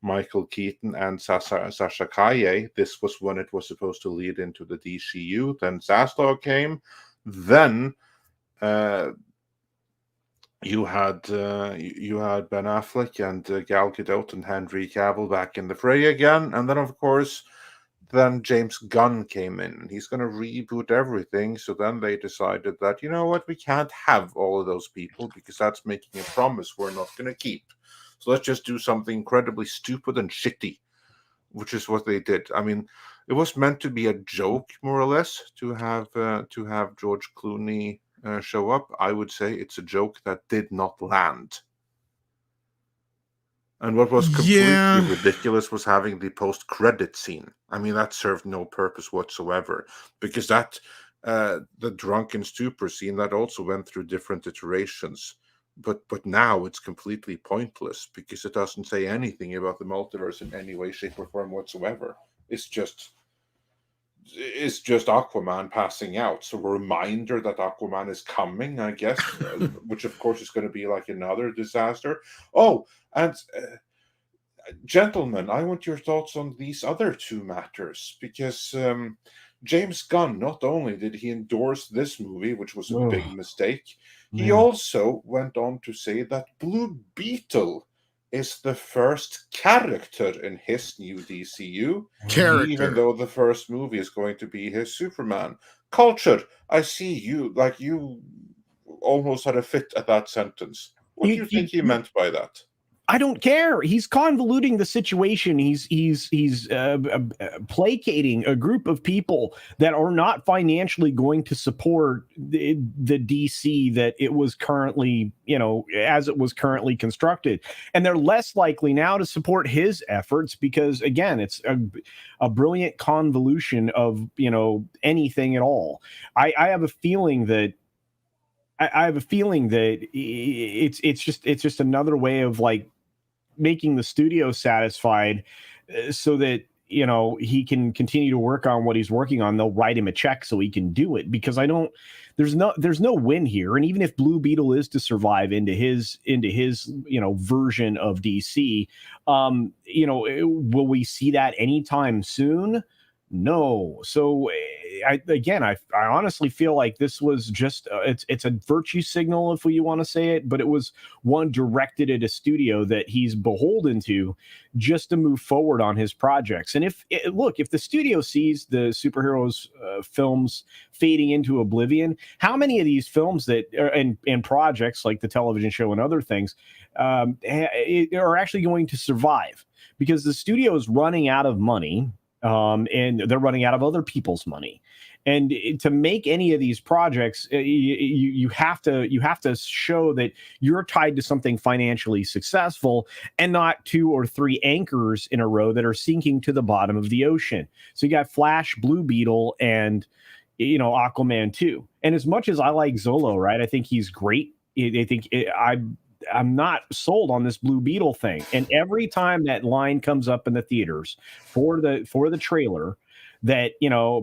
C: Michael Keaton and Sasha Kaye. This was when it was supposed to lead into the DCU. Then Zaslav came. Then you had Ben Affleck and Gal Gadot and Henry Cavill back in the fray again, and then of course, then James Gunn came in, and he's going to reboot everything. So then they decided that, you know what, we can't have all of those people because that's making a promise we're not going to keep. So let's just do something incredibly stupid and shitty, which is what they did. I mean, it was meant to be a joke, more or less, to have George Clooney show up. I would say it's a joke that did not land. And what was completely ridiculous was having the post-credit scene. I mean, that served no purpose whatsoever, because that the drunken stupor scene, that also went through different iterations. But now it's completely pointless because it doesn't say anything about the multiverse in any way, shape, or form whatsoever. It's just Aquaman passing out. So a reminder that Aquaman is coming, I guess, which of course is going to be like another disaster. Oh, and gentlemen, I want your thoughts on these other two matters, because James Gunn, not only did he endorse this movie, which was a big mistake, he also went on to say that Blue Beetle is the first character in his new DCU, even though the first movie is going to be his Superman. Culture, I see you, like you almost had a fit at that sentence. What do you think he meant by that?
E: I don't care. He's convoluting the situation. He's placating a group of people that are not financially going to support the DC that it was currently, as it was currently constructed, and they're less likely now to support his efforts because, again, it's a brilliant convolution of anything at all. I have a feeling that. I have a feeling that it's just another way of like making the studio satisfied so that he can continue to work on what he's working on. They'll write him a check so he can do it, because there's no win here. And even if Blue Beetle is to survive into his version of DC, will we see that anytime soon? No. So I honestly feel like this was just it's a virtue signal, if you want to say it, but it was one directed at a studio that he's beholden to just to move forward on his projects. And if the studio sees the superheroes films fading into oblivion, how many of these films that and projects like the television show and other things are actually going to survive? Because the studio is running out of money. And they're running out of other people's money, and to make any of these projects, you have to show that you're tied to something financially successful, and not 2 or 3 anchors in a row that are sinking to the bottom of the ocean. So you got Flash, Blue Beetle, and Aquaman 2. And as much as I like Zolo, right, I think he's great. I'm not sold on this Blue Beetle thing. And every time that line comes up in the theaters for the trailer that,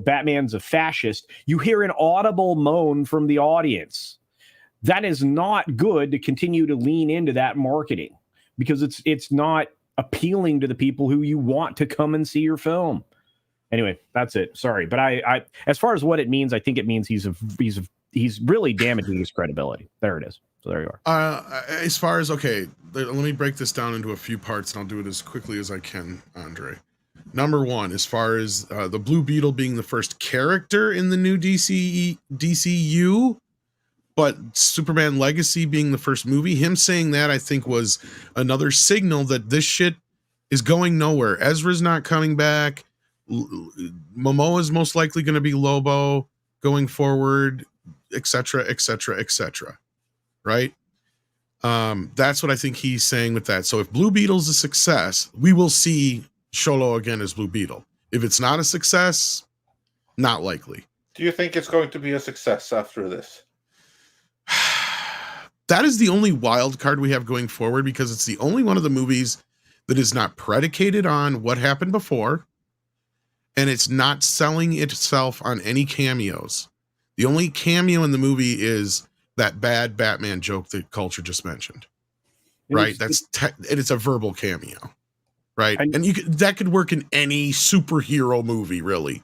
E: Batman's a fascist, you hear an audible moan from the audience. That is not good to continue to lean into that marketing, because it's not appealing to the people who you want to come and see your film. Anyway, that's it. Sorry, but I as far as what it means, I think it means he's really damaging his credibility. There it is. So there you are.
B: As far as, okay, let me break this down into a few parts, and I'll do it as quickly as I can, Andre. Number one, as far as the Blue Beetle being the first character in the new DCU, but Superman Legacy being the first movie, him saying that, I think, was another signal that this shit is going nowhere. Ezra's not coming back. Momoa's most likely going to be Lobo going forward, etc., etc., etc. Right? That's what I think he's saying with that. So if Blue Beetle's a success, we will see Xolo again as Blue Beetle. If it's not a success, not likely.
C: Do you think it's going to be a success after this?
B: That is the only wild card we have going forward, because it's the only one of the movies that is not predicated on what happened before, and it's not selling itself on any cameos. The only cameo in the movie is that bad Batman joke that Culture just mentioned, right? It's a verbal cameo, right? And that could work in any superhero movie, really.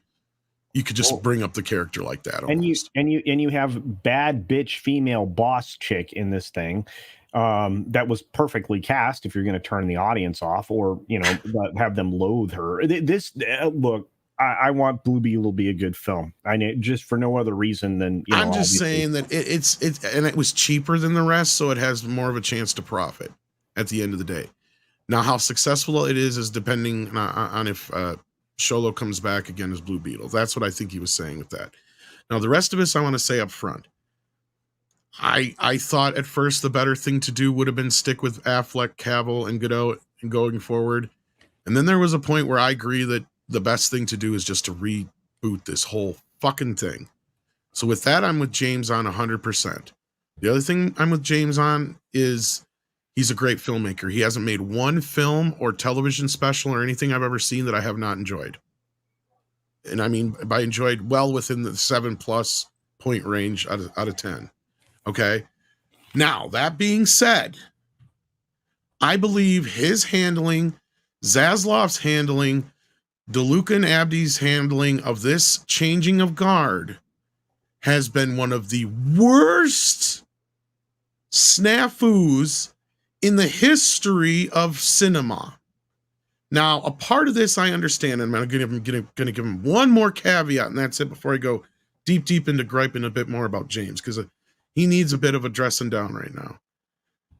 B: You could just bring up the character like that. Almost.
E: And you have bad bitch female boss chick in this thing that was perfectly cast if you're going to turn the audience off, or have them loathe her. Look, I want Blue Beetle to be a good film. I know, just for no other reason than
B: I'm just saying that it's and it was cheaper than the rest, so it has more of a chance to profit at the end of the day. Now, how successful it is depending on if Xolo comes back again as Blue Beetle. That's what I think he was saying with that. Now, the rest of us, I want to say up front, I thought at first the better thing to do would have been stick with Affleck, Cavill, and Godot and going forward. And then there was a point where I agree that the best thing to do is just to reboot this whole fucking thing. So with that, I'm with James on 100%. The other thing I'm with James on is he's a great filmmaker. He hasn't made one film or television special or anything I've ever seen that I have not enjoyed. And I mean, by enjoyed, well within the 7+ point range out of 10. Okay. Now, that being said, I believe his handling, Zaslav's handling, DeLuca and Abdi's handling of this changing of guard has been one of the worst snafus in the history of cinema. Now, a part of this I understand, and I'm going to give him one more caveat, and that's it before I go deep into griping a bit more about James, because he needs a bit of a dressing down right now.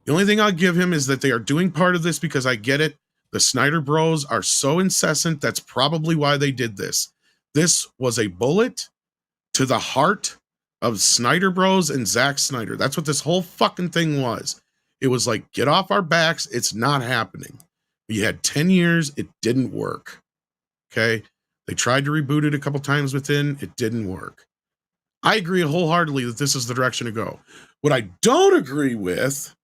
B: The only thing I'll give him is that they are doing part of this because I get it. The Snyder Bros are so incessant. That's probably why they did this. This was a bullet to the heart of Snyder Bros and Zack Snyder. That's what this whole fucking thing was. It was like, get off our backs. It's not happening. We had 10 years. It didn't work. Okay. They tried to reboot it a couple times within. It didn't work. I agree wholeheartedly that this is the direction to go. What I don't agree with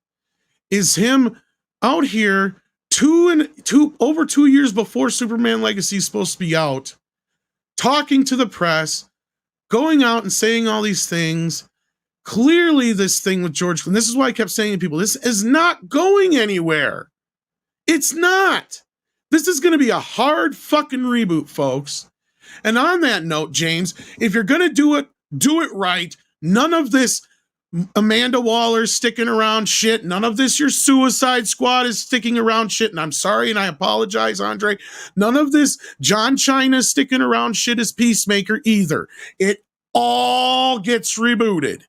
B: is him out here over 2 years before Superman Legacy is supposed to be out, talking to the press, going out and saying all these things. Clearly, this thing with George Clooney, this is why I kept saying to people, this is not going anywhere. It's not. This is going to be a hard fucking reboot, folks. And on that note, James, if you're going to do it right. None of this Amanda Waller sticking around shit. None of this your Suicide Squad is sticking around shit. And I'm sorry, and I apologize, Andre. None of this John China sticking around shit as Peacemaker either. It all gets rebooted.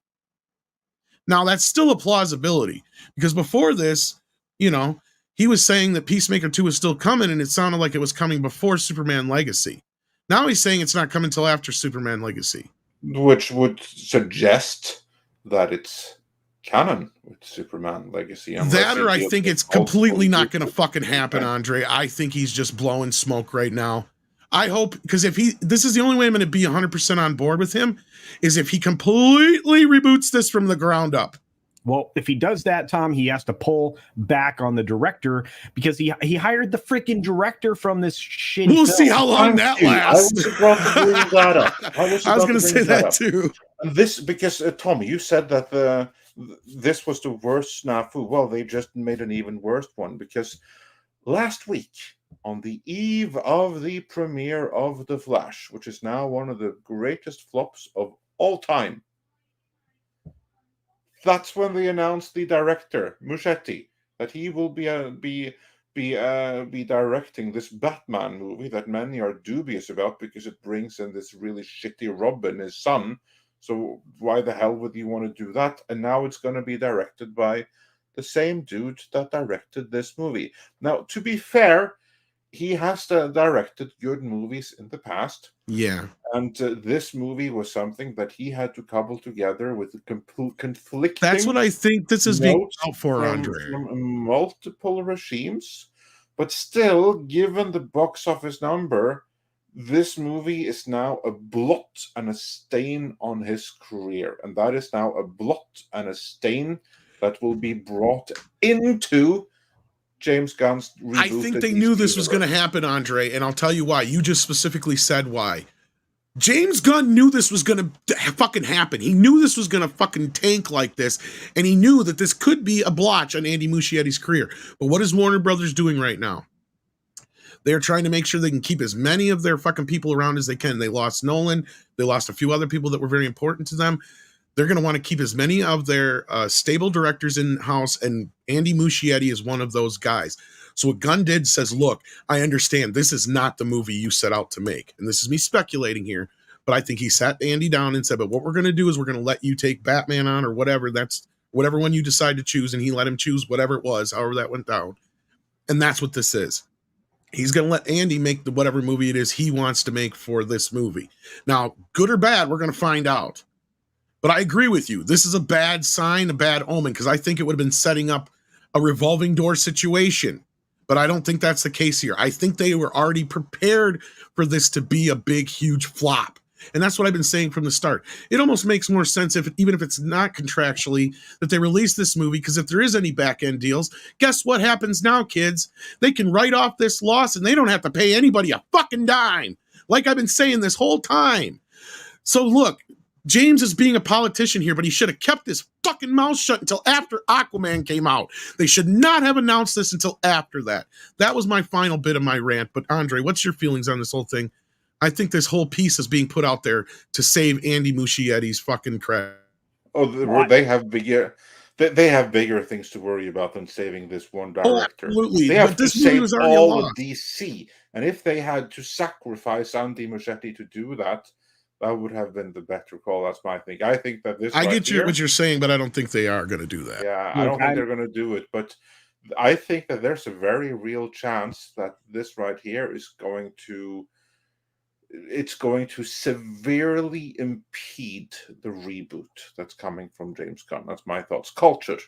B: Now, that's still a plausibility, because before this, he was saying that Peacemaker 2 was still coming, and it sounded like it was coming before Superman Legacy. Now he's saying it's not coming until after Superman Legacy.
C: Which would suggest that it's canon with Superman Legacy.
B: That, or I think it's completely not going to fucking happen, Andre. I think he's just blowing smoke right now. I hope, because this is the only way I'm going to be 100% on board with him, is if he completely reboots this from the ground up.
E: Well, if he does that, Tom, he has to pull back on the director because he hired the freaking director from this shitty.
B: We'll
E: film.
B: see how long that lasts.
C: I was about to bring that up.
B: I was going to say that too.
C: And this, because Tommy, you said that this was the worst snafu. Well, they just made an even worse one, because last week, on the eve of the premiere of The Flash, which is now one of the greatest flops of all time, that's when they announced the director, Muschietti, that he will be directing this Batman movie that many are dubious about because it brings in this really shitty Robin, his son. So why the hell would you want to do that? And now it's going to be directed by the same dude that directed this movie. Now, to be fair, he has directed good movies in the past.
B: Yeah.
C: And this movie was something that he had to cobble together with conflicting.
B: That's what I think this is being out for, Andre.
C: From multiple regimes. But still, given the box office number, this movie is now a blot and a stain on his career. And that is now a blot and a stain that will be brought into James Gunn's reboot.
B: I think they knew this was going to happen, Andre, and I'll tell you why. You just specifically said why. James Gunn knew this was going to fucking happen. He knew this was going to fucking tank like this, and he knew that this could be a blotch on Andy Muschietti's career. But what is Warner Brothers doing right now? They're trying to make sure they can keep as many of their fucking people around as they can. They lost Nolan. They lost a few other people that were very important to them. They're going to want to keep as many of their stable directors in-house, and Andy Muschietti is one of those guys. So what Gunn did says, look, I understand this is not the movie you set out to make. And this is me speculating here, but I think he sat Andy down and said, but what we're going to do is we're going to let you take Batman on or whatever. That's whatever one you decide to choose. And he let him choose whatever it was, however that went down. And that's what this is. He's going to let Andy make whatever movie it is he wants to make for this movie. Now, good or bad, we're going to find out. But I agree with you. This is a bad sign, a bad omen, because I think it would have been setting up a revolving door situation. But I don't think that's the case here. I think they were already prepared for this to be a big, huge flop. And that's what I've been saying from the start. It almost makes more sense, even if it's not contractually, that they release this movie, because if there is any back-end deals, guess what happens now, kids? They can write off this loss, and they don't have to pay anybody a fucking dime, like I've been saying this whole time. So look, James is being a politician here, but he should have kept his fucking mouth shut until after Aquaman came out. They should not have announced this until after that. That was my final bit of my rant. But Andre, what's your feelings on this whole thing? I think this whole piece is being put out there to save Andy Muschietti's fucking credit.
C: Oh, they have bigger things to worry about than saving this one director.
B: Oh, absolutely.
C: They have to save all of DC. And if they had to sacrifice Andy Muschietti to do that, that would have been the better call. That's my thing. I think that this.
B: I get what you're saying, but I don't think they are going to do that.
C: Yeah, I don't think they're going to do it. But I think that there's a very real chance that this right here is going to. It's going to severely impede the reboot that's coming from James Gunn. That's my thoughts. Culture.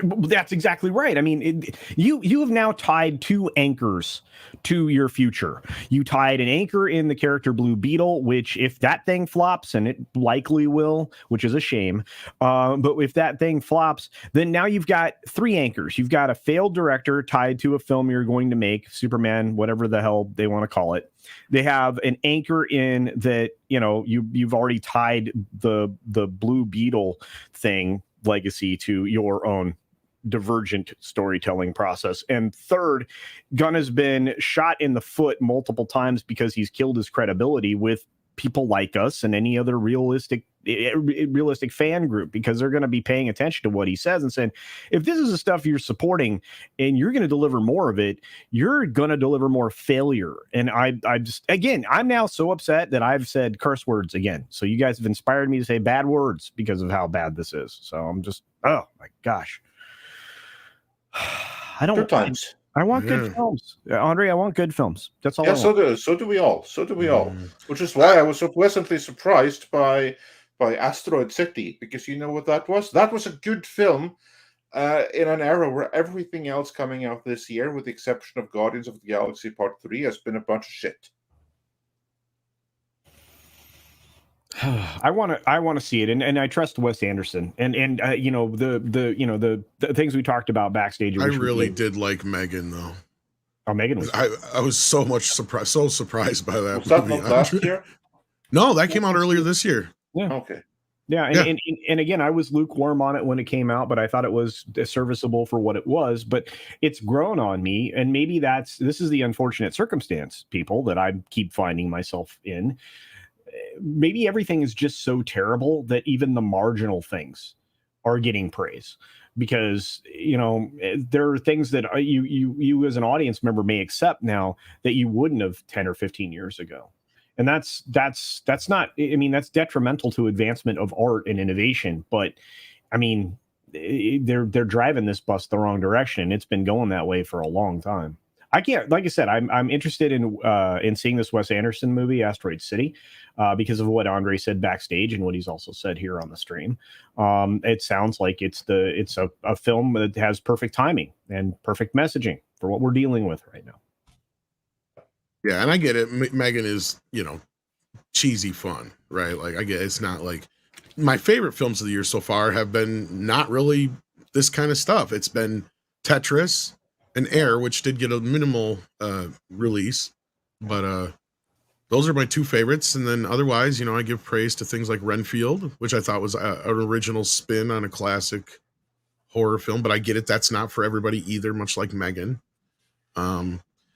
E: That's exactly right. I mean, you have now tied two anchors to your future. You tied an anchor in the character Blue Beetle, which if that thing flops, and it likely will, which is a shame, but if that thing flops, then now you've got three anchors. You've got a failed director tied to a film you're going to make, Superman, whatever the hell they want to call it. They have an anchor in that, you've already tied the Blue Beetle thing legacy to your own divergent storytelling process. And third, Gunn has been shot in the foot multiple times because he's killed his credibility with people like us and any other realistic fan group, because they're going to be paying attention to what he says and saying, if this is the stuff you're supporting and you're going to deliver more of it, you're going to deliver more failure. And I just, again, I'm now so upset that I've said curse words again. So you guys have inspired me to say bad words because of how bad this is. So I'm just, oh my gosh. I don't.
C: Good times.
E: I want good films, Andre. I want good films. That's all.
C: Yeah, so do we all. Which is why I was so pleasantly surprised by Asteroid City, because you know what that was? That was a good film in an era where everything else coming out this year, with the exception of Guardians of the Galaxy Part 3, has been a bunch of shit.
E: I want to see it, and I trust Wes Anderson, and you know, the things we talked about backstage.
B: I really did like Megan though.
E: Oh, Megan was.
B: I was so surprised by that.
C: Was that
B: movie.
C: not last year?
B: No, that came out earlier this year.
E: Yeah.
C: Okay.
E: Yeah, and again, I was lukewarm on it when it came out, but I thought it was serviceable for what it was. But it's grown on me, and maybe this is the unfortunate circumstance, people, that I keep finding myself in. Maybe everything is just so terrible that even the marginal things are getting praise, because you know there are things that you as an audience member may accept now that you wouldn't have 10 or 15 years ago. And that's not, I mean, that's detrimental to advancement of art and innovation. But I mean, they're driving this bus the wrong direction. It's been going that way for a long time. I can't, like I said, I'm interested in seeing this Wes Anderson movie, Asteroid City, because of what Andre said backstage and what he's also said here on the stream. It sounds like it's a film that has perfect timing and perfect messaging for what we're dealing with right now.
B: Yeah, and I get it. Megan is, you know, cheesy fun, right? Like, I get it's not like my favorite films of the year so far have been not really this kind of stuff. It's been Tetris and Air, which did get a minimal release, but those are my two favorites. And then otherwise, you know, I give praise to things like Renfield, which I thought was an original spin on a classic horror film. But I get it; that's not for everybody either. Much like Megan.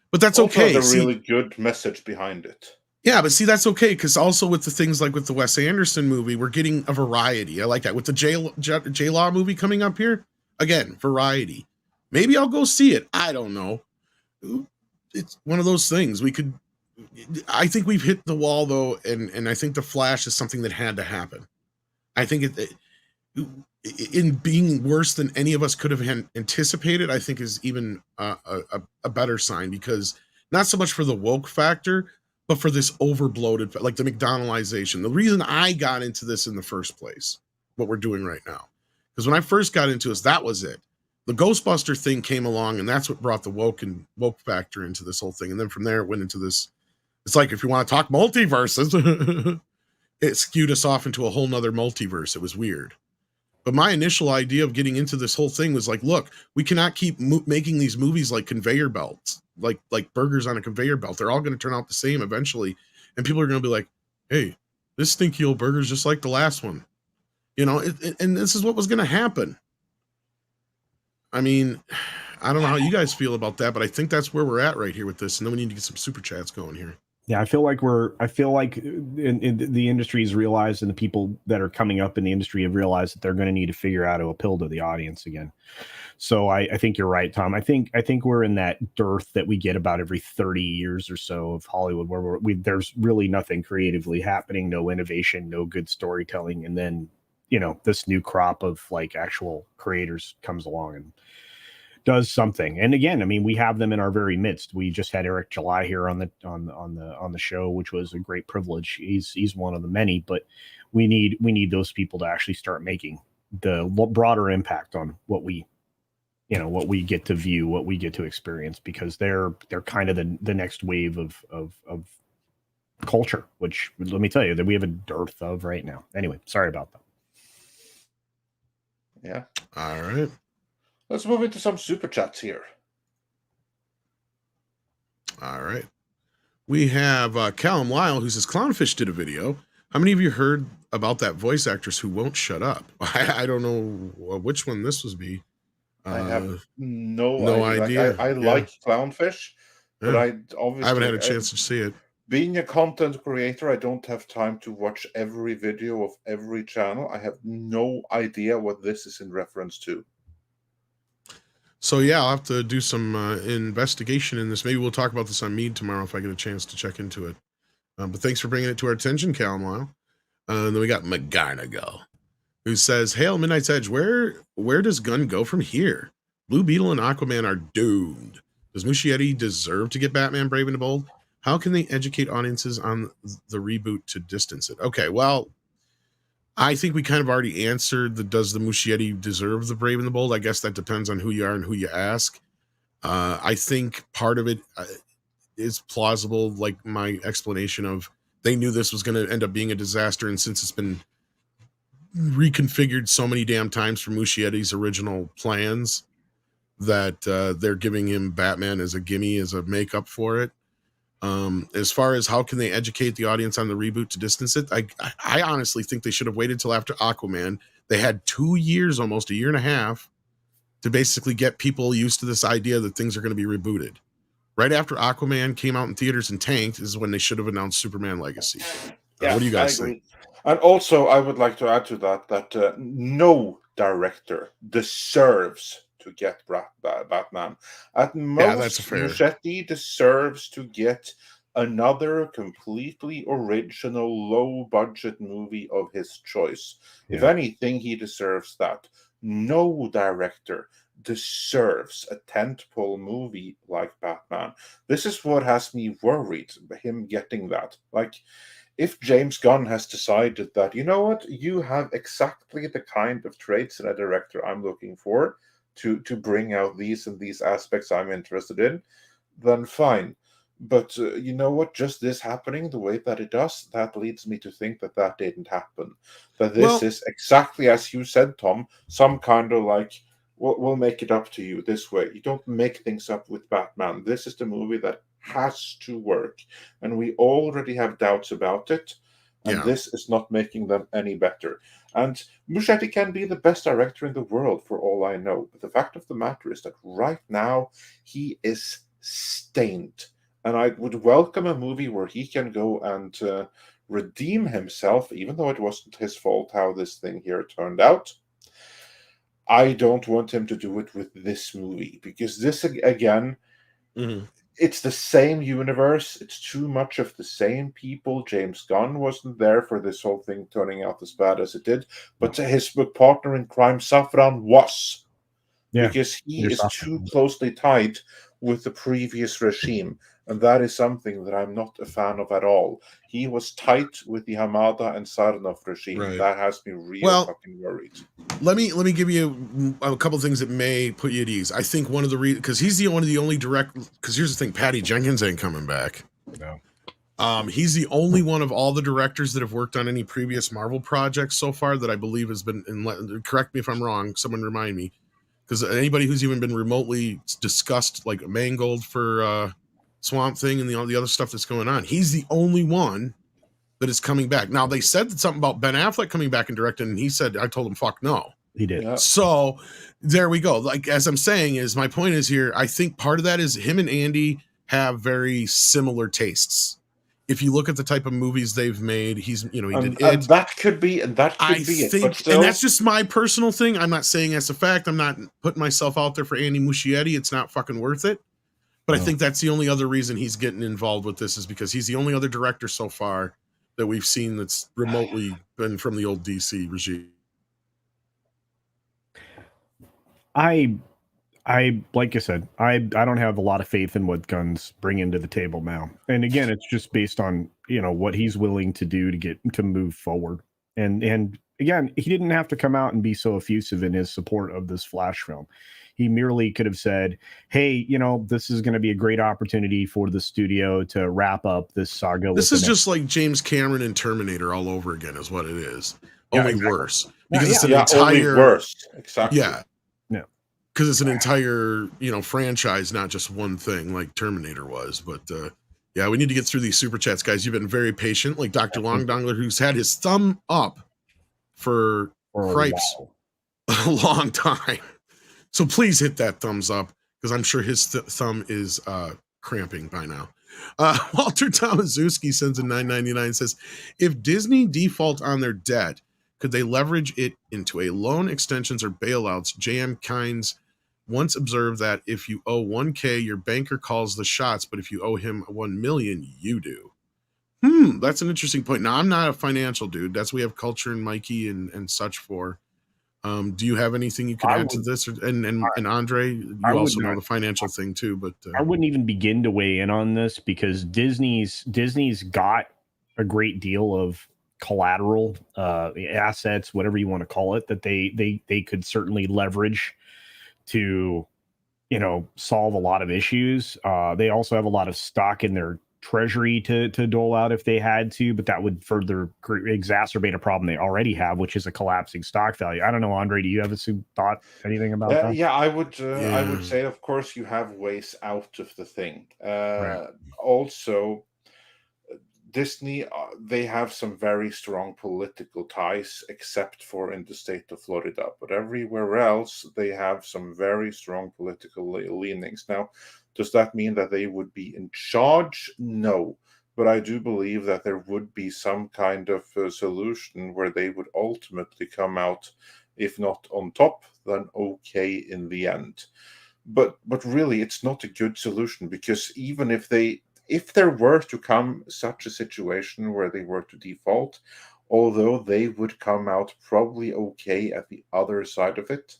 B: But that's
C: also
B: okay.
C: There's a really good message behind it.
B: Yeah, but see, that's okay, because also with the things like with the Wes Anderson movie, we're getting a variety. I like that. With the J-Law movie coming up here, again, variety. Maybe I'll go see it. I don't know. It's one of those things. I think we've hit the wall, though, and I think The Flash is something that had to happen. I think in being worse than any of us could have anticipated, I think is even a better sign, because not so much for the woke factor, but for this overbloated, like the McDonaldization. The reason I got into this in the first place, what we're doing right now, because when I first got into this, that was it. The Ghostbuster thing came along, and that's what brought the woke factor into this whole thing. And then from there, it went into this. It's like, if you want to talk multiverses, it skewed us off into a whole nother multiverse. It was weird. But my initial idea of getting into this whole thing was like, look, we cannot keep making these movies like conveyor belts, like burgers on a conveyor belt. They're all going to turn out the same eventually. And people are going to be like, hey, this stinky old burger's just like the last one. You know, and this is what was going to happen. I mean, I don't know how you guys feel about that, but I think that's where we're at right here with this. And then we need to get some super chats going here.
E: Yeah, I feel like in the industry's realized, and the people that are coming up in the industry have realized that they're going to need to figure out how to appeal to the audience again. So I think you're right, Tom. I think we're in that dearth that we get about every 30 years or so of Hollywood, where there's really nothing creatively happening, no innovation, no good storytelling, and then, you know, this new crop of like actual creators comes along and does something. And again, I mean, we have them in our very midst. We just had Eric July here on the show, which was a great privilege. He's one of the many, but we need those people to actually start making the broader impact on what we get to view, what we get to experience, because they're kind of the next wave of culture, which, let me tell you, that we have a dearth of right now. Anyway, sorry about that.
C: Yeah.
B: All right.
C: Let's move into some super chats here.
B: All right. We have Callum Lyle, who says, Clownfish did a video. How many of you heard about that voice actress who won't shut up? I don't know which one this would be.
C: I have no idea. I like Clownfish, but I
B: haven't had a chance to see it.
C: Being a content creator, I don't have time to watch every video of every channel. I have no idea what this is in reference to.
B: So yeah, I'll have to do some investigation in this. Maybe we'll talk about this on Mead tomorrow if I get a chance to check into it. But thanks for bringing it to our attention, Callum Lyle. And then we got McGarnagle, who says, Hail Midnight's Edge, where does Gunn go from here? Blue Beetle and Aquaman are doomed. Does Muschietti deserve to get Batman Brave and the Bold? How can they educate audiences on the reboot to distance it? Okay, well, I think we kind of already answered does the Muschietti deserve the Brave and the Bold? I guess that depends on who you are and who you ask. I think part of it is plausible, like my explanation of they knew this was going to end up being a disaster, and since it's been reconfigured so many damn times from Muschietti's original plans, that they're giving him Batman as a gimme, as a makeup for it. As far as how can they educate the audience on the reboot to distance it, I honestly think they should have waited till after Aquaman. They had 2 years, almost a year and a half, to basically get people used to this idea that things are going to be rebooted. Right after Aquaman came out in theaters and tanked is when they should have announced Superman Legacy. What do you guys think?
C: And also, I would like to add to that no director deserves to get Batman. At most,
B: that's fair.
C: Muschietti deserves to get another completely original, low-budget movie of his choice. If anything, he deserves that. No director deserves a tentpole movie like Batman. This is what has me worried, him getting that. Like, if James Gunn has decided that, you know what, you have exactly the kind of traits in a director I'm looking for to bring out these and these aspects I'm interested in, then fine. But you know what, just this happening the way that it does, that leads me to think that that didn't happen. That this is exactly as you said, Tom, some kind of like, we'll make it up to you this way. You don't make things up with Batman. This is the movie that has to work, and we already have doubts about it, and this is not making them any better. And Muschietti can be the best director in the world for all I know, but the fact of the matter is that right now he is stained, and I would welcome a movie where he can go and redeem himself, even though it wasn't his fault how this thing here turned out. I don't want him to do it with this movie, because this, again, it's the same universe. It's too much of the same people. James Gunn wasn't there for this whole thing turning out as bad as it did, but his partner in crime, Safran, was. Because he is too closely tied with the previous regime, and that is something that I'm not a fan of at all. He was tight with the Hamada and Sarnoff regime.
B: Right.
C: That has me real fucking worried.
B: Let me give you a couple things that may put you at ease. I think one of the reasons, because he's the only direct. Because here's the thing, Patty Jenkins ain't coming back.
E: No.
B: He's the only one of all the directors that have worked on any previous Marvel projects so far that I believe has been. Correct me if I'm wrong. Someone remind me. Because anybody who's even been remotely discussed, like Mangold for Swamp Thing and the other stuff that's going on, he's the only one that is coming back. Now, they said something about Ben Affleck coming back and directing, and he said, I told him, fuck no.
E: He did.
C: Yeah.
B: So there we go. Like, as I'm saying, is my point is here, I think part of that is him and Andy have very similar tastes. If you look at the type of movies they've made, he did it.
C: And that could be, it. But still,
B: and that's just my personal thing. I'm not saying that's a fact. I'm not putting myself out there for Andy Muschietti. It's not fucking worth it. But I think that's the only other reason he's getting involved with this is because he's the only other director so far that we've seen that's remotely been from the old DC regime.
E: I like I said, I don't have a lot of faith in what Gunn's bringing to the table now. And again, it's just based on, what he's willing to do to move forward. And again, he didn't have to come out and be so effusive in his support of this Flash film. He merely could have said, hey, this is going to be a great opportunity for the studio to wrap up this saga.
B: This is just like James Cameron and Terminator all over again is what it is. Only worse. Because it's an entire...
C: Only worse. Exactly.
B: Yeah. Because it's an entire, franchise, not just one thing like Terminator was. But we need to get through these super chats, guys. You've been very patient, like Dr. Long Dongler, who's had his thumb up for cripes a long time. So please hit that thumbs up because I'm sure his thumb is cramping by now. Walter Tomaszewski sends a $9.99 says, if Disney default on their debt, could they leverage it into a loan extensions or bailouts? JM Kynes once observed that if you owe 1K, your banker calls the shots, but if you owe him 1 million, you do. That's an interesting point. Now, I'm not a financial dude. That's we have Culture and Mikey and such for. Do you have anything you can add to this? And Andre, you also know the financial thing too, but
E: I wouldn't even begin to weigh in on this because Disney's got a great deal of collateral assets, whatever you want to call it, that they could certainly leverage to solve a lot of issues. They also have a lot of stock in treasury to dole out if they had to, but that would further exacerbate a problem they already have, which is a collapsing stock value. I don't know, Andre, do you have anything about that?
C: Yeah, I would say, of course, you have ways out of the thing.
E: Right.
C: Also, Disney, they have some very strong political ties, except for in the state of Florida. But everywhere else, they have some very strong political leanings. Now, does that mean that they would be in charge? No. But I do believe that there would be some kind of solution where they would ultimately come out, if not on top, then okay in the end. But really, it's not a good solution, because even if there were to come such a situation where they were to default, although they would come out probably okay at the other side of it,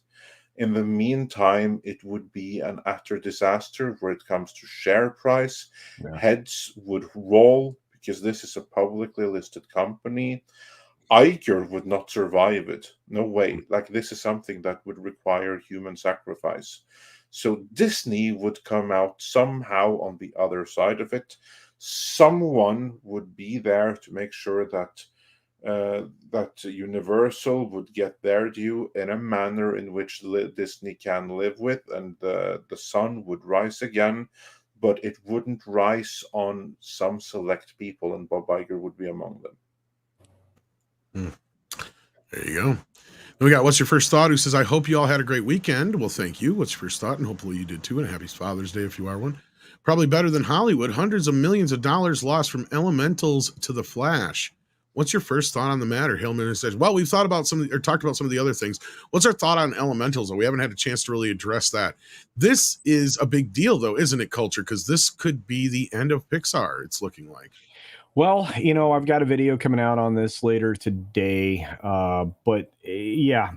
C: in the meantime, it would be an utter disaster where it comes to share price.
E: Yeah.
C: Heads would roll, because this is a publicly listed company. Iger would not survive it. No way. Like, this is something that would require human sacrifice. So Disney would come out somehow on the other side of it. Someone would be there to make sure that that Universal would get their due in a manner in which Disney can live with, and the sun would rise again, but it wouldn't rise on some select people, and Bob Iger would be among them.
B: There you go. Then we got What's Your First Thought, who says, I hope you all had a great weekend. Well, thank you. What's your first thought? And hopefully you did too. And happy Father's Day if you are one. Probably better than Hollywood. Hundreds of millions of dollars lost from Elementals to The Flash. What's your first thought on the matter? Hillman says, well, we've thought about talked about some of the other things. What's our thought on Elementals? We haven't had a chance to really address that. This is a big deal, though, isn't it, Culture? Because this could be the end of Pixar, it's looking like.
E: Well, I've got a video coming out on this later today, but yeah,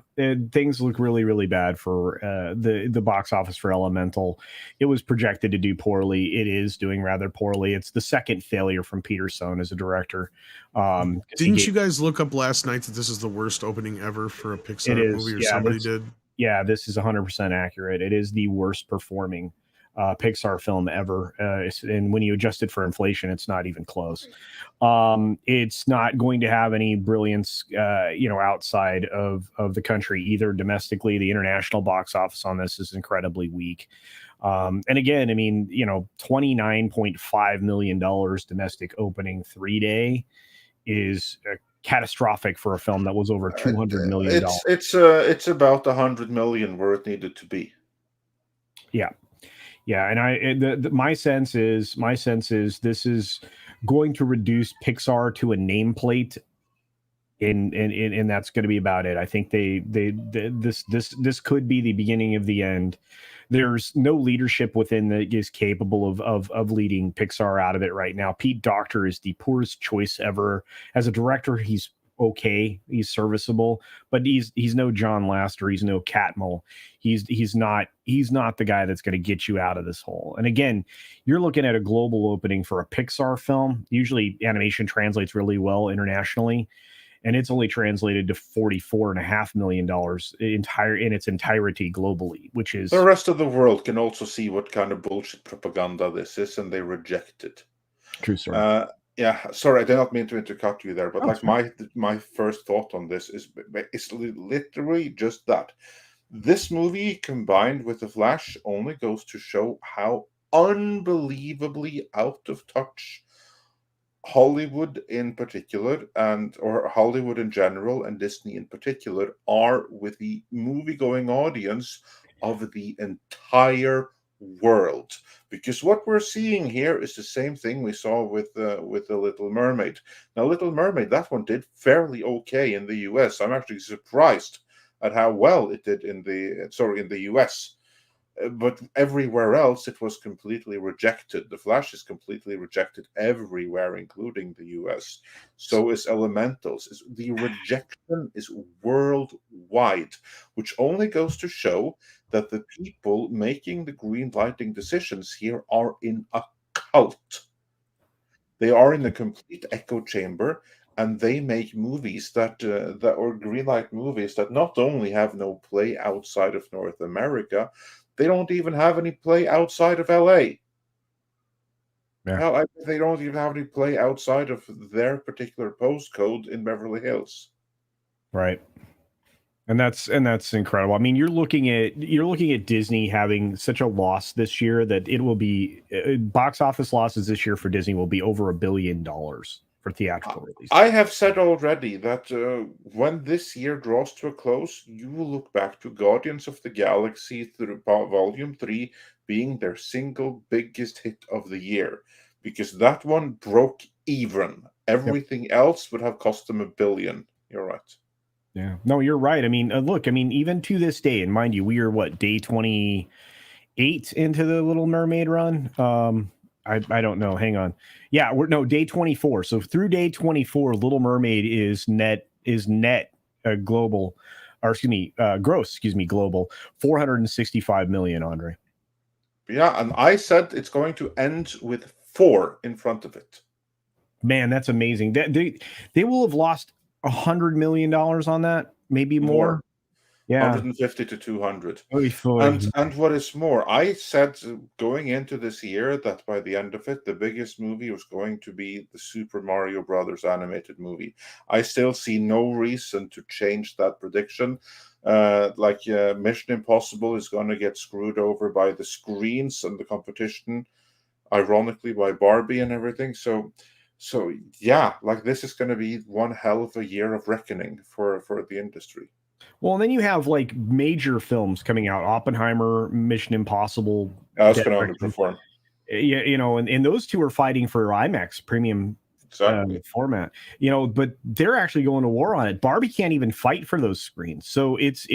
E: things look really, really bad for the box office for Elemental. It was projected to do poorly. It is doing rather poorly. It's the second failure from Peter Sohn as a director.
B: Didn't you guys look up last night that this is the worst opening ever for a Pixar movie, or somebody did?
E: Yeah, this is 100% accurate. It is the worst performing Pixar film ever, and when you adjust it for inflation, it's not even close. It's not going to have any brilliance, outside of the country, either domestically. The international box office on this is incredibly weak. And again, I mean, $29.5 million domestic opening 3-day is catastrophic for a film that was over $200 million.
C: It's about 100 million where it needed to be.
E: Yeah. Yeah, and my sense is this is going to reduce Pixar to a nameplate, and that's going to be about it. I think this could be the beginning of the end. There's no leadership within that is capable of leading Pixar out of it right now. Pete Docter is the poorest choice ever. As a director, he's okay, he's serviceable, but he's no John Lasseter, he's no Catmull. He's not the guy that's going to get you out of this hole. And again, you're looking at a global opening for a Pixar film. Usually animation translates really well internationally, and it's only translated to $44.5 million in its entirety globally, which is...
C: The rest of the world can also see what kind of bullshit propaganda this is, and they reject it.
E: True story.
C: Yeah, sorry, I did not mean to intercut you there, but my first thought on this is literally just that. This movie combined with The Flash only goes to show how unbelievably out of touch Hollywood in particular, or Hollywood in general, and Disney in particular, are with the movie-going audience of the entire world. Because what we're seeing here is the same thing we saw with the Little Mermaid. Now, Little Mermaid, that one did fairly okay in the US. I'm actually surprised at how well it did in the US. But everywhere else, it was completely rejected. The Flash is completely rejected everywhere, including the US. So is Elementals. The rejection is worldwide, which only goes to show that the people making the green lighting decisions here are in a cult. They are in a complete echo chamber, and they make movies that or greenlight movies that not only have no play outside of North America, they don't even have any play outside of LA.
E: Yeah.
C: Hell, they don't even have any play outside of their particular postcode in Beverly Hills.
E: Right. And that's incredible. I mean, you're looking at Disney having such a loss this year that it will be box office losses this year for Disney will be over $1 billion for theatrical release.
C: I have said already that when this year draws to a close, you will look back to Guardians of the Galaxy through Volume 3 being their single biggest hit of the year, because that one broke even. Everything else would have cost them $1 billion. You're right.
E: Yeah, no, you're right. I mean, look, I mean, even to this day, and mind you, we are what, day 28 into the Little Mermaid run. I don't know. Hang on. Yeah, day 24. So through day 24, Little Mermaid is net global, or gross, global 465 million, Andre.
C: Yeah, and I said it's going to end with 4 in front of it.
E: Man, that's amazing. They will have lost $100 million on that, maybe more. Yeah,
C: 150 to 200.
E: And
C: what is more, I said going into this year that by the end of it, the biggest movie was going to be the Super Mario Brothers animated movie. I still see no reason to change that prediction. Mission Impossible is going to get screwed over by the screens and the competition, ironically by Barbie and everything. So yeah, this is going to be one hell of a year of reckoning for the industry.
E: Well, and then you have major films coming out: Oppenheimer, Mission Impossible.
C: That's going to underperform.
E: Yeah, and those two are fighting for IMAX premium format. But they're actually going to war on it. Barbie can't even fight for those screens, so it's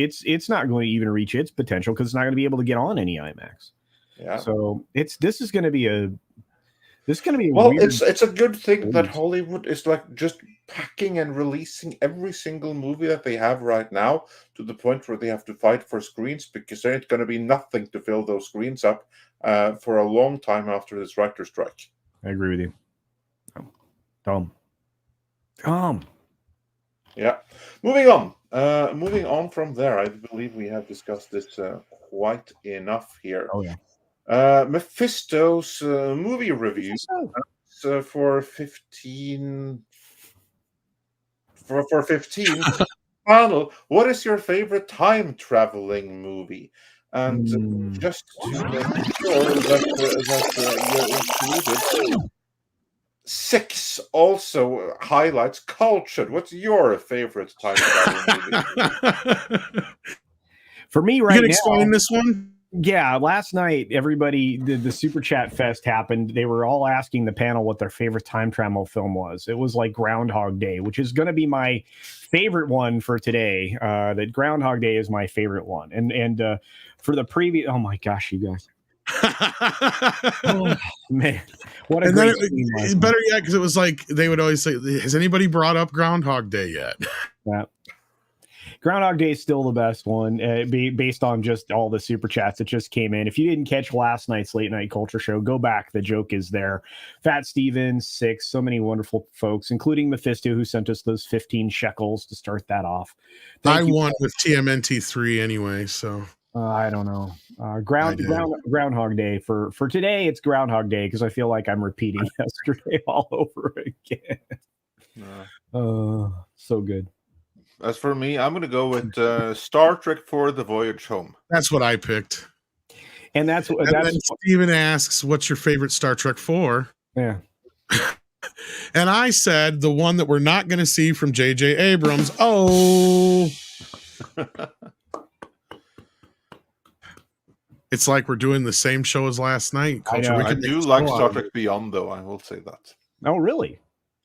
E: not going to even reach its potential because it's not going to be able to get on any IMAX.
C: Yeah.
E: So this is going to be a
C: well, it's a good thing that Hollywood is just packing and releasing every single movie that they have right now to the point where they have to fight for screens, because there ain't going to be nothing to fill those screens up for a long time after this writer's strike.
E: I agree with you. Tom.
C: Yeah. Moving on from there, I believe we have discussed this quite enough here.
E: Oh yeah.
C: Mephisto's movie review for 15 panel. What is your favorite time traveling movie? And just to make sure that you're included, 6 also highlights Cultured. What's your favorite time traveling movie?
E: For me right now,
B: you can explain this one.
E: Yeah, last night everybody the Super Chat Fest happened. They were all asking the panel what their favorite time travel film was. It was like Groundhog Day, which is going to be my favorite one for today. That Groundhog Day is my favorite one. And for the previous, oh my gosh, you guys. Oh, man, what a great scene.
B: Better yet, because it was like they would always say, has anybody brought up Groundhog Day yet?
E: Yeah. Groundhog Day is still the best one, based on just all the super chats that just came in. If you didn't catch last night's late night culture show, go back. The joke is there. Fat Stevens, 6, so many wonderful folks, including Mephisto, who sent us those 15 shekels to start that off.
B: I won with TMNT3 anyway, so
E: I don't know. Groundhog Day for today. It's Groundhog Day because I feel like I'm repeating yesterday all over again. So good.
C: As for me, I'm going to go with Star Trek IV: The Voyage Home.
B: That's what I picked.
E: And then
B: Steven asks, what's your favorite Star Trek 4?
E: Yeah.
B: And I said the one that we're not going to see from J.J. Abrams. Oh. It's like we're doing the same show as last night.
C: I do like Star Trek Beyond, though. I will say that.
E: Oh, really?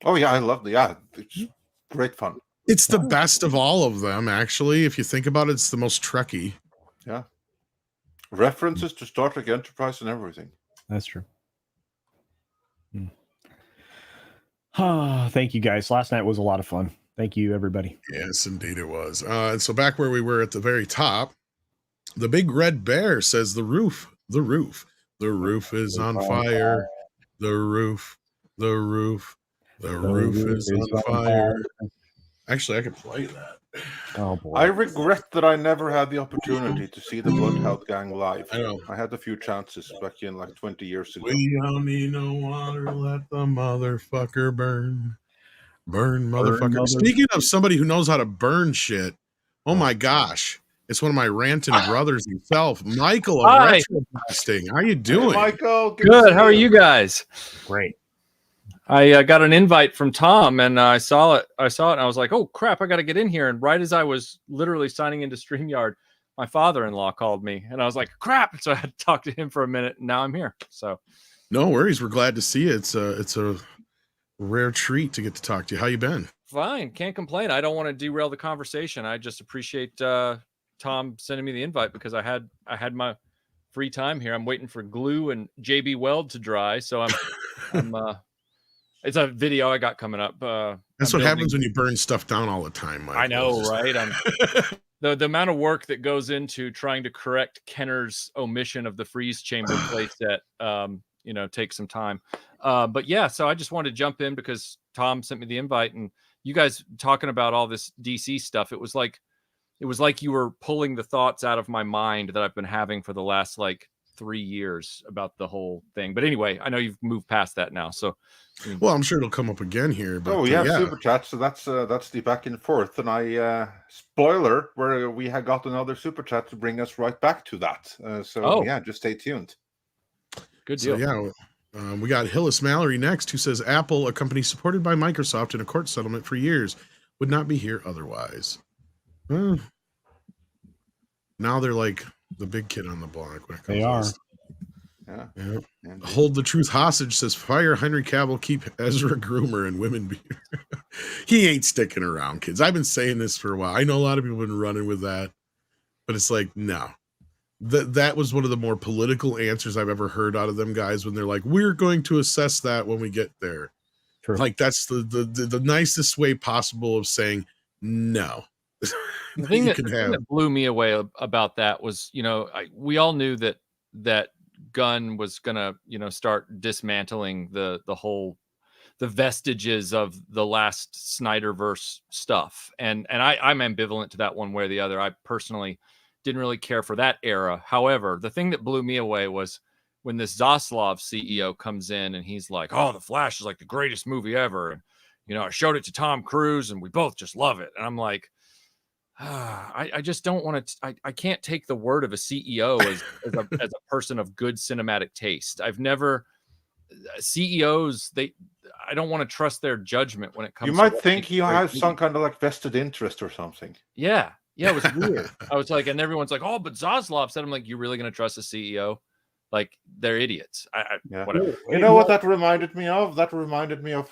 C: Oh, yeah. I love it. Yeah. It's great fun.
B: It's the best of all of them, actually. If you think about it, it's the most Trekky.
C: Yeah. References to Star Trek Enterprise and everything.
E: That's true. Thank you, guys. Last night was a lot of fun. Thank you, everybody.
B: Yes, indeed it was. And so back where we were at the very top, the big red bear says the roof is on fire. The roof is on fire. Actually, I could play that.
E: Oh boy.
C: I regret that I never had the opportunity to see the Bloodhound Gang live.
B: I know.
C: I had a few chances back in like 20 years ago.
B: We don't need no water, let the motherfucker burn. Burn, motherfucker. Speaking of somebody who knows how to burn shit, oh my gosh. It's one of my ranting brothers himself, Michael of
I: Hi.
B: Retroblasting. How you doing?
C: Hey, Michael,
I: Good. How are you guys?
E: Great.
I: I got an invite from Tom, and I saw it. And I was like, "Oh crap! I got to get in here." And right as I was literally signing into StreamYard, my father-in-law called me, and I was like, "Crap!" So I had to talk to him for a minute. And now I'm here. So
B: no worries. We're glad to see you. It's a rare treat to get to talk to you. How you been?
I: fine. Can't complain. I don't want to derail the conversation. I just appreciate Tom sending me the invite because I had my free time here. I'm waiting for glue and JB Weld to dry, so I'm it's a video I got coming up.
B: That's what happens when you burn stuff down all the time, Mike.
I: I know, right? The amount of work that goes into trying to correct Kenner's omission of the freeze chamber playset, takes some time. But yeah, so I just wanted to jump in because Tom sent me the invite, and you guys talking about all this DC stuff. It was like you were pulling the thoughts out of my mind that I've been having for the last 3 years about the whole thing. But anyway, I know you've moved past that now. So,
B: well, I'm sure it'll come up again here. But,
C: yeah, super chat. So that's the back and forth. And I spoiler where we had got another super chat to bring us right back to that. Just stay tuned.
I: Good deal.
B: So, we got Hillis Mallory next, who says Apple, a company supported by Microsoft in a court settlement for years, would not be here otherwise. Now they're like the big kid on the block. When it comes
E: they are.
B: Yeah. Hold the truth hostage says fire Henry Cavill, keep Ezra groomer and women beater. He ain't sticking around, kids. I've been saying this for a while. I know a lot of people have been running with that, but it's like, no. That was one of the more political answers I've ever heard out of them guys when they're like, we're going to assess that when we get there.
E: True.
B: Like that's the nicest way possible of saying no.
I: The thing that blew me away about that was, we all knew that Gunn was gonna, start dismantling the vestiges of the last Snyderverse stuff, and I'm ambivalent to that one way or the other. I personally didn't really care for that era. However, the thing that blew me away was when this Zaslav CEO comes in and he's like, "Oh, The Flash is like the greatest movie ever," and I showed it to Tom Cruise and we both just love it, and I'm like, I just don't want to. I can't take the word of a CEO as a person of good cinematic taste. I've never CEOs. I don't want to trust their judgment when it comes.
C: You might think he has some kind of vested interest or something.
I: Yeah, it was weird. I was like, and everyone's like, "Oh, but Zaslav said," I'm like, "You really gonna trust a CEO? Like they're idiots." Whatever.
C: You know what that reminded me of? That reminded me of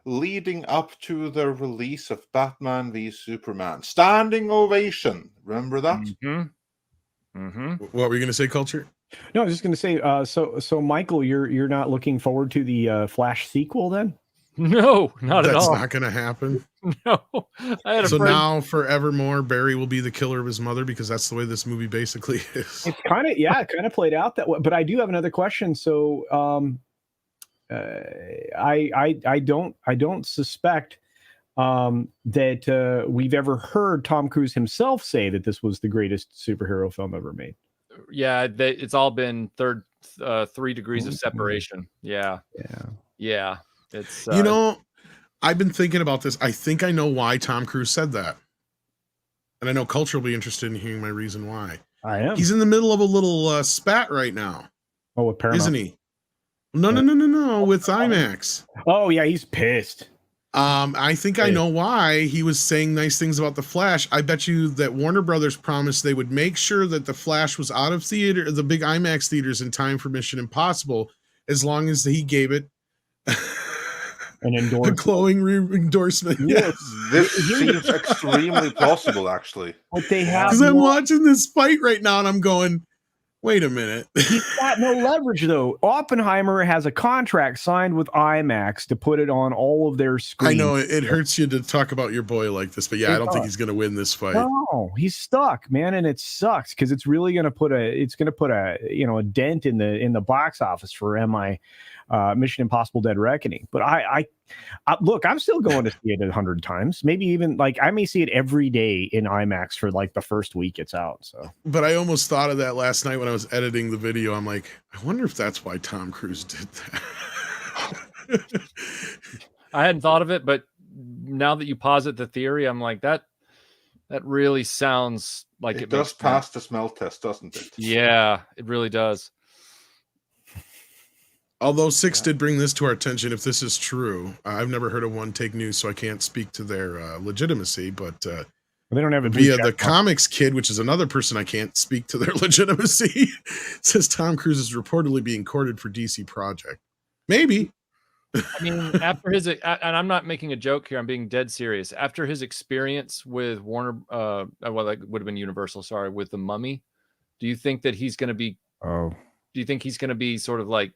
C: leading up to the release of Batman v Superman. Standing ovation. Remember that?
B: What were you going to say, Culture?
E: No, I was just going to say. So Michael, you're not looking forward to the Flash sequel then?
I: No, not at all.
B: That's not going to happen.
I: No, I had a friend.
B: Now forevermore, Barry will be the killer of his mother because that's the way this movie basically is.
E: It's kind of played out that way. But I do have another question. So, I don't suspect that we've ever heard Tom Cruise himself say that this was the greatest superhero film ever made.
I: Yeah, it's all been 3 degrees of separation. Yeah. It's
B: I've been thinking about this. I think I know why Tom Cruise said that. And I know Culture will be interested in hearing my reason why.
E: I am.
B: He's in the middle of a little spat right now.
E: Oh, with Paramount.
B: Isn't he? No, with IMAX.
E: Oh, yeah, he's pissed.
B: I think I know why he was saying nice things about The Flash. I bet you that Warner Brothers promised they would make sure that The Flash was out of the big IMAX theaters in time for Mission Impossible, as long as he gave it
E: an endorsement.
B: A glowing endorsement. Yes.
C: This seems extremely plausible, actually.
E: But they have
B: because I'm watching this fight right now and I'm going, wait a minute.
E: He's got no leverage, though. Oppenheimer has a contract signed with IMAX to put it on all of their screens.
B: I know it hurts you to talk about your boy like this, but yeah, I don't think he's going to win this fight.
E: No, he's stuck, man, and it sucks because it's really going to put a dent in the box office for Mission Impossible: Dead Reckoning. But Look, I'm still going to see it 100 times. Maybe even like I may see it every day in IMAX for like the first week it's out. So,
B: but I almost thought of that last night when I was editing the video. I'm like, I wonder if that's why Tom Cruise did that.
I: I hadn't thought of it, but now that you posit the theory, I'm like that really sounds like
C: it does pass the smell test, doesn't it?
I: Yeah, it really does.
B: Although Six did bring this to our attention, if this is true, I've never heard of One Take News, so I can't speak to their legitimacy, but
E: they don't have a
B: via the comics kid, which is another person I can't speak to their legitimacy, says Tom Cruise is reportedly being courted for DC project. Maybe.
I: I mean, after his, and I'm not making a joke here, I'm being dead serious. After his experience with Warner, well, that would have been Universal, sorry, with The Mummy, do you think that he's going to be, do you think he's going to be sort of like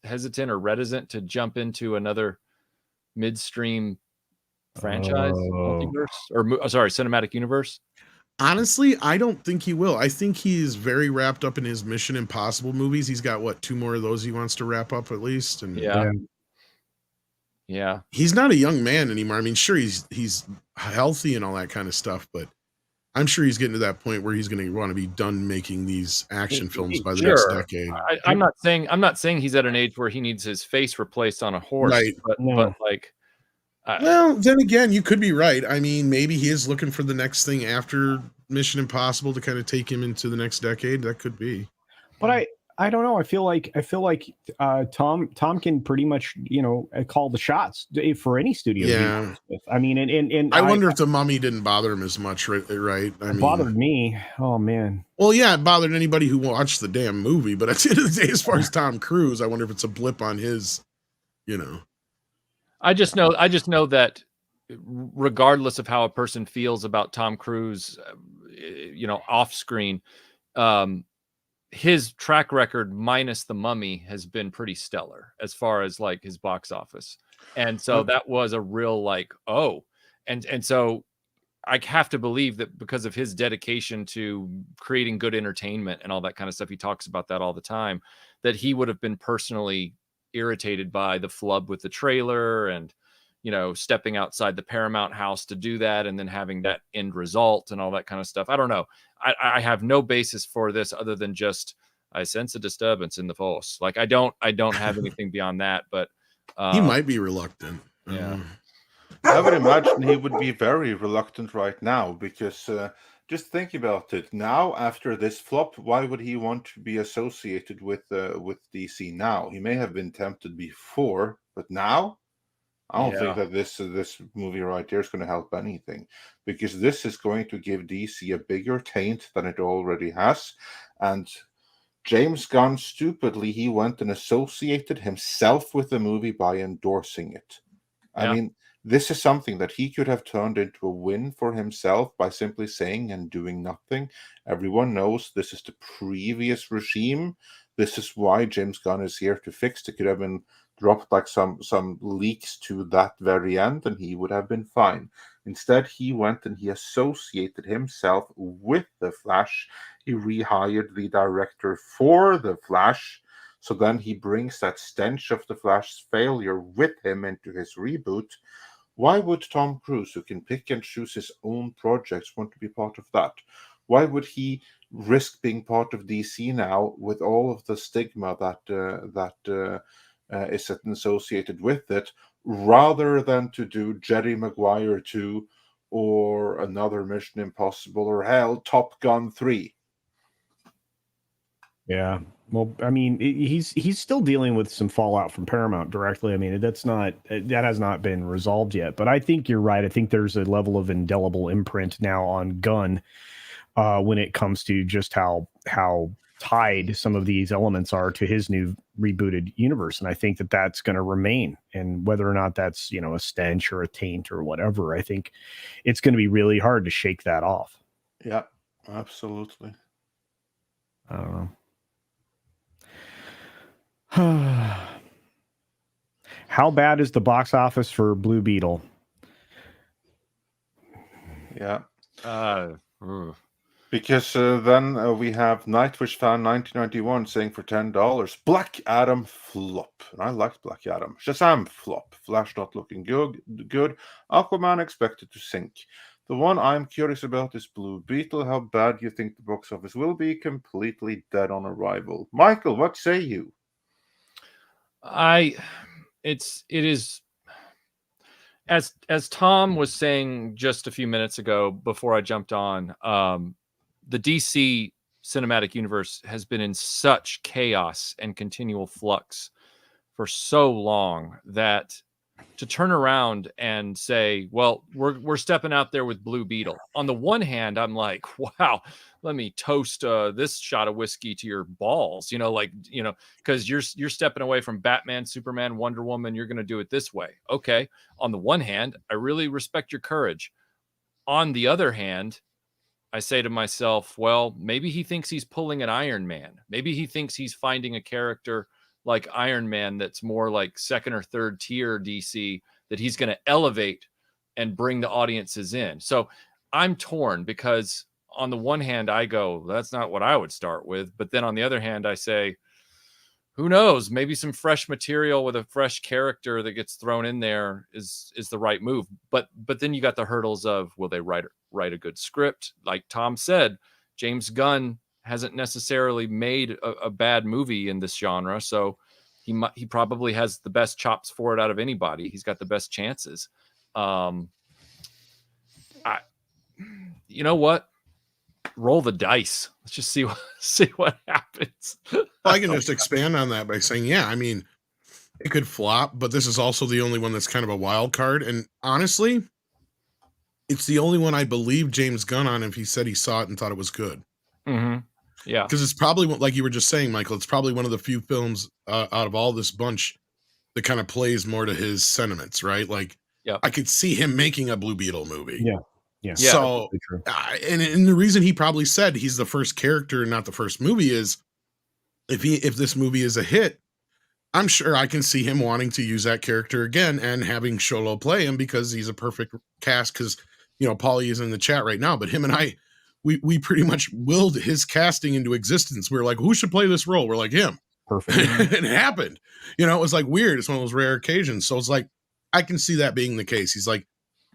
I: hesitant or reticent to jump into another midstream franchise, multiverse, or sorry, cinematic universe?
B: Honestly, I don't think he will. I think he's very wrapped up in his Mission Impossible movies. He's got, what, 2 more of those he wants to wrap up at least? And
I: yeah.
B: He's not a young man anymore. I mean, sure, he's healthy and all that kind of stuff, but I'm sure he's getting to that point where he's going to want to be done making these action films by the next decade.
I: I'm not saying he's at an age where he needs his face replaced on a horse,
B: right?
I: But like,
B: well, then again, you could be right. I mean, maybe he is looking for the next thing after Mission Impossible to kind of take him into the next decade. That could be.
E: But I don't know. I feel like Tom can pretty much, call the shots for any studio.
B: Yeah.
E: I mean, and
B: I wonder if The Mummy didn't bother him as much, right?
E: It bothered me. Oh man.
B: Well, yeah, it bothered anybody who watched the damn movie. But at the end of the day, as far as Tom Cruise, I wonder if it's a blip on his,
I: I just know that regardless of how a person feels about Tom Cruise, off screen, his track record minus The Mummy has been pretty stellar as far as like his box office. And so that was a real like, and so I have to believe that because of his dedication to creating good entertainment and all that kind of stuff, he talks about that all the time, that he would have been personally irritated by the flub with the trailer and, stepping outside the Paramount house to do that and then having that end result and all that kind of stuff. I don't know. I have no basis for this other than just I sense a disturbance in the force. Like I don't have anything beyond that, but
B: he might be reluctant.
I: Yeah.
C: I would imagine he would be very reluctant right now because just think about it. Now, after this flop, why would he want to be associated with DC now? He may have been tempted before, but now I don't think that this movie right here is going to help anything, because this is going to give DC a bigger taint than it already has. And James Gunn, stupidly, he went and associated himself with the movie by endorsing it. I mean, this is something that he could have turned into a win for himself by simply saying and doing nothing. Everyone knows this is the previous regime. This is why James Gunn is here to fix. It could have been dropped like some leaks to that very end, and he would have been fine. Instead, he went and he associated himself with The Flash. He rehired the director for The Flash. So then he brings that stench of The Flash's failure with him into his reboot. Why would Tom Cruise, who can pick and choose his own projects, want to be part of that? Why would he risk being part of DC now with all of the stigma that is associated with it, rather than to do Jerry Maguire 2 or another Mission Impossible or hell, Top Gun 3?
E: Yeah. Well, I mean, he's still dealing with some fallout from Paramount directly. I mean, that has not been resolved yet. But I think you're right. I think there's a level of indelible imprint now on Gunn when it comes to just how tied some of these elements are to his new rebooted universe. And I think that that's going to remain. And whether or not that's, a stench or a taint or whatever, I think it's going to be really hard to shake that off.
C: Yeah, absolutely.
E: I don't know. How bad is the box office for Blue Beetle?
C: Yeah. Because then we have Nightwish fan 1991 saying for $10, Black Adam flop. And I liked Black Adam. Shazam flop. Flash not looking good. Aquaman expected to sink. The one I'm curious about is Blue Beetle. How bad do you think the box office will be? Completely dead on arrival. Michael, what say you?
I: It is as Tom was saying just a few minutes ago before I jumped on, the DC cinematic universe has been in such chaos and continual flux for so long that to turn around and say, well, we're stepping out there with Blue Beetle. On the one hand, I'm like, wow, let me toast this shot of whiskey to your balls, because you're stepping away from Batman, Superman, Wonder Woman. You're going to do it this way. Okay. On the one hand, I really respect your courage. On the other hand, I say to myself, well, maybe he thinks he's pulling an Iron Man. Maybe he thinks he's finding a character like Iron Man that's more like second or third tier DC that he's going to elevate and bring the audiences in. So I'm torn because on the one hand, I go, that's not what I would start with. But then on the other hand, I say, who knows? Maybe some fresh material with a fresh character that gets thrown in there is the right move. But then you got the hurdles of, will they write a good script? Like Tom said, James Gunn hasn't necessarily made a bad movie in this genre, so he probably has the best chops for it out of anybody. He's got the best chances. You know what? Roll the dice. Let's just see what happens.
B: I can just expand on that by saying, yeah, I mean, it could flop, but this is also the only one that's kind of a wild card. And honestly, it's the only one I believe James Gunn on if he said he saw it and thought it was good.
I: Mm-hmm. Yeah.
B: Because it's probably, like you were just saying, Michael, it's probably one of the few films out of all this bunch that kind of plays more to his sentiments, right? Like,
I: yeah,
B: I could see him making a Blue Beetle movie.
E: Yeah. Yeah.
B: So, and the reason he probably said he's the first character and not the first movie is if this movie is a hit, I'm sure I can see him wanting to use that character again and having Sholo play him because he's a perfect cast. Because, Paulie is in the chat right now, but him and I, we pretty much willed his casting into existence. We were like, who should play this role? We're like, him.
E: Perfect.
B: It happened. It was like weird. It's one of those rare occasions. So it's like, I can see that being the case. He's like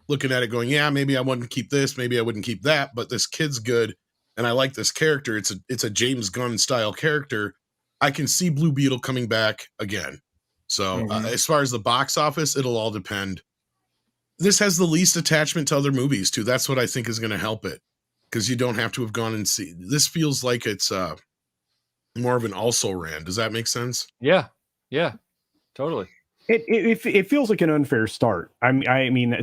B: looking at it going, yeah, maybe I wouldn't keep this. Maybe I wouldn't keep that. But this kid's good. And I like this character. It's a James Gunn style character. I can see Blue Beetle coming back again. So as far as the box office, it'll all depend. This has the least attachment to other movies too. That's what I think is going to help it. Because you don't have to have gone and see. This feels like it's more of an also ran. Does that make sense?
I: Yeah, totally.
E: It feels like an unfair start. I mean,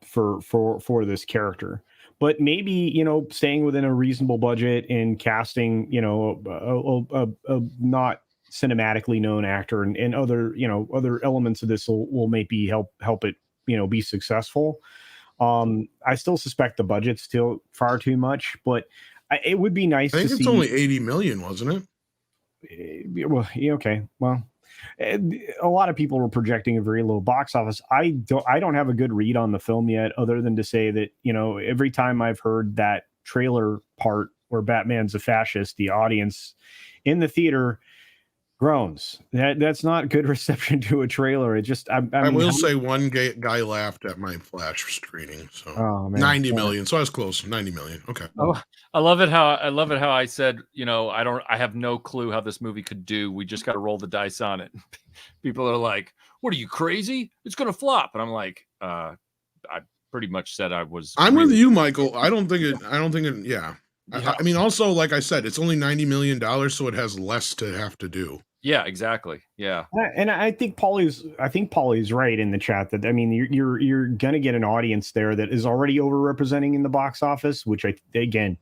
E: for this character, but maybe staying within a reasonable budget and casting a not cinematically known actor and other elements of this will maybe help it be successful. I still suspect the budget's still far too much, but it would be nice.
B: I think
E: to
B: it's
E: see...
B: only 80 million, wasn't it?
E: Well, okay. Well, a lot of people were projecting a very low box office. I don't have a good read on the film yet, other than to say that every time I've heard that trailer part where Batman's a fascist, the audience in the theater groans. That's not good reception to a trailer. It just I
B: will say one guy laughed at my Flash screening. So 90 million. So I was close. 90 million. Okay.
I: Oh, I love it how I said, I have no clue how this movie could do. We just got to roll the dice on it. People are like, "What are you, crazy? It's gonna flop." And I'm like, I pretty much said I'm
B: with you, Michael. I don't think it. Yeah. I mean, also, like I said, it's only $90 million, so it has less to have to do.
I: Yeah, exactly. Yeah,
E: and I think Paulie's right in the chat that you're gonna get an audience there that is already overrepresenting in the box office, which they've been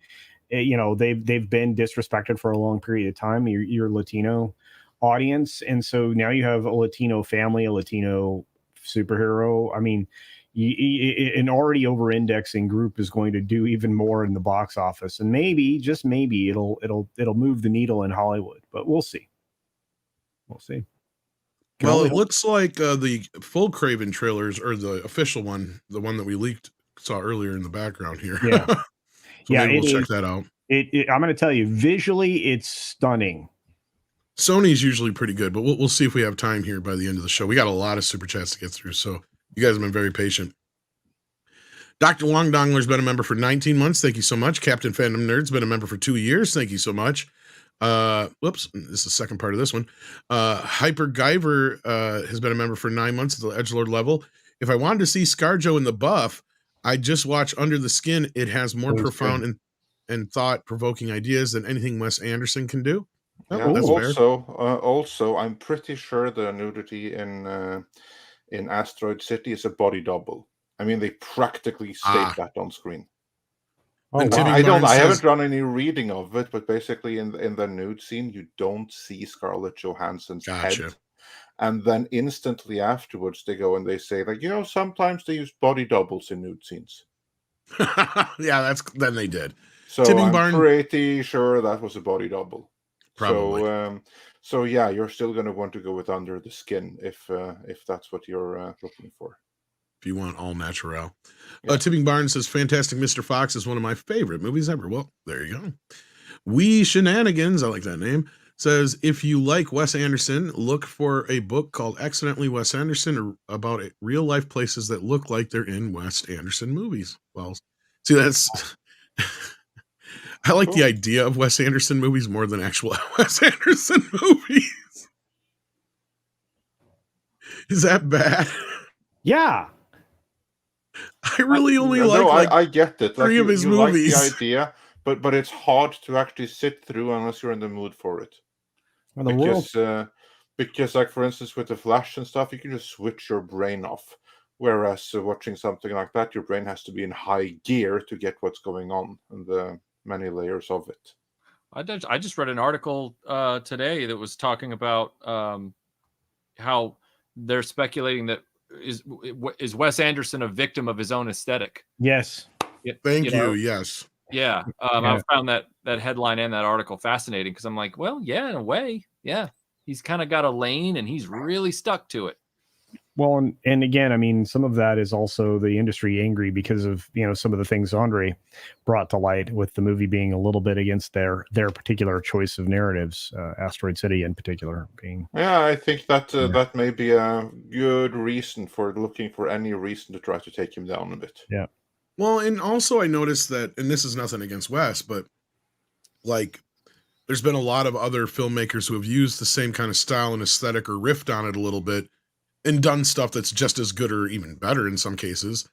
E: disrespected for a long period of time. Your Latino audience, and so now you have a Latino family, a Latino superhero. I mean, an already over-indexing group is going to do even more in the box office, and maybe, just maybe, it'll move the needle in Hollywood. But we'll see.
B: Well, it looks like the full Craven trailers, or the official one, the one that we saw earlier in the background here. So
E: Yeah,
B: maybe we'll
E: it
B: check
E: is.
B: that out.
E: I'm going to tell you, visually, it's stunning.
B: Sony's usually pretty good, but we'll see if we have time here by the end of the show. We got a lot of super chats to get through, so you guys have been very patient. Dr. Long Dongler's been a member for 19 months. Thank you so much. Captain Fandom Nerd's been a member for 2 years. Thank you so much. Whoops, this is the second part of this one. Hyper Guyver has been a member for 9 months at the Edgelord level. If I wanted to see ScarJo in the buff, I'd just watch Under the Skin. It has more profound and thought-provoking ideas than anything Wes Anderson can do.
C: Yeah.
B: That's fair.
C: Also, I'm pretty sure the nudity in Asteroid City is a body double. I mean, they practically state that on screen.
B: And
E: wow.
C: I haven't done any reading of it, but basically in the nude scene, you don't see Scarlett Johansson's
B: Gotcha.
C: head. And then instantly afterwards, they go and they say, like, sometimes they use body doubles in nude scenes.
B: Yeah, then they did.
C: So
B: Tipping
C: I'm
B: Barn-
C: pretty sure that was a body double.
B: Probably.
C: So yeah, you're still going to want to go with Under the Skin if that's what you're looking for.
B: If you want all natural.
C: Yeah.
B: Tipping Barnes says, Fantastic Mr. Fox is one of my favorite movies ever. Well, there you go. We Shenanigans, I like that name, says, if you like Wes Anderson, look for a book called Accidentally Wes Anderson about real life places that look like they're in Wes Anderson movies. Well, see, that's... I like the idea of Wes Anderson movies more than actual Wes Anderson movies. Is that bad?
E: Yeah.
B: I really only
C: I get it.
B: Three of his movies.
C: Like the idea, but it's hard to actually sit through unless you're in the mood for it. Because like for instance with the Flash and stuff, you can just switch your brain off. Whereas watching something like that, your brain has to be in high gear to get what's going on and the many layers of it.
I: I just read an article today that was talking about how they're speculating that is Wes Anderson a victim of his own aesthetic?
E: Yes.
B: Thank you. Yes.
I: Yeah. I found that headline and that article fascinating because I'm like, well, yeah, in a way, yeah. He's kind of got a lane and he's really stuck to it.
E: Well, and again, I mean, some of that is also the industry angry because of, some of the things Andre brought to light with the movie being a little bit against their particular choice of narratives, Asteroid City in particular being.
C: Yeah, I think that that may be a good reason for looking for any reason to try to take him down a bit.
E: Yeah.
B: Well, and also I noticed that, and this is nothing against Wes, but like there's been a lot of other filmmakers who have used the same kind of style and aesthetic or riffed on it a little bit and done stuff that's just as good or even better in some cases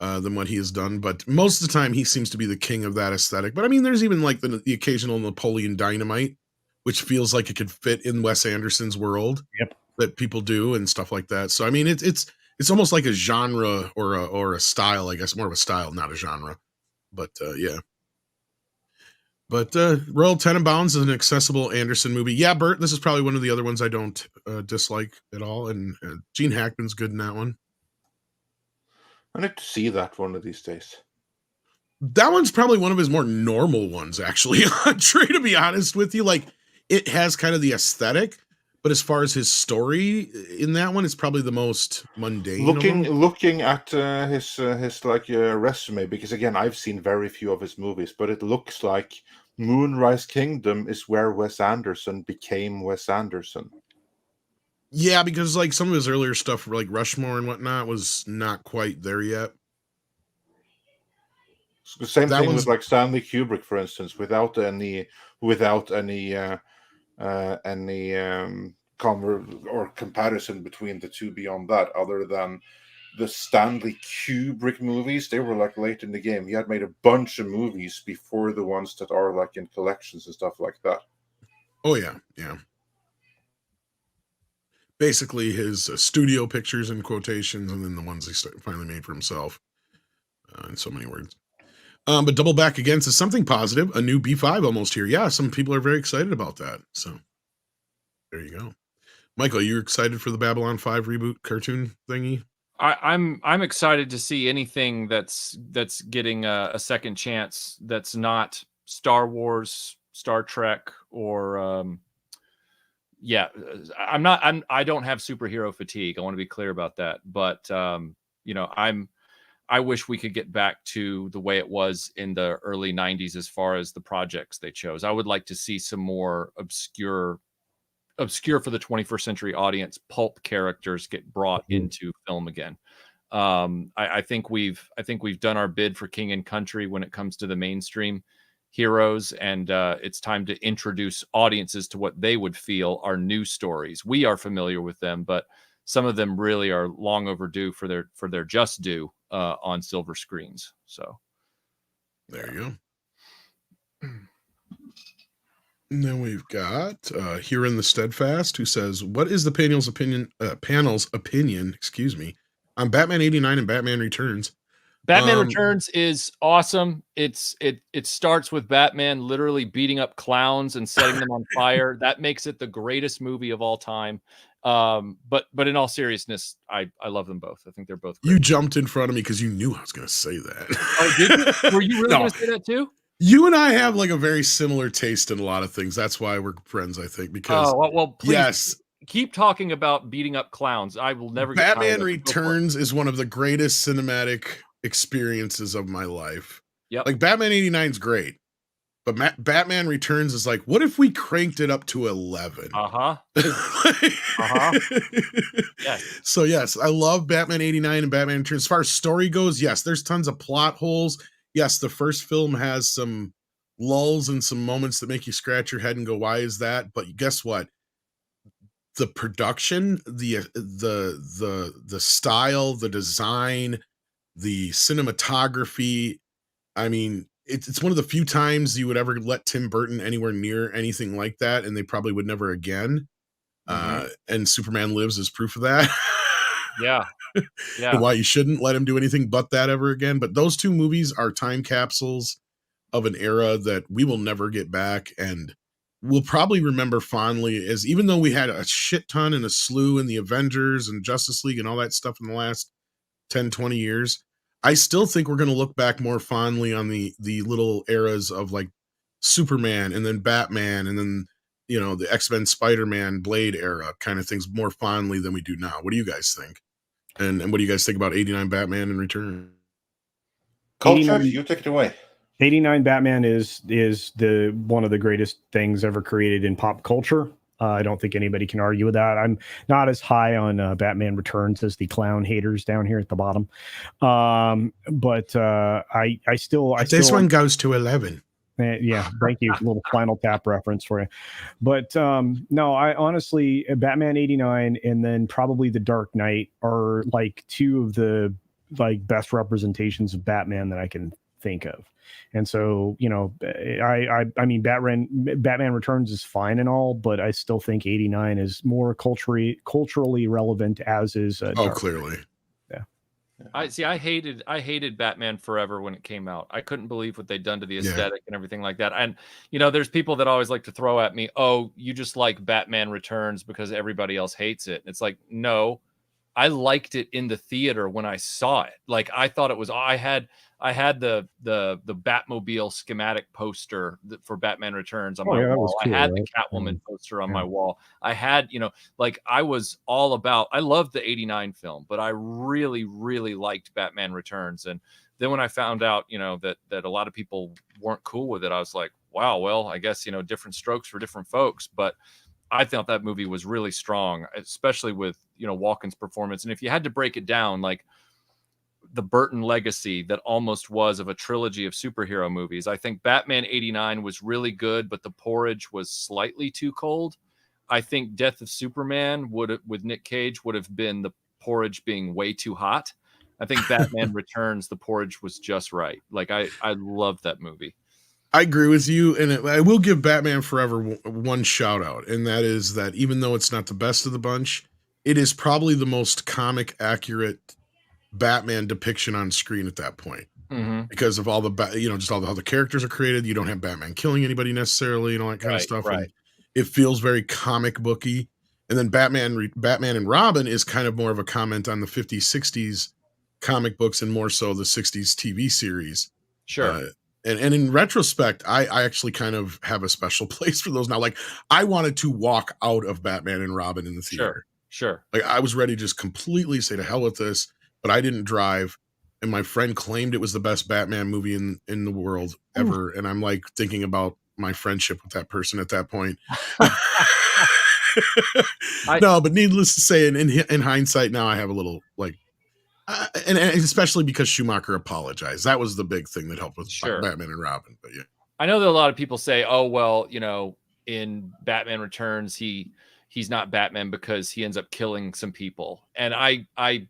B: than what he has done. But most of the time he seems to be the king of that aesthetic. But I mean, there's even like the occasional Napoleon Dynamite, which feels like it could fit in Wes Anderson's world.
E: Yep. That
B: people do and stuff like that. So, I mean, it's almost like a genre or a style, I guess, more of a style, not a genre. But yeah. But Royal Tenenbaums is an accessible Anderson movie. Yeah, Bert, this is probably one of the other ones I don't dislike at all. And Gene Hackman's good in that one.
C: I need to see that one of these days.
B: That one's probably one of his more normal ones, actually. Trey, to be honest with you, like it has kind of the aesthetic, but as far as his story in that one, it's probably the most mundane.
C: Looking at his resume, because again, I've seen very few of his movies, but it looks like Moonrise Kingdom is where Wes Anderson became Wes Anderson.
B: Yeah, because like some of his earlier stuff, like Rushmore and whatnot, was not quite there yet.
C: The same thing with like Stanley Kubrick, for instance, without any comparison between the two beyond that, other than the Stanley Kubrick movies, they were like late in the game. He had made a bunch of movies before the ones that are like in collections and stuff like that.
B: Oh yeah, yeah. Basically, his studio pictures and quotations, and then the ones he finally made for himself. In so many words. But Double Back Again says something positive. A new B5 almost here. Yeah, some people are very excited about that. So there you go. Michael, you're excited for the Babylon 5 reboot cartoon thingy?
I: I'm excited to see anything that's getting a second chance that's not Star Wars, Star Trek, or I don't have superhero fatigue. I want to be clear about that. But I'm I wish we could get back to the way it was in the early 90s as far as the projects they chose. I would like to see some more obscure for the 21st century audience pulp characters get brought into film again. I think we've done our bid for King and Country when it comes to the mainstream heroes, and it's time to introduce audiences to what they would feel are new stories. We are familiar with them, but some of them really are long overdue for their just due on silver screens. So
B: there you go. And then we've got here in the Steadfast, who says, "What is the panel's opinion? Excuse me, on Batman '89 and Batman Returns."
I: Batman Returns is awesome. It starts with Batman literally beating up clowns and setting them on fire. That makes it the greatest movie of all time. But in all seriousness, I love them both. I think they're both great.
B: You jumped in front of me because you knew I was going to say that.
I: Oh, did you? Were you really going to say that too?
B: You and I have like a very similar taste in a lot of things. That's why we're friends, I think. Because
I: well, please,
B: yes,
I: keep talking about beating up clowns. I will never.
B: Batman Returns is one of the greatest cinematic experiences of my life.
I: Yep.
B: Like Batman '89 is great, but Batman Returns is like, what if we cranked it up to 11?
I: Yes.
B: So yes, I love Batman '89 and Batman Returns. As far as story goes, yes, there's tons of plot holes. Yes, the first film has some lulls and some moments that make you scratch your head and go, why is that? But guess what? The production, the style, the design, the cinematography. I mean, it's one of the few times you would ever let Tim Burton anywhere near anything like that, and they probably would never again. And Superman Lives is proof of that.
I: Yeah.
B: And why you shouldn't let him do anything but that ever again. But those two movies are time capsules of an era that we will never get back, and we'll probably remember fondly, as even though we had a shit ton and a slew in the Avengers and Justice League and all that stuff in the last 10, 20 years, I still think we're going to look back more fondly on the little eras of like Superman and then Batman and then, you know, the X-Men, Spider-Man, Blade era kind of things more fondly than we do now. What do you guys think? And what do you guys think about '89 Batman and Return?
C: Culture, you take it away.
E: '89 Batman is the one of the greatest things ever created in pop culture. I don't think anybody can argue with that. I'm not as high on Batman Returns as the clown haters down here at the bottom. But I still
B: This one goes to 11.
E: Yeah, thank you. A little Final Tap reference for you. But no, I honestly, Batman '89 and then probably The Dark Knight are like two of the like best representations of Batman that I can think of. And so, you know, I mean, Batman Returns is fine and all, but I still think '89 is more culturally relevant, as is Dark
B: clearly.
I: I hated Batman Forever when it came out. I couldn't believe what they'd done to the aesthetic and everything like that. And, you know, there's people that always like to throw at me, oh, you just like Batman Returns because everybody else hates it. And it's like, no, I liked it in the theater when I saw it. Like, I thought it was, I had the Batmobile schematic poster for Batman Returns on my wall. Cool, I had the Catwoman poster on my wall. I had, you know, like I was all about, I loved the '89 film, but I really, really liked Batman Returns. And then when I found out, you know, that a lot of people weren't cool with it, I was like, wow, well, I guess, you know, different strokes for different folks. But I thought that movie was really strong, especially with, you know, Walken's performance. And if you had to break it down, like the Burton legacy that almost was of a trilogy of superhero movies, I think Batman '89 was really good, but the porridge was slightly too cold. I think Death of Superman with Nick Cage would have been the porridge being way too hot. I think Batman Returns, the porridge was just right. Like I loved that movie.
B: I agree with you, and I will give Batman Forever one shout out, and that is that even though it's not the best of the bunch, it is probably the most comic accurate Batman depiction on screen at that point, because of all the just all how the characters are created. You don't have Batman killing anybody necessarily, and all that kind of stuff.
I: Right.
B: And it feels very comic booky. And then Batman and Robin is kind of more of a comment on the 50s, 60s comic books, and more so the 60s TV series.
I: Sure.
B: And in retrospect, I actually kind of have a special place for those now. Like, I wanted to walk out of Batman and Robin in the theater.
I: Sure.
B: Like, I was ready to just completely say to hell with this, but I didn't drive. and my friend claimed it was the best Batman movie in the world ever. And I'm like thinking about my friendship with that person at that point. No, but needless to say, in hindsight, now I have a little like, and especially because Schumacher apologized. That was the big thing that helped with Batman and Robin. But yeah,
I: I know that a lot of people say, "Oh, well, you know, in Batman Returns, he's not Batman because he ends up killing some people." And I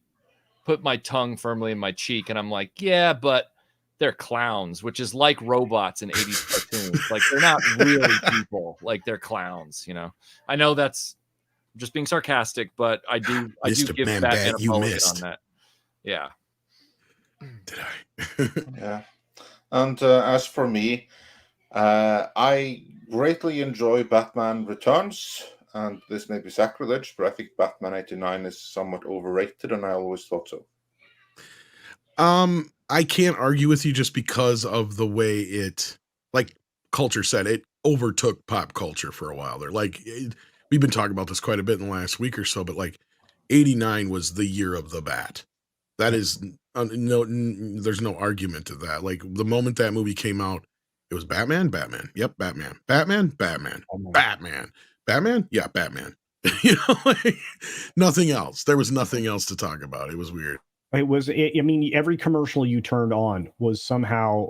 I: put my tongue firmly in my cheek, and I'm like, "Yeah, but they're clowns," which is like robots in 80s cartoons. Like they're not really people. Like they're clowns. You know. I know that's just being sarcastic, but I do give Batman a mulligan on that. Yeah.
B: Did I?
C: Yeah. And as for me, I greatly enjoy Batman Returns, and this may be sacrilege, but I think Batman 89 is somewhat overrated, and I always thought so.
B: I can't argue with you just because of the way it, like Culture said, it overtook pop culture for a while there. Like we've been talking about this quite a bit in the last week or so, but like 89 was the year of the Bat. That is there's no argument to that. Like the moment that movie came out, it was Batman. Yep, Batman. Yeah, Batman. You know, like, nothing else. There was nothing else to talk about. It was weird.
E: It was, I mean, every commercial you turned on was somehow,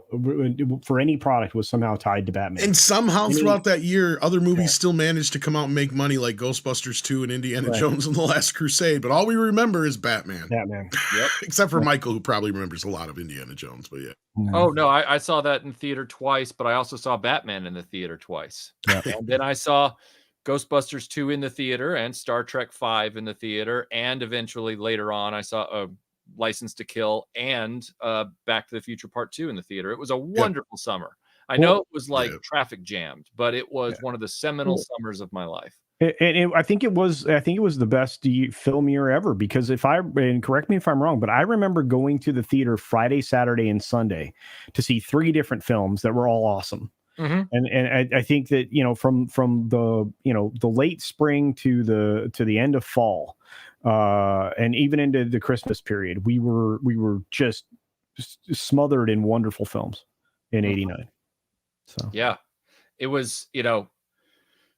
E: for any product, was somehow tied to Batman.
B: And somehow throughout that year, other movies still managed to come out and make money, like Ghostbusters 2 and Indiana Jones and The Last Crusade. But all we remember is Batman.
I: Yep.
B: Except for Michael, who probably remembers a lot of Indiana Jones. But yeah.
I: Oh, no, I saw that in theater twice, but I also saw Batman in the theater twice. And then I saw Ghostbusters 2 in the theater and Star Trek 5 in the theater. And eventually later on, I saw License to Kill and Back to the Future Part 2 in the theater. It was a wonderful summer. I know it was like traffic jammed, but it was one of the seminal summers of my life.
E: I think it was the best film year ever, because and correct me if I'm wrong, but I remember going to the theater Friday, Saturday, and Sunday to see 3 different films that were all awesome.
I: Mm-hmm.
E: And I think that, you know, from the, you know, the late spring to the end of fall, and even into the Christmas period, we were just smothered in wonderful films in 89. So
I: yeah, it was, you know,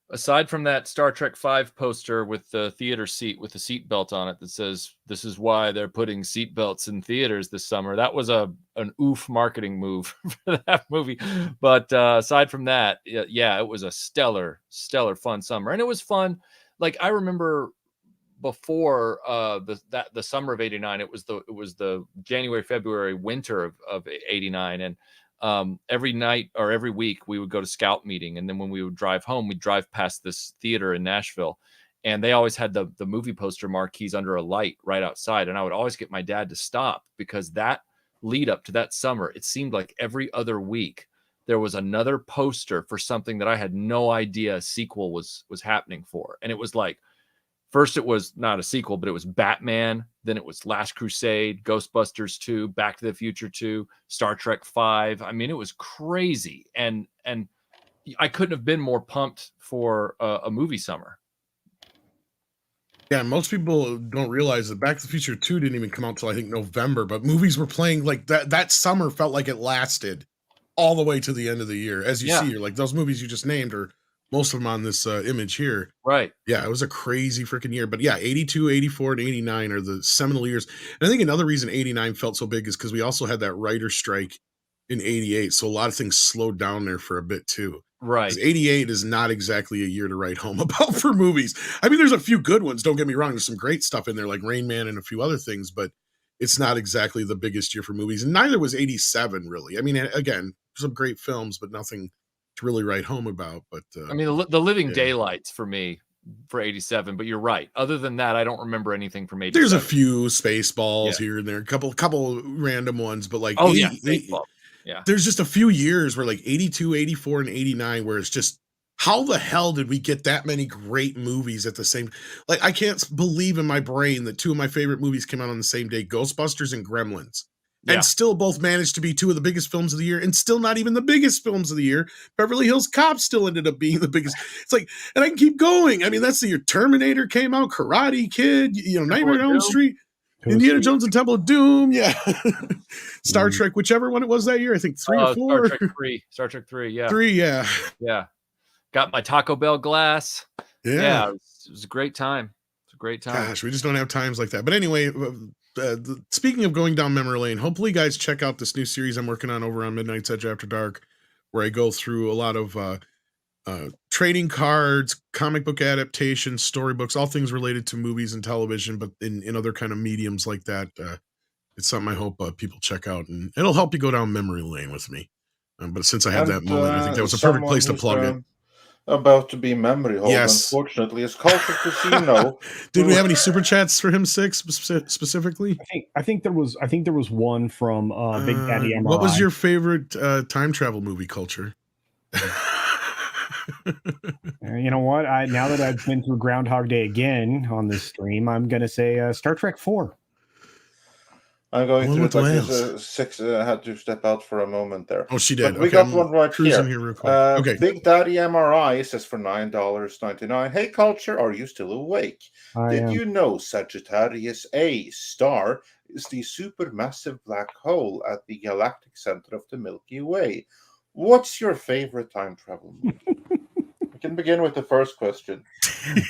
I: aside from that Star Trek 5 poster with the theater seat with the seat belt on it that says this is why they're putting seat belts in theaters this summer, that was an oof marketing move for that movie. But aside from that, yeah, it was a stellar fun summer. And it was fun. Like I remember before the summer of 89, it was the January, February, winter of 89. And every night or every week we would go to scout meeting, and then when we would drive home, we'd drive past this theater in Nashville, and they always had the movie poster marquees under a light right outside, and I would always get my dad to stop, because that lead up to that summer, it seemed like every other week there was another poster for something that I had no idea a sequel was happening for. And it was like, first it was not a sequel, but it was Batman. Then it was Last Crusade, Ghostbusters 2, Back to the Future 2, Star Trek 5. I mean, it was crazy. And I couldn't have been more pumped for a movie summer.
B: Yeah, most people don't realize that Back to the Future 2 didn't even come out until I think November, but movies were playing like that summer felt like it lasted all the way to the end of the year. As you see, like those movies you just named are most of them on this image here.
I: Right.
B: Yeah, it was a crazy freaking year. But yeah, 82, 84, and 89 are the seminal years. And I think another reason 89 felt so big is because we also had that writer strike in 88. So a lot of things slowed down there for a bit too.
I: Right.
B: 88 is not exactly a year to write home about for movies. I mean, there's a few good ones. Don't get me wrong. There's some great stuff in there like Rain Man and a few other things, but it's not exactly the biggest year for movies. And neither was 87 really. I mean, again, some great films, but nothing to really write home about. But
I: I mean, the Living Daylights for me for 87, but you're right. Other than that, I don't remember anything from 87.
B: There's a few Spaceballs here and there, a couple random ones, but like
I: Spaceball. Yeah.
B: There's just a few years where like 82, 84, and 89 where it's just, how the hell did we get that many great movies at the same? Like, I can't believe in my brain that 2 of my favorite movies came out on the same day, Ghostbusters and Gremlins. And still both managed to be 2 of the biggest films of the year, and still not even the biggest films of the year. Beverly Hills Cop still ended up being the biggest. It's like, and I can keep going. I mean, that's the year Terminator came out, Karate Kid, Nightmare on Elm Street. Indiana Jones and Temple of Doom. Yeah. Star Trek, whichever one it was that year. I think 3 or 4.
I: Star Trek 3. Star Trek 3. Yeah.
B: 3. Yeah.
I: Yeah. Got my Taco Bell glass.
B: Yeah.
I: It was a great time. It's a great time.
B: Gosh, we just don't have times like that. But anyway, speaking of going down memory lane, hopefully you guys check out this new series I'm working on over on Midnight's Edge After Dark, where I go through a lot of trading cards, comic book adaptations, storybooks, all things related to movies and television, but in other kind of mediums like that. It's something I hope people check out, and it'll help you go down memory lane with me. But since I have that moment, I think that was a perfect place to plug it.
C: About to be memory hold,
B: yes.
C: Unfortunately, is Culture Casino.
B: Did we have any super chats for him specifically?
E: I think there was one from Big Daddy MRI.
B: What was your favorite time travel movie, Culture?
E: You know what? Now that I've been through Groundhog Day again on this stream, I'm gonna say Star Trek 4.
C: I'm going through it like 6. Had to step out for a moment there.
B: Oh, she did.
C: But we got one right here.
B: Real quick. Okay.
C: Big Daddy MRI says for $9.99. Hey, Culture, are you still awake? Did you know Sagittarius A star is the supermassive black hole at the galactic center of the Milky Way? What's your favorite time travel movie? We can begin with the first question.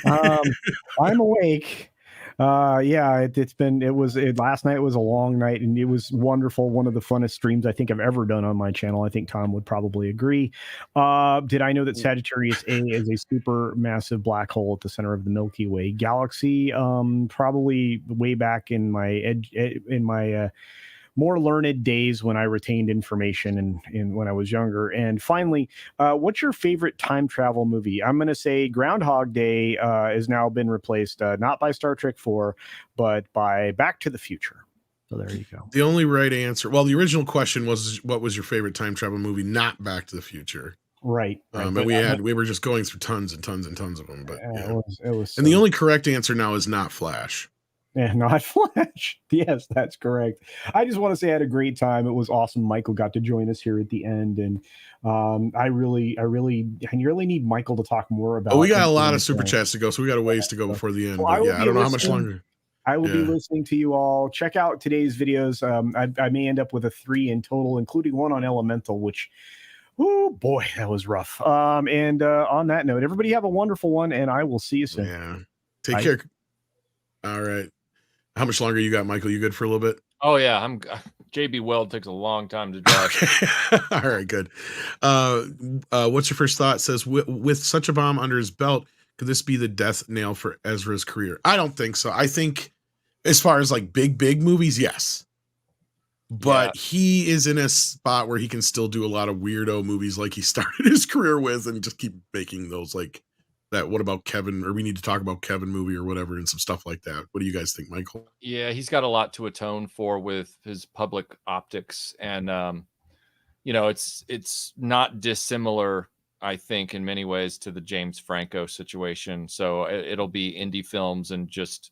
E: I'm awake. Last night was a long night and it was wonderful. One of the funnest streams I think I've ever done on my channel. I think Tom would probably agree. Did I know that Sagittarius A is a super massive black hole at the center of the Milky Way galaxy? Probably way back in my more learned days when I retained information and when I was younger. And finally, what's your favorite time travel movie? I'm going to say Groundhog Day has now been replaced, not by Star Trek 4, but by Back to the Future. So there you go.
B: The only right answer. Well, the original question was, what was your favorite time travel movie? Not Back to the Future.
E: Right.
B: But we were just going through tons and tons and tons of them. But yeah.
E: It was
B: and the only correct answer now is not Flash.
E: Yeah, not Flash. Yes, that's correct. I just want to say I had a great time. It was awesome. Michael got to join us here at the end, and I really need Michael to talk more about.
B: Oh, we got a lot of super chats to go, so we got a ways to go before the end. Well, I don't know how much longer.
E: I will be listening to you all. Check out today's videos. I may end up with a 3 in total, including one on Elemental, which, oh boy, that was rough. And on that note, everybody have a wonderful one, and I will see you soon.
B: Yeah, take care. All right. How much longer you got, Michael? You good for a little bit?
I: Oh yeah, I'm. JB Weld takes a long time to drive.
B: All right, good. What's your first thought? It says with such a bomb under his belt, could this be the death nail for Ezra's career? I don't think so. I think as far as like big movies, yes. But he is in a spot where he can still do a lot of weirdo movies like he started his career with, and just keep making those like that. What about Kevin? Or we need to talk about Kevin movie or whatever, and some stuff like that. What do you guys think, Michael?
I: Yeah, he's got a lot to atone for with his public optics, and it's not dissimilar, I think, in many ways to the James Franco situation. So it'll be indie films and just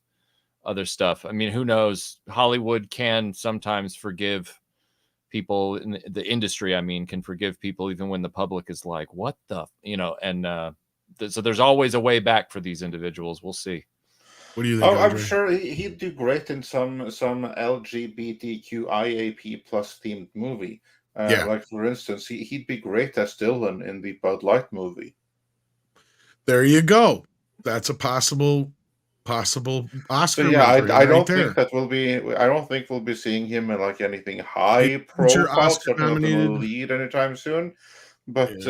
I: other stuff. I mean, who knows? Hollywood can sometimes forgive people in the industry. I mean, can forgive people even when the public is like, "What the?" So there's always a way back for these individuals. We'll see.
B: What do you think?
C: Oh, I'm sure he'd do great in some LGBTQIAP plus themed movie. Like for instance, he'd be great as Dylan in the Bud Light movie.
B: There you go. That's a possible Oscar.
C: So yeah, I don't think that will be. I don't think we'll be seeing him in like anything high profile, sort of lead anytime soon. But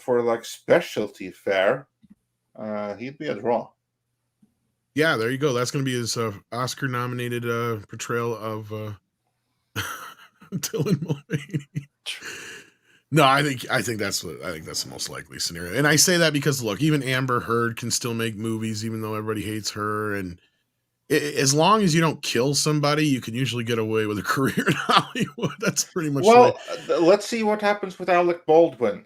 C: for like specialty fare, he'd be a draw.
B: Yeah, there you go. That's going to be his Oscar-nominated portrayal of Dylan Mulvaney. No, I think that's the most likely scenario. And I say that because look, even Amber Heard can still make movies, even though everybody hates her. And as long as you don't kill somebody, you can usually get away with a career in Hollywood. That's pretty much.
C: Well, let's see what happens with Alec Baldwin.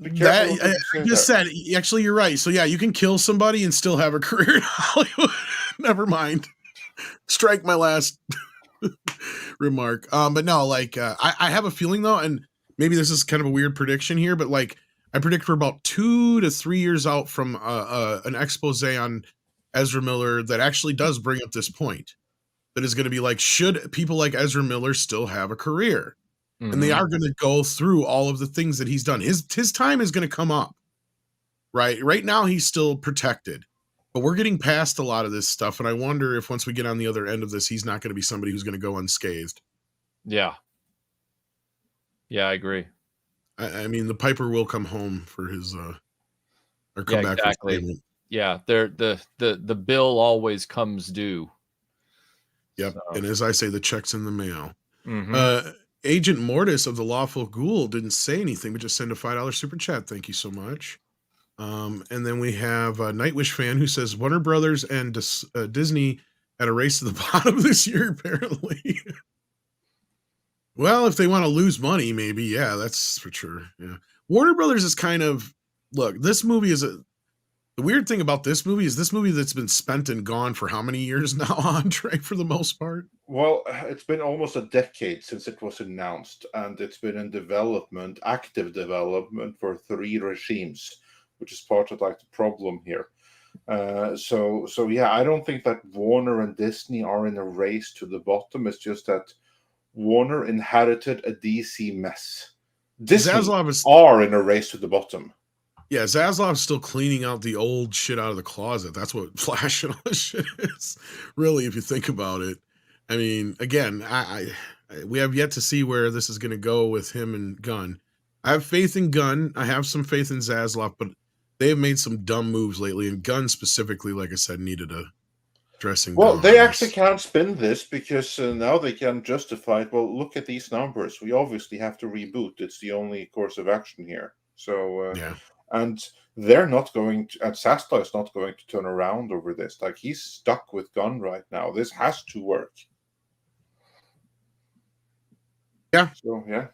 B: I just said, actually, you're right. So yeah, you can kill somebody and still have a career in Hollywood. Never mind. Strike my last remark. But no, like I have a feeling though, and maybe this is kind of a weird prediction here, but like I predict for about 2 to 3 years out from an expose on Ezra Miller that actually does bring up this point. That is going to be like, should people like Ezra Miller still have a career? And they
I: Mhm.
B: are going to go through all of the things that he's done. His time is going to come up, right? Right now, he's still protected, but we're getting past a lot of this stuff. And I wonder if once we get on the other end of this, he's not going to be somebody who's going to go unscathed.
I: Yeah. Yeah, I agree.
B: I mean, the Piper will come home for his, or come back
I: exactly.
B: for his payment.
I: Yeah, the bill always comes due.
B: Yep.
I: So.
B: And as I say, the check's in the mail.
I: Mm-hmm.
B: Agent Mortis of the Lawful Ghoul didn't say anything, but just send a $5 super chat. Thank you so much. And then we have a Nightwish fan who says Warner Brothers and Disney at a race to the bottom this year, apparently. Well, if they want to lose money, maybe. Yeah, that's for sure. Yeah. Warner Brothers is kind of, look, this movie is the weird thing about this movie that's been spent and gone for how many years now, Andre, for the most part?
C: Well, it's been almost a decade since it was announced, and it's been in development, active development, for 3 regimes, which is part of like the problem here. So yeah, I don't think that Warner and Disney are in a race to the bottom. It's just that Warner inherited a DC mess. Disney are in a race to the bottom.
B: Yeah, Zaslav's still cleaning out the old shit out of the closet. That's what Flash and all this shit is, really, if you think about it. I mean, again, we have yet to see where this is going to go with him and Gunn. I have faith in Gunn. I have some faith in Zaslav, but they have made some dumb moves lately, and Gunn specifically, like I said, needed a dressing down.
C: Well, they actually can't spin this because now they can justify it. Well, look at these numbers. We obviously have to reboot. It's the only course of action here. So,
B: yeah.
C: And they're not going to, and Sasla is not going to turn around over this. Like, he's stuck with Gunn right now. This has to work.
B: Yeah.
C: So, yeah.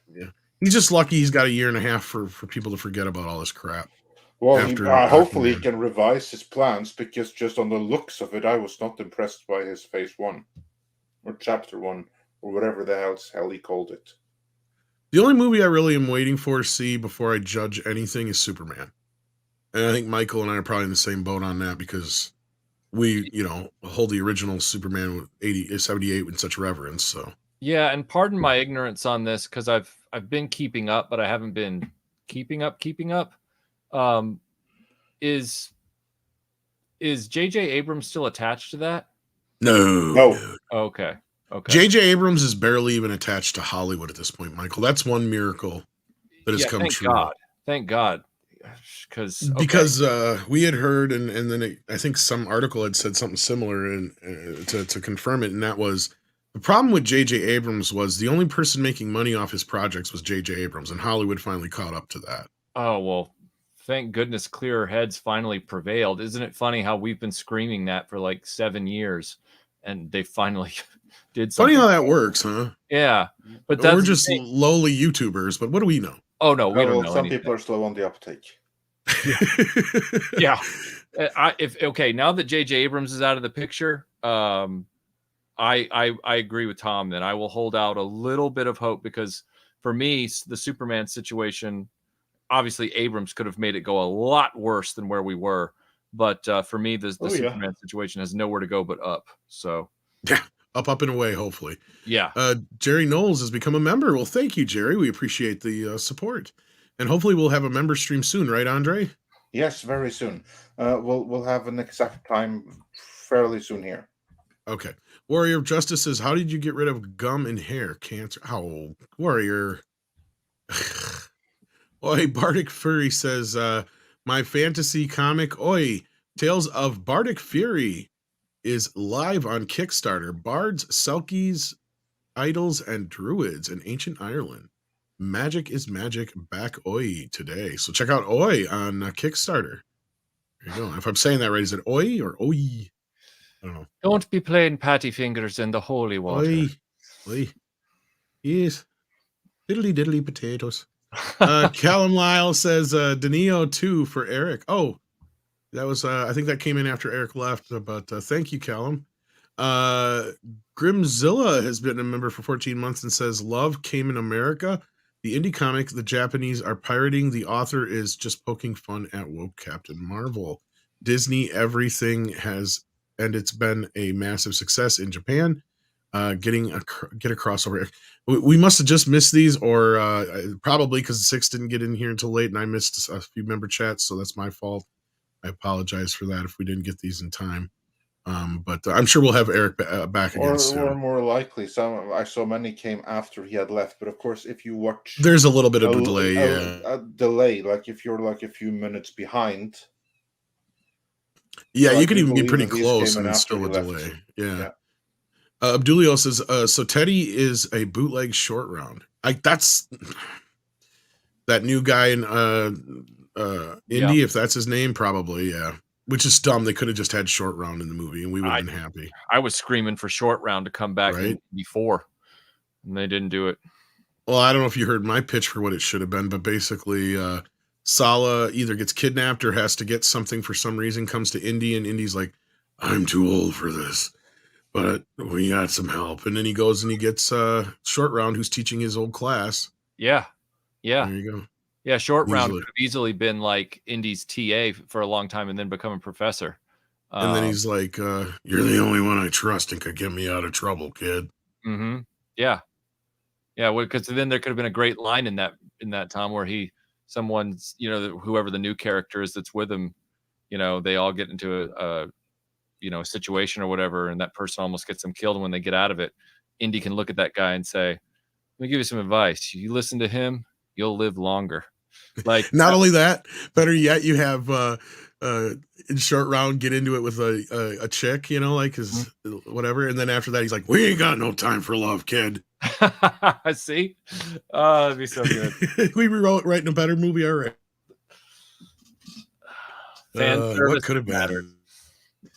B: He's just lucky he's got a year and a half for people to forget about all this crap.
C: Well, hopefully he can revise his plans, because just on the looks of it, I was not impressed by his phase 1 or chapter 1 or whatever the hell he called it.
B: The only movie I really am waiting for to see before I judge anything is Superman. And I think Michael and I are probably in the same boat on that, because we, hold the original Superman with 78 with such reverence. So
I: yeah, and pardon my ignorance on this, because I've been keeping up, but I haven't been keeping up. Is J.J. Abrams still attached to that?
B: No.
I: Okay.
B: J.J. Abrams is barely even attached to Hollywood at this point, Michael. That's one miracle that has come true.
I: Thank God.
B: Because we had heard, and then I think some article had said something similar, and to confirm it, and that was the problem with J.J. Abrams was the only person making money off his projects was J.J. Abrams, and Hollywood finally caught up to that.
I: Oh, well, thank goodness clearer heads finally prevailed. Isn't it funny how we've been screaming that for like 7 years, and they finally did something?
B: Funny how that works, huh?
I: Yeah, but
B: we're just lowly YouTubers, but what do we know?
I: Oh no, we don't know.
C: Some people are slow on the uptake.
I: Yeah. Now that J.J. Abrams is out of the picture, I agree with Tom that I will hold out a little bit of hope, because for me, the Superman situation, obviously Abrams could have made it go a lot worse than where we were, but for me, the Superman situation has nowhere to go but up. So
B: yeah, up and away, hopefully.
I: Yeah.
B: Jerry Knowles has become a member. Well, thank you, Jerry. We appreciate the support, and hopefully we'll have a member stream soon, right, Andre?
C: Yes, very soon. We'll have an exact time fairly soon here.
B: Okay. Warrior of Justice says, how did you get rid of gum and hair cancer? Oh, Warrior. Oi, Bardic Fury says, my fantasy comic, Oi, Tales of Bardic Fury is live on Kickstarter. Bards, Selkies, Idols, and Druids in ancient Ireland. Magic is magic back Oi today. So check out Oi on Kickstarter. There you go. If I'm saying that right, is it Oi or Oi? I don't know.
I: Don't be playing patty fingers in the holy water.
B: Oi. Yes. Diddly potatoes. Callum Lyle says Danio 2 for Eric. Oh, that was I think that came in after Eric left, but thank you, Callum. Grimzilla has been a member for 14 months and says, love came in America. The indie comic the Japanese are pirating. The author is just poking fun at woke Captain Marvel. Disney, everything has and it's been a massive success in Japan. Get a crossover. We must have just missed these, or probably because 6 didn't get in here until late, and I missed a few member chats, so that's my fault. I apologize for that if we didn't get these in time. But I'm sure we'll have Eric back again soon.
C: Or more likely, I saw many came after he had left. But of course, if you watch,
B: there's a little bit of a delay.
C: A delay, like if you're like a few minutes behind.
B: Yeah, you can even be pretty close and it's still a delay. Yeah. Abdulio says, so Teddy is a bootleg short round. That's that new guy in Indy, if that's his name, probably, yeah. Which is dumb. They could have just had short round in the movie and we would have been happy.
I: I was screaming for short round to come back before, and they didn't do it.
B: Well, I don't know if you heard my pitch for what it should have been, but basically Sala either gets kidnapped or has to get something for some reason, comes to Indy, and Indy's like, I'm too old for this, but we got some help. And then he goes and he gets short round, who's teaching his old class.
I: Yeah.
B: There you go.
I: Yeah, short round could have easily been like Indy's TA for a long time and then become a professor.
B: And then he's like, you're the only one I trust and could get me out of trouble, kid.
I: Mm-hmm. Yeah. Yeah, because then there could have been a great line in that Tom where someone's, whoever the new character is that's with him, they all get into a situation or whatever, and that person almost gets them killed. And when they get out of it, Indy can look at that guy and say, let me give you some advice. You listen to him, you'll live longer. Like,
B: not only that, better yet, you have in short round get into it with a chick, like his whatever, and then after that he's like, we ain't got no time for love, kid.
I: See, that'd be so good.
B: We wrote writing a better movie already. What could have mattered?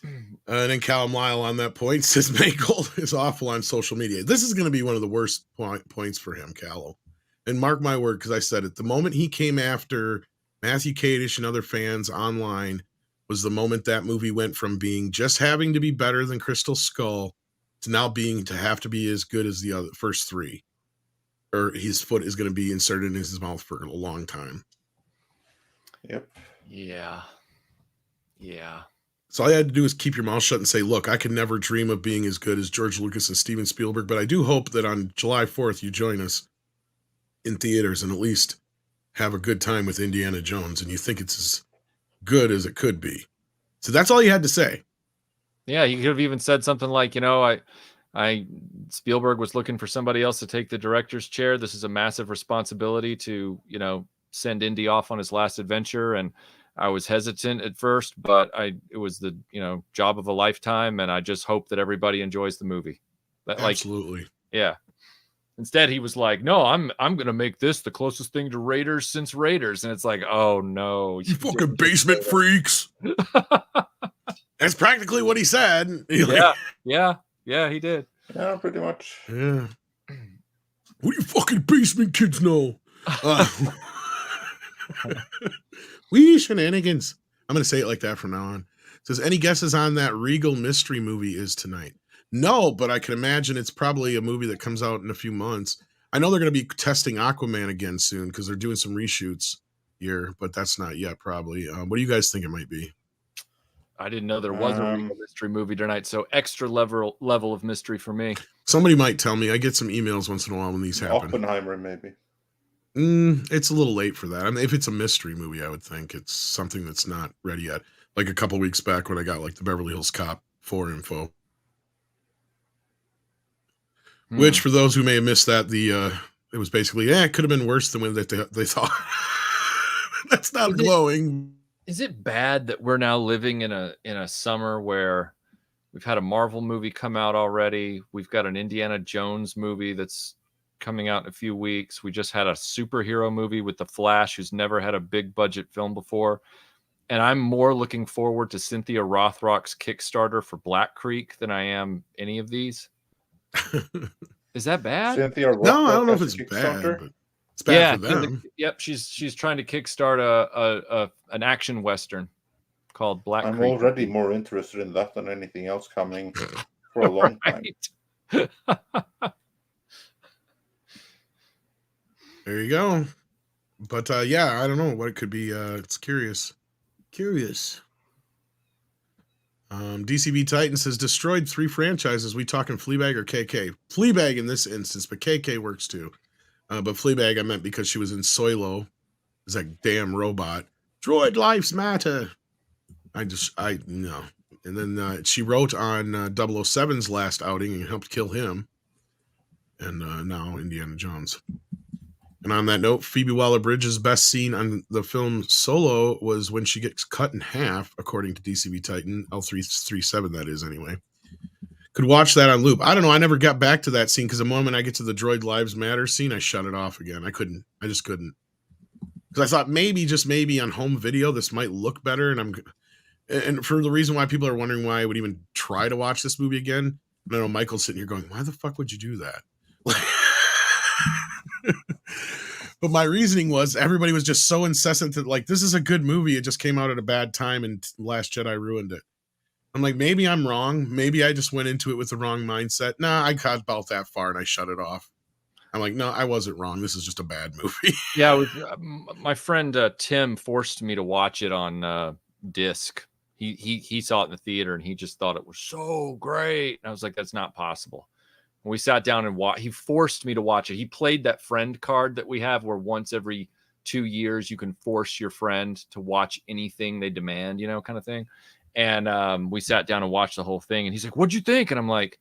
B: And then Callum Lyle on that point says Mangold is awful on social media. This is going to be one of the worst points for him, Callow. And mark my word, because I said it. The moment he came after Matthew Kadish and other fans online was the moment that movie went from being just having to be better than Crystal Skull to now being to have to be as good as the other first three. Or his foot is going to be inserted in his mouth for a long time.
C: Yep.
I: Yeah.
B: So all you had to do is keep your mouth shut and say, look, I could never dream of being as good as George Lucas and Steven Spielberg, but I do hope that on July 4th you join us in theaters and at least have a good time with Indiana Jones, and you think it's as good as it could be. So that's all you had to say.
I: Yeah, you could have even said something like, Spielberg was looking for somebody else to take the director's chair. This is a massive responsibility to, send Indy off on his last adventure, and I was hesitant at first, but it was the, job of a lifetime, and I just hope that everybody enjoys the movie.
B: Absolutely.
I: Yeah. Instead, he was like, no, I'm going to make this the closest thing to Raiders since Raiders. And it's like, oh, no.
B: You fucking basement freaks. That's practically what he said.
I: Yeah, he did.
C: Yeah, pretty much.
B: Yeah. What do you fucking basement kids know? We shenanigans. I'm going to say it like that from now on. It says, any guesses on that Regal mystery movie is tonight? No, but I can imagine it's probably a movie that comes out in a few months. I know they're going to be testing Aquaman again soon because they're doing some reshoots here, but that's not yet probably. What do you guys think it might be?
I: I didn't know there was a Regal mystery movie tonight, so extra level of mystery for me.
B: Somebody might tell me. I get some emails once in a while when these happen.
C: Oppenheimer, maybe.
B: It's a little late for that. I mean, if it's a mystery movie, I would think it's something that's not ready yet. Like a couple weeks back when I got like the Beverly Hills Cop 4 info. Which, for those who may have missed that, it was basically, it could have been worse than when they thought. That's not glowing.
I: Is it bad that we're now living in a summer where we've had a Marvel movie come out already? We've got an Indiana Jones movie that's coming out in a few weeks. We just had a superhero movie with the Flash, who's never had a big budget film before. And I'm more looking forward to Cynthia Rothrock's Kickstarter for Black Creek than I am any of these. Is that bad?
C: Cynthia Rothrock,
B: no, I don't know if it's bad, but it's bad for them.
I: Yep, she's trying to kickstart an action western called Black Creek.
C: I'm already more interested in that than anything else coming for a long time.
B: There you go. But I don't know what it could be. It's curious. DCB Titan says destroyed 3 franchises. We talking Fleabag or KK? Fleabag in this instance, but KK works too. But Fleabag I meant because she was in Solo. It's that damn robot. Droid lives matter. I no. And then she wrote on 007's last outing and helped kill him. And now Indiana Jones. And on that note, Phoebe Waller-Bridge's best scene on the film Solo was when she gets cut in half, according to DCB Titan, L337 that is anyway. Could watch that on loop. I don't know. I never got back to that scene because the moment I get to the Droid Lives Matter scene, I shut it off again. I just couldn't. Because I thought maybe, just maybe on home video, this might look better. And for the reason why people are wondering why I would even try to watch this movie again. I know Michael's sitting here going, why the fuck would you do that? But my reasoning was everybody was just so incessant that like, this is a good movie. It just came out at a bad time and Last Jedi ruined it. I'm like, maybe I'm wrong. Maybe I just went into it with the wrong mindset. Nah, I got about that far and I shut it off. I'm like, no, I wasn't wrong. This is just a bad movie.
I: Yeah, my friend Tim forced me to watch it on disc. He saw it in the theater and he just thought it was so great. And I was like, that's not possible. We sat down and he forced me to watch it. He played that friend card that we have where once every 2 years you can force your friend to watch anything they demand, kind of thing. And we sat down and watched the whole thing. And he's like, what'd you think? And I'm like,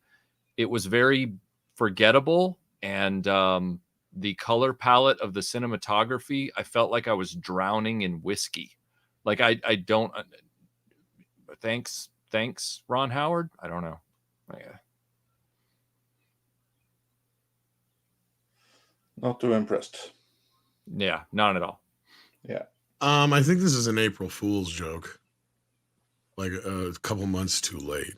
I: it was very forgettable. And the color palette of the cinematography, I felt like I was drowning in whiskey. Like I don't. Thanks, Ron Howard. I don't know. Yeah.
C: Not too impressed.
I: Yeah, not at all.
C: Yeah.
B: I think this is an April Fool's joke. Like a couple months too late.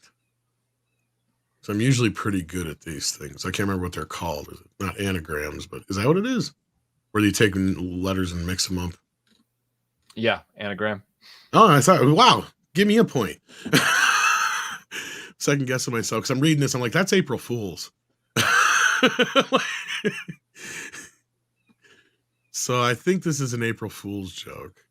B: So I'm usually pretty good at these things. I can't remember what they're called. Not anagrams, but is that what it is? Where you take letters and mix them up?
I: Yeah, anagram.
B: Oh, I thought, wow, give me a point. Second guessing myself because I'm reading this. I'm like, that's April Fool's. So I think this is an April Fool's joke.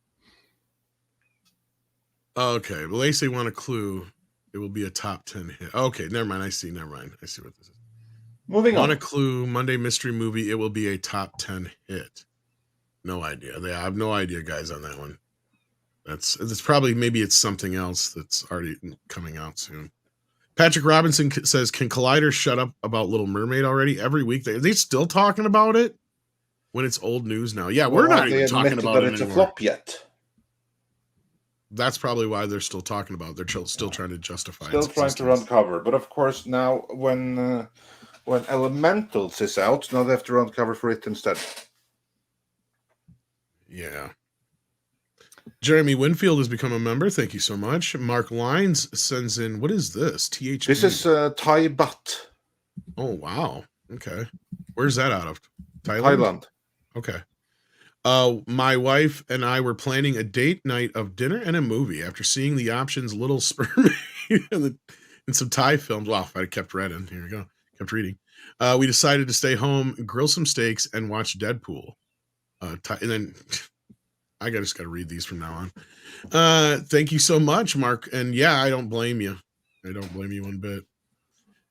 B: Okay, well, they say want a clue. It will be a top 10 hit. Okay, never mind. I see. Never mind. I see what this is.
C: Moving on.
B: Want a clue? Monday mystery movie. It will be a top 10 hit. No idea. I have no idea, guys, on that one. It's probably maybe it's something else that's already coming out soon. Patrick Robinson says, "Can Collider shut up about Little Mermaid already? Every week are they still talking about it when it's old news now? Yeah, we're not even talking about it
C: it's
B: anymore.
C: A flop yet.
B: That's probably why they're still talking about it. They're still trying to justify.
C: Still trying to run cover, but of course now when Elementals is out, now they have to run cover for it instead.
B: Yeah. Jeremy Winfield has become a member. Thank you so much. Mark Lines sends in, what is this? THB.
C: This is Thai Butt.
B: Oh, wow. Okay. Where's that out of?
C: Thailand.
B: Okay. My wife and I were planning a date night of dinner and a movie after seeing the options Little Sperm and some Thai films. Wow, I kept reading. Here we go. Kept reading. We decided to stay home, grill some steaks, and watch Deadpool. And then I just got to read these from now on. Thank you so much, Mark. And yeah, I don't blame you. I don't blame you one bit.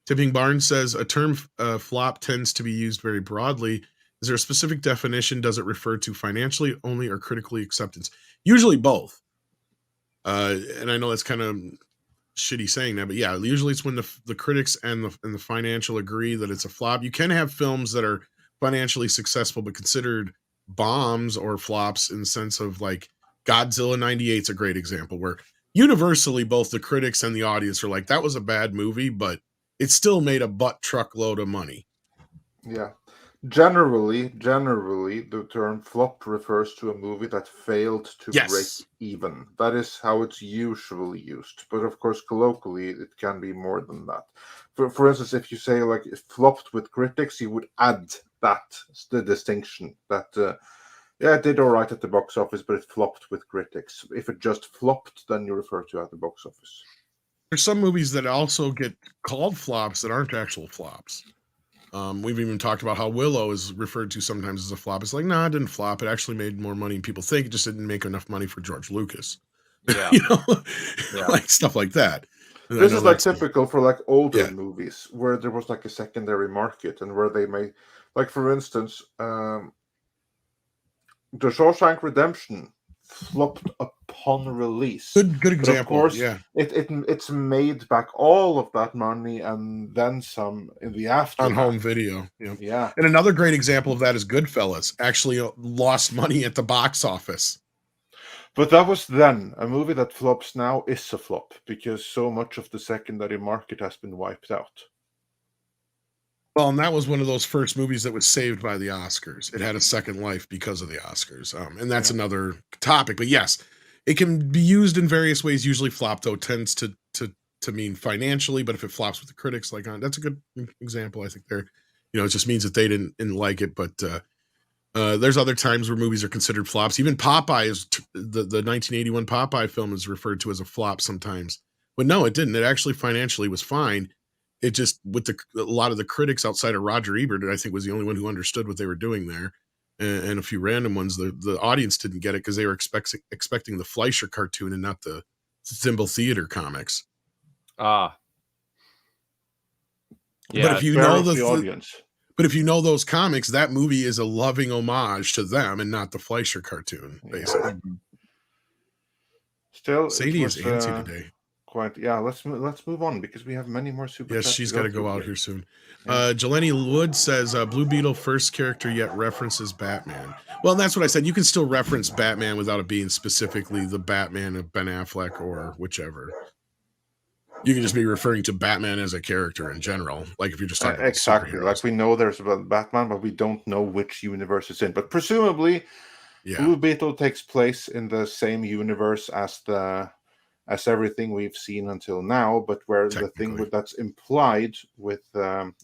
B: Tipping Barnes says a term flop tends to be used very broadly. Is there a specific definition? Does it refer to financially only or critically acceptance? Usually both. And I know that's kind of shitty saying that, but yeah, usually it's when the critics and the financial agree that it's a flop. You can have films that are financially successful but considered bombs or flops in the sense of like Godzilla 98 is a great example where universally both the critics and the audience are like, that was a bad movie, but it still made a butt truckload of money.
C: Yeah. Generally, the term flop refers to a movie that failed to break even. That is how it's usually used. But of course, colloquially, it can be more than that. For instance, if you say like it flopped with critics, you would add the distinction that it did all right at the box office, but it flopped with critics. If it just flopped, then you refer to at the box office.
B: There's some movies that also get called flops that aren't actual flops. We've even talked about how Willow is referred to sometimes as a flop. It's like, nah, it didn't flop. It actually made more money than people think. It just didn't make enough money for George Lucas.
I: Yeah.
B: Like stuff like that.
C: This is like
B: that's
C: typical for like older
B: Yeah.
C: movies where there was like a secondary market and where they may, like for instance, The Shawshank Redemption flopped upon release.
B: good
C: But of
B: example.
C: course,
B: Yeah.
C: it's made back all of that money and then some in the aftermath.
B: On home video. Yeah.
C: Yeah.
B: And another great example of that is Goodfellas. Actually lost money at the box office.
C: But that was then. A movie that flops now is a flop because so much of the secondary market has been wiped out.
B: Well, and that was one of those first movies that was saved by the Oscars. It had a second life because of the Oscars. And that's another topic. But yes, it can be used in various ways. Usually flop, though, tends to mean financially. But if it flops with the critics, that's a good example, I think, there. It just means that they didn't like it. But there's other times where movies are considered flops. Even Popeye is the 1981 Popeye film is referred to as a flop sometimes. But no, it didn't. It actually financially was fine. It just, with a lot of the critics outside of Roger Ebert, I think was the only one who understood what they were doing there, and a few random ones, the audience didn't get it because they were expecting the Fleischer cartoon and not the Thimble Theater comics.
I: Yeah,
B: but if you know the
C: audience,
B: but if you know those comics, that movie is a loving homage to them and not the Fleischer cartoon, basically.
C: Still,
B: Sadie is antsy today.
C: Quite, yeah. Let's move on because we have many more super.
B: Yes, she's got to go out here soon. Jeleni Wood says Blue Beetle first character yet references Batman. Well, that's what I said. You can still reference Batman without it being specifically the Batman of Ben Affleck or whichever. You can just be referring to Batman as a character in general, like if you're just talking
C: exactly. Like we know there's a Batman, but we don't know which universe it's in. But presumably, Blue Beetle takes place in the same universe as everything we've seen until now, but where the thing that's implied with the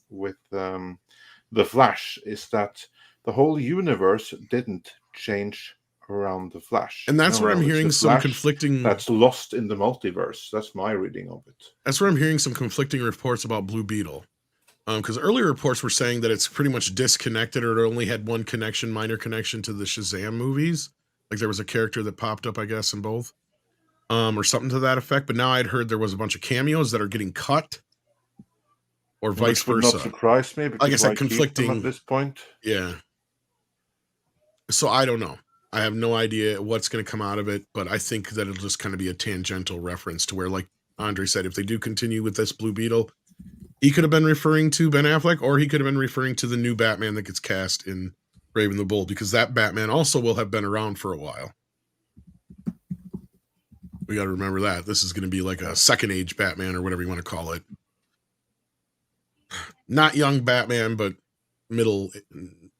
C: Flash is that the whole universe didn't change around the Flash.
B: And that's where I'm hearing some conflicting.
C: That's lost in the multiverse. That's my reading of it.
B: That's where I'm hearing some conflicting reports about Blue Beetle. Because earlier reports were saying that it's pretty much disconnected, or it only had one connection, minor connection to the Shazam movies. Like there was a character that popped up, I guess, in both. Or something to that effect. But now I'd heard there was a bunch of cameos that are getting cut, or vice versa.
C: Would not surprise me.
B: Like I said, conflicting
C: at this point.
B: Yeah. So I don't know. I have no idea what's going to come out of it, but I think that it'll just kind of be a tangential reference to where, like Andre said, if they do continue with this Blue Beetle, he could have been referring to Ben Affleck, or he could have been referring to the new Batman that gets cast in Brave and the Bold, because that Batman also will have been around for a while. We got to remember that. This is going to be like a second age Batman, or whatever you want to call it. Not young Batman, but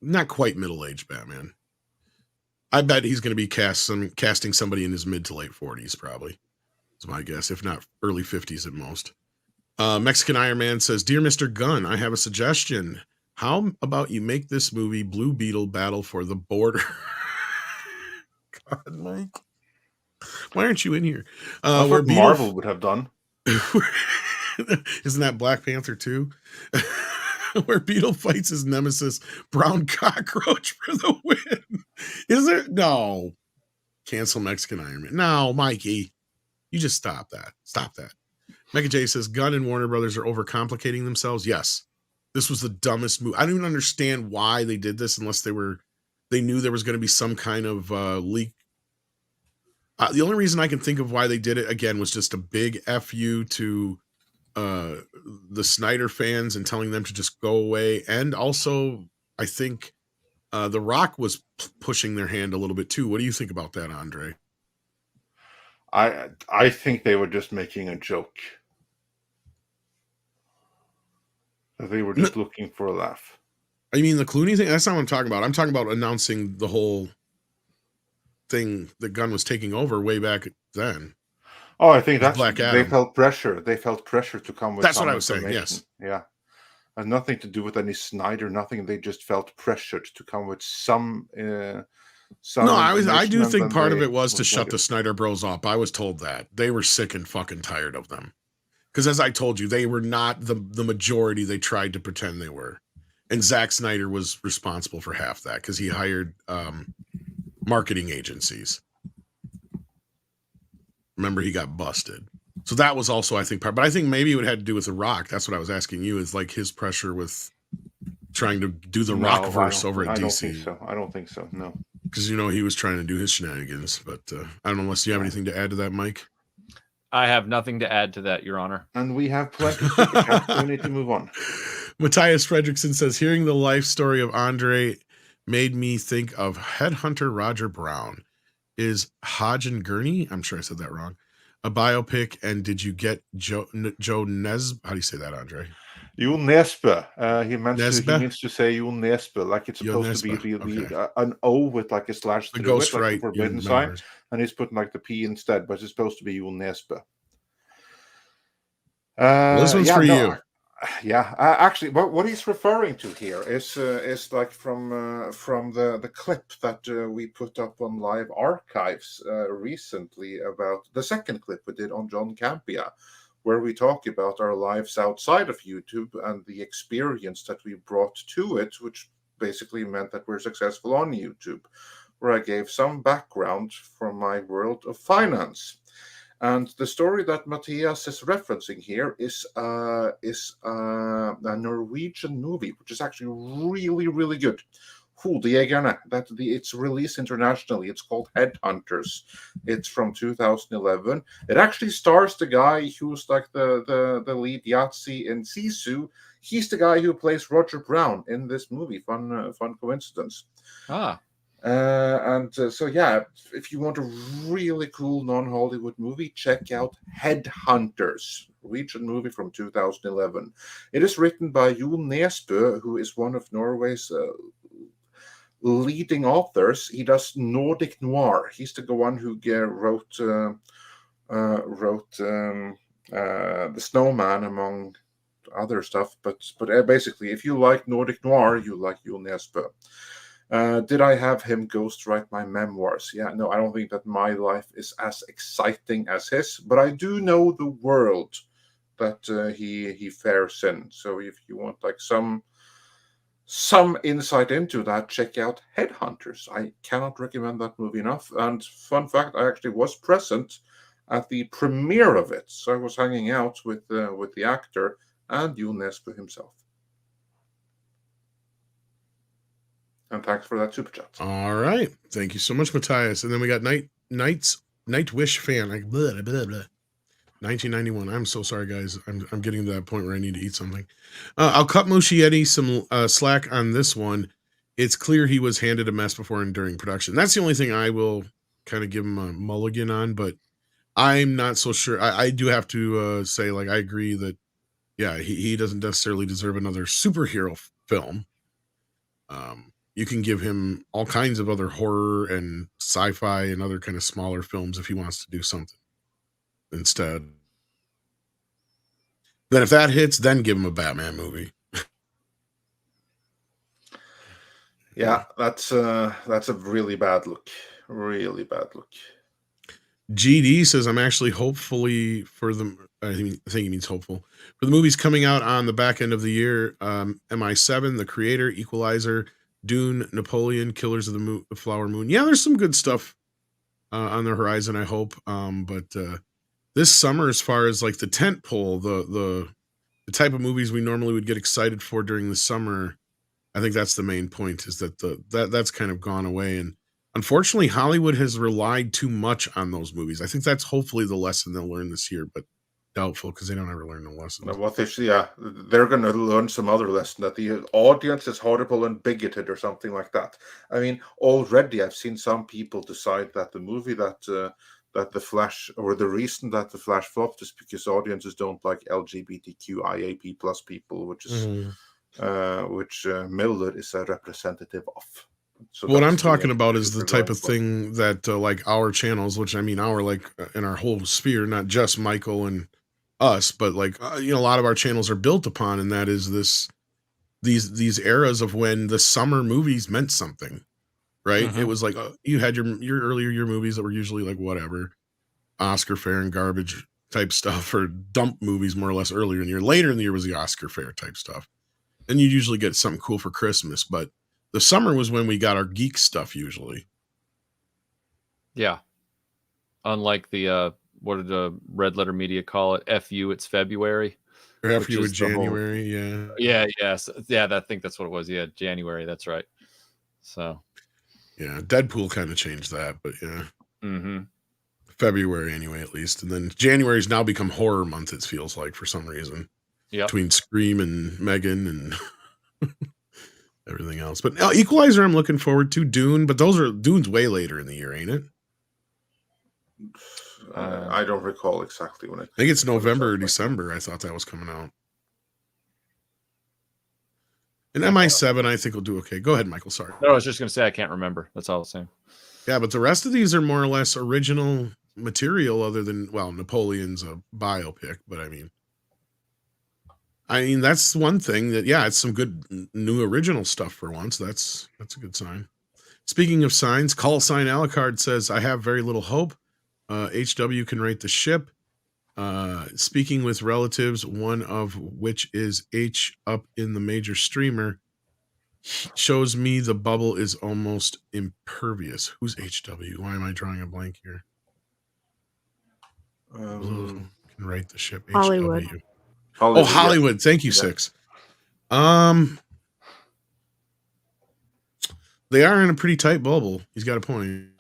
B: not quite middle-aged Batman. I bet he's going to be casting somebody in his mid to late 40s, probably. That's my guess, if not early 50s at most. Mexican Iron Man says, Dear Mr. Gunn, I have a suggestion. How about you make this movie Blue Beetle Battle for the Border? God, Mike. Why aren't you in here?
C: Where Marvel would have done.
B: Isn't that Black Panther 2? Where Beetle fights his nemesis, Brown Cockroach, for the win. Is there? No. Cancel Mexican Iron Man. No, Mikey. You just stop that. Stop that. Mecha J says, Gunn and Warner Brothers are overcomplicating themselves. Yes. This was the dumbest move. I don't even understand why they did this unless they knew there was going to be some kind of leak. The only reason I can think of why they did it, again, was just a big FU to the Snyder fans and telling them to just go away. And also, I think The Rock was pushing their hand a little bit too. What do you think about that, Andre?
C: I think they were just making a joke. They were just looking for a laugh.
B: I mean, the Clooney thing? That's not what I'm talking about. I'm talking about announcing the whole thing that Gunn was taking over way back then.
C: Oh, I think that's
B: Black Adam.
C: They felt pressure. They felt pressure to come with.
B: That's what I was saying. Yes.
C: Yeah. Has nothing to do with any Snyder. Nothing. They just felt pressured to come with some. No,
B: I do think part of it was to shut the Snyder Bros up. I was told that they were sick and fucking tired of them. Because as I told you, they were not the majority they tried to pretend they were. And Zack Snyder was responsible for half that because he hired marketing agencies. Remember, he got busted. So that was also, I think, part. But I think maybe it had to do with The Rock. That's what I was asking you, is like his pressure with trying to do the Rock verse over at DC.
C: I don't think so. I don't think so. No.
B: Because, you know, he was trying to do his shenanigans. But I don't know unless you have anything to add to that, Mike.
I: I have nothing to add to that, Your Honor.
C: And we have plenty of super chats, so we need to move on.
B: Matthias Fredrickson says, hearing the life story of Andre made me think of Headhunter Roger Brown. Is Hodge and Gurney, I'm sure I said that wrong, a biopic? And did you get Joe Nesb? How do you say that, Andre?
C: Joel Nesbø. He means to say Joel Nesbø, like it's supposed to be an O with like a slash through it, like the forbidden sign, and he's putting like the P instead, but it's supposed to be Joel Nesbø.
B: This one's for you.
C: Yeah, actually, what he's referring to here is like from the clip that we put up on Live Archives recently about the second clip we did on John Campea, where we talk about our lives outside of YouTube and the experience that we brought to it, which basically meant that we're successful on YouTube, where I gave some background from my world of finance. And the story that Matthias is referencing here is a Norwegian movie, which is actually really, really good. Hodejegerne. It's released internationally. It's called Headhunters. It's from 2011. It actually stars the guy who's like the lead Yahtzee in Sisu. He's the guy who plays Roger Brown in this movie. Fun coincidence. So yeah, if you want a really cool non-Hollywood movie, check out Headhunters, Norwegian movie from 2011. It is written by Joel Nesbø, who is one of Norway's leading authors. He does Nordic noir. He's the one who wrote The Snowman, among other stuff. But basically, if you like Nordic noir, you like Joel Nesbø. Did I have him ghostwrite my memoirs? Yeah, no, I don't think that my life is as exciting as his, but I do know the world that he fares in. So if you want like some insight into that, check out Headhunters. I cannot recommend that movie enough. And fun fact, I actually was present at the premiere of it. So I was hanging out with the actor and Joel Nesbø himself. And thanks for that super chat.
B: All right. Thank you so much, Matthias. And then we got Nightwish fan. Like, blah, blah, blah. 1991. I'm so sorry, guys. I'm getting to that point where I need to eat something. I'll cut Muschietti some slack on this one. It's clear he was handed a mess before and during production. That's the only thing I will kind of give him a mulligan on, but I'm not so sure. I do have to say, like, I agree that, yeah, he doesn't necessarily deserve another superhero film. You can give him all kinds of other horror and sci-fi and other kind of smaller films if he wants to do something instead. Then if that hits, then give him a Batman movie.
C: Yeah, that's a really bad look. Really bad look.
B: GD says, I'm actually hopefully for the, I think he means hopeful, for the movies coming out on the back end of the year. MI7, The Creator, Equalizer, Dune, Napoleon, Killers of the Flower Moon. Yeah, there's some good stuff on the horizon, I hope. But this summer, as far as like the tent pole, the type of movies we normally would get excited for during the summer, I think that's the main point, is that that's kind of gone away. And unfortunately, Hollywood has relied too much on those movies. I think that's hopefully the lesson they'll learn this year, but doubtful because they don't ever learn the lesson.
C: Well, they're going to learn some other lesson, that the audience is horrible and bigoted or something like that. I mean, already I've seen some people decide that the movie that the Flash, or the reason that the Flash flopped, is because audiences don't like LGBTQIAP+ people, which is which Miller is a representative of. So
B: what I'm talking about is the type of thing that like our channels, which I mean our, like in our whole sphere, not just Michael and us, but like a lot of our channels are built upon, and that is these eras of when the summer movies meant something, right? Mm-hmm. It was like you had your earlier year movies that were usually like whatever Oscar fair and garbage type stuff, or dump movies more or less earlier in the year. Later in the year was the Oscar fair type stuff, and you usually get something cool for Christmas, but the summer was when we got our geek stuff usually.
I: Yeah. Unlike the what did the Red Letter Media call it? FU, it's February.
B: Or after
I: which
B: you
I: is
B: with
I: the whole-
B: January, yeah.
I: Yeah, I think that's what it was. Yeah, January. That's right. So,
B: Yeah, Deadpool kind of changed that, but yeah.
I: mm-hmm.
B: February anyway, at least. And then January's now become horror month, it feels like, for some reason.
I: Yep.
B: Between Scream and Megan and everything else. But Equalizer I'm looking forward to. Dune, but Dune's way later in the year, ain't it?
C: I don't recall exactly when
B: I think it's November or December. I thought that was coming out. And MI7, I think will do okay. Go ahead, Michael. Sorry.
I: No, I was just going to say I can't remember. That's all I was saying.
B: Yeah, but the rest of these are more or less original material other than, well, Napoleon's a biopic, but I mean, that's one thing that, yeah, it's some good new original stuff for once. That's a good sign. Speaking of signs, call sign Alucard says, I have very little hope. HW can rate the ship. Speaking with relatives, one of which is H up in the major streamer, shows me the bubble is almost impervious. Who's HW? Why am I drawing a blank here? Can rate the ship.
J: Hollywood.
B: HW. Oh, Hollywood. Thank you, Six. They are in a pretty tight bubble. He's got a point.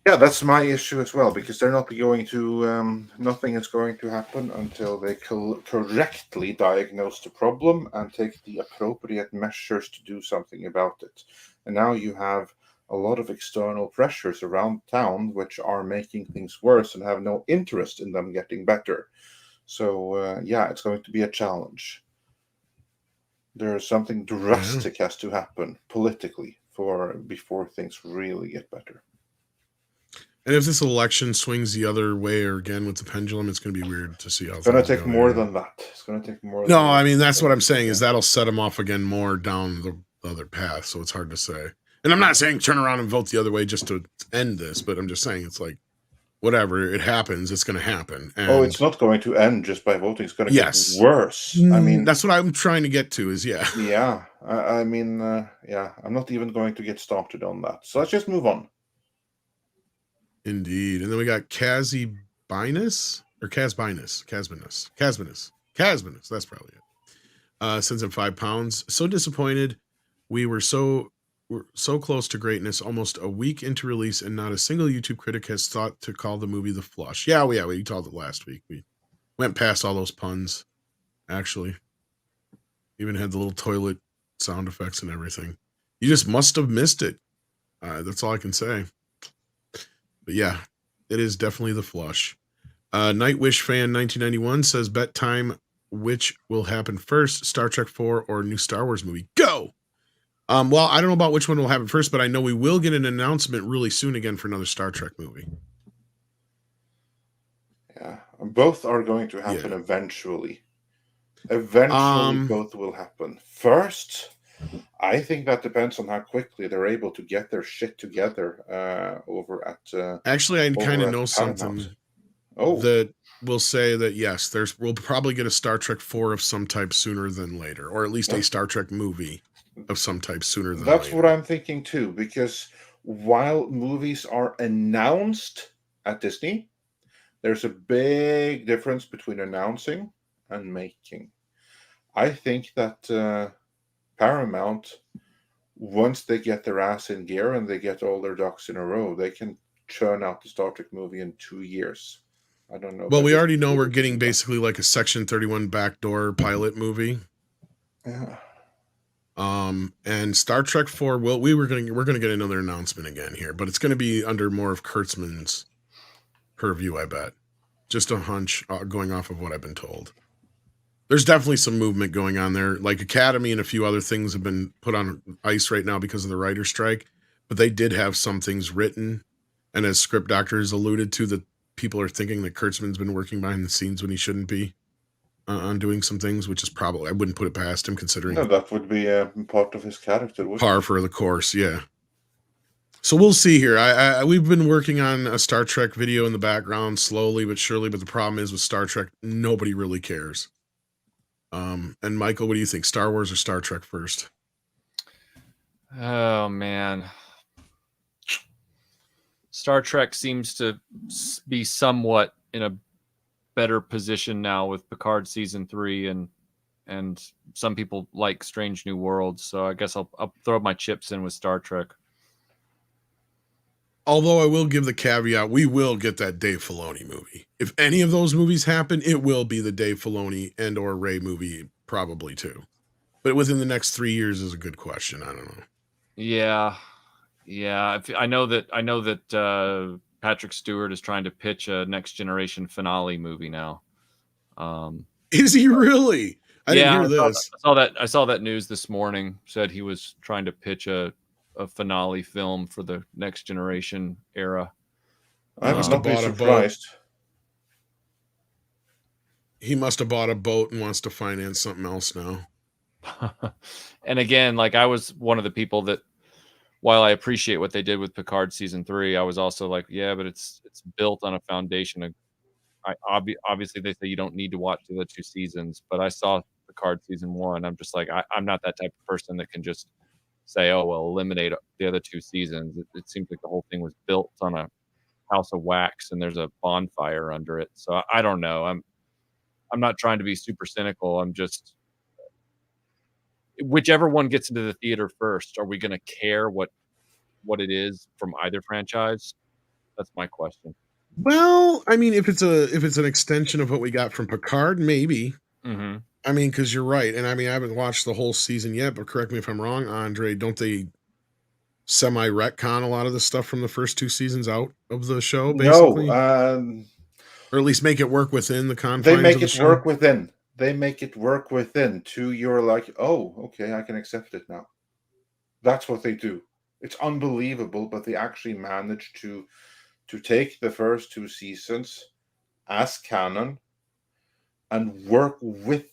C: Yeah, that's my issue as well, because they're not going to, nothing is going to happen until they correctly diagnose the problem and take the appropriate measures to do something about it. And now you have a lot of external pressures around town which are making things worse and have no interest in them getting better. So, yeah, it's going to be a challenge. There's something drastic has to happen politically before things really get better.
B: And if this election swings the other way or again with the pendulum, it's going to be weird to see how
C: it's going to take more than that. It's going to take more.
B: No, I mean, that's what I'm saying is that'll set them off again more down the other path. So it's hard to say. And I'm not saying turn around and vote the other way just to end this, but I'm just saying it's like, whatever, it happens, it's going to happen. And
C: it's not going to end just by voting. It's going to get worse. I mean,
B: that's what I'm trying to get to is, yeah.
C: Yeah. I mean, yeah, I'm not even going to get started on that. So let's just move on.
B: Indeed. And then we got Casbinus. That's probably it. Sends him £5. So disappointed. We're so close to greatness, almost a week into release, and not a single YouTube critic has thought to call the movie The Flush. Yeah, we called it last week. We went past all those puns, actually. Even had the little toilet sound effects and everything. You just must have missed it. That's all I can say. But yeah, it is definitely The Flush. Nightwish fan 1991 says, bet time which will happen first, Star Trek 4 or new Star Wars movie. Go! Well, I don't know about which one will happen first, but I know we will get an announcement really soon again for another Star Trek movie.
C: Yeah, both are going to happen eventually. Eventually, both will happen. First, I think that depends on how quickly they're able to get their shit together over at.
B: Actually, I kind of know something that will say that yes, we'll probably get a Star Trek 4 of some type sooner than later, or at least a Star Trek movie of some type sooner than
C: That's
B: later.
C: what I'm thinking too, because while movies are announced at Disney, there's a big difference between announcing and making. I think that Paramount, once they get their ass in gear and they get all their ducks in a row, they can churn out the Star Trek movie in 2 years. I don't know.
B: Well, we already know we're getting basically like a Section 31 backdoor pilot movie.
C: Yeah.
B: And Star Trek 4, well, we're gonna get another announcement again here, but it's gonna be under more of Kurtzman's purview, I bet. Just a hunch going off of what I've been told. There's definitely some movement going on there. Like Academy and a few other things have been put on ice right now because of the writer's strike, but they did have some things written. And as script doctors alluded to, that people are thinking that Kurtzman's been working behind the scenes when he shouldn't be on doing some things, which is probably, I wouldn't put it past him considering.
C: No, that would be part of his character.
B: Par for the course, yeah. So we'll see here. We've been working on a Star Trek video in the background slowly but surely, but the problem is with Star Trek, nobody really cares. And Michael, what do you think? Star Wars or Star Trek first?
I: Oh man. Star Trek seems to be somewhat in a better position now with Picard season 3, and some people like Strange New Worlds. So I guess I'll throw my chips in with Star Trek.
B: Although I will give the caveat, we will get that Dave Filoni movie. If any of those movies happen, it will be the Dave Filoni and or Ray movie, probably too. But within the next 3 years is a good question. I don't know.
I: Yeah. I know that Patrick Stewart is trying to pitch a Next Generation finale movie now.
B: Is he really? I didn't hear this.
I: I saw that news this morning. Said he was trying to pitch a finale film for the Next Generation era.
C: I must have bought surprised.
B: He must have bought a boat and wants to finance something else now.
I: And again, like, I was one of the people that, while I appreciate what they did with Picard season 3, I was also like, yeah, but it's built on a foundation of. Obviously, they say you don't need to watch the other 2 seasons, but I saw Picard season 1. I'm just like, I'm not that type of person that can just say, oh, well, eliminate the other 2 seasons. It seems like the whole thing was built on a house of wax and there's a bonfire under it. So I don't know. I'm not trying to be super cynical. I'm just, whichever one gets into the theater first, are we going to care what it is from either franchise? That's my question.
B: Well, I mean, if it's an extension of what we got from Picard, maybe.
I: Mm-hmm.
B: I mean, because you're right, and I mean, I haven't watched the whole season yet, but correct me if I'm wrong, Andre. Don't they semi-retcon a lot of the stuff from the first 2 seasons out of the show? Basically?
C: No,
B: or at least make it work within the confines.
C: They make
B: of the
C: it
B: show?
C: work within. They make it work within. To you're like, oh, okay, I can accept it now. That's what they do. It's unbelievable, but they actually manage to take the first 2 seasons as canon and work with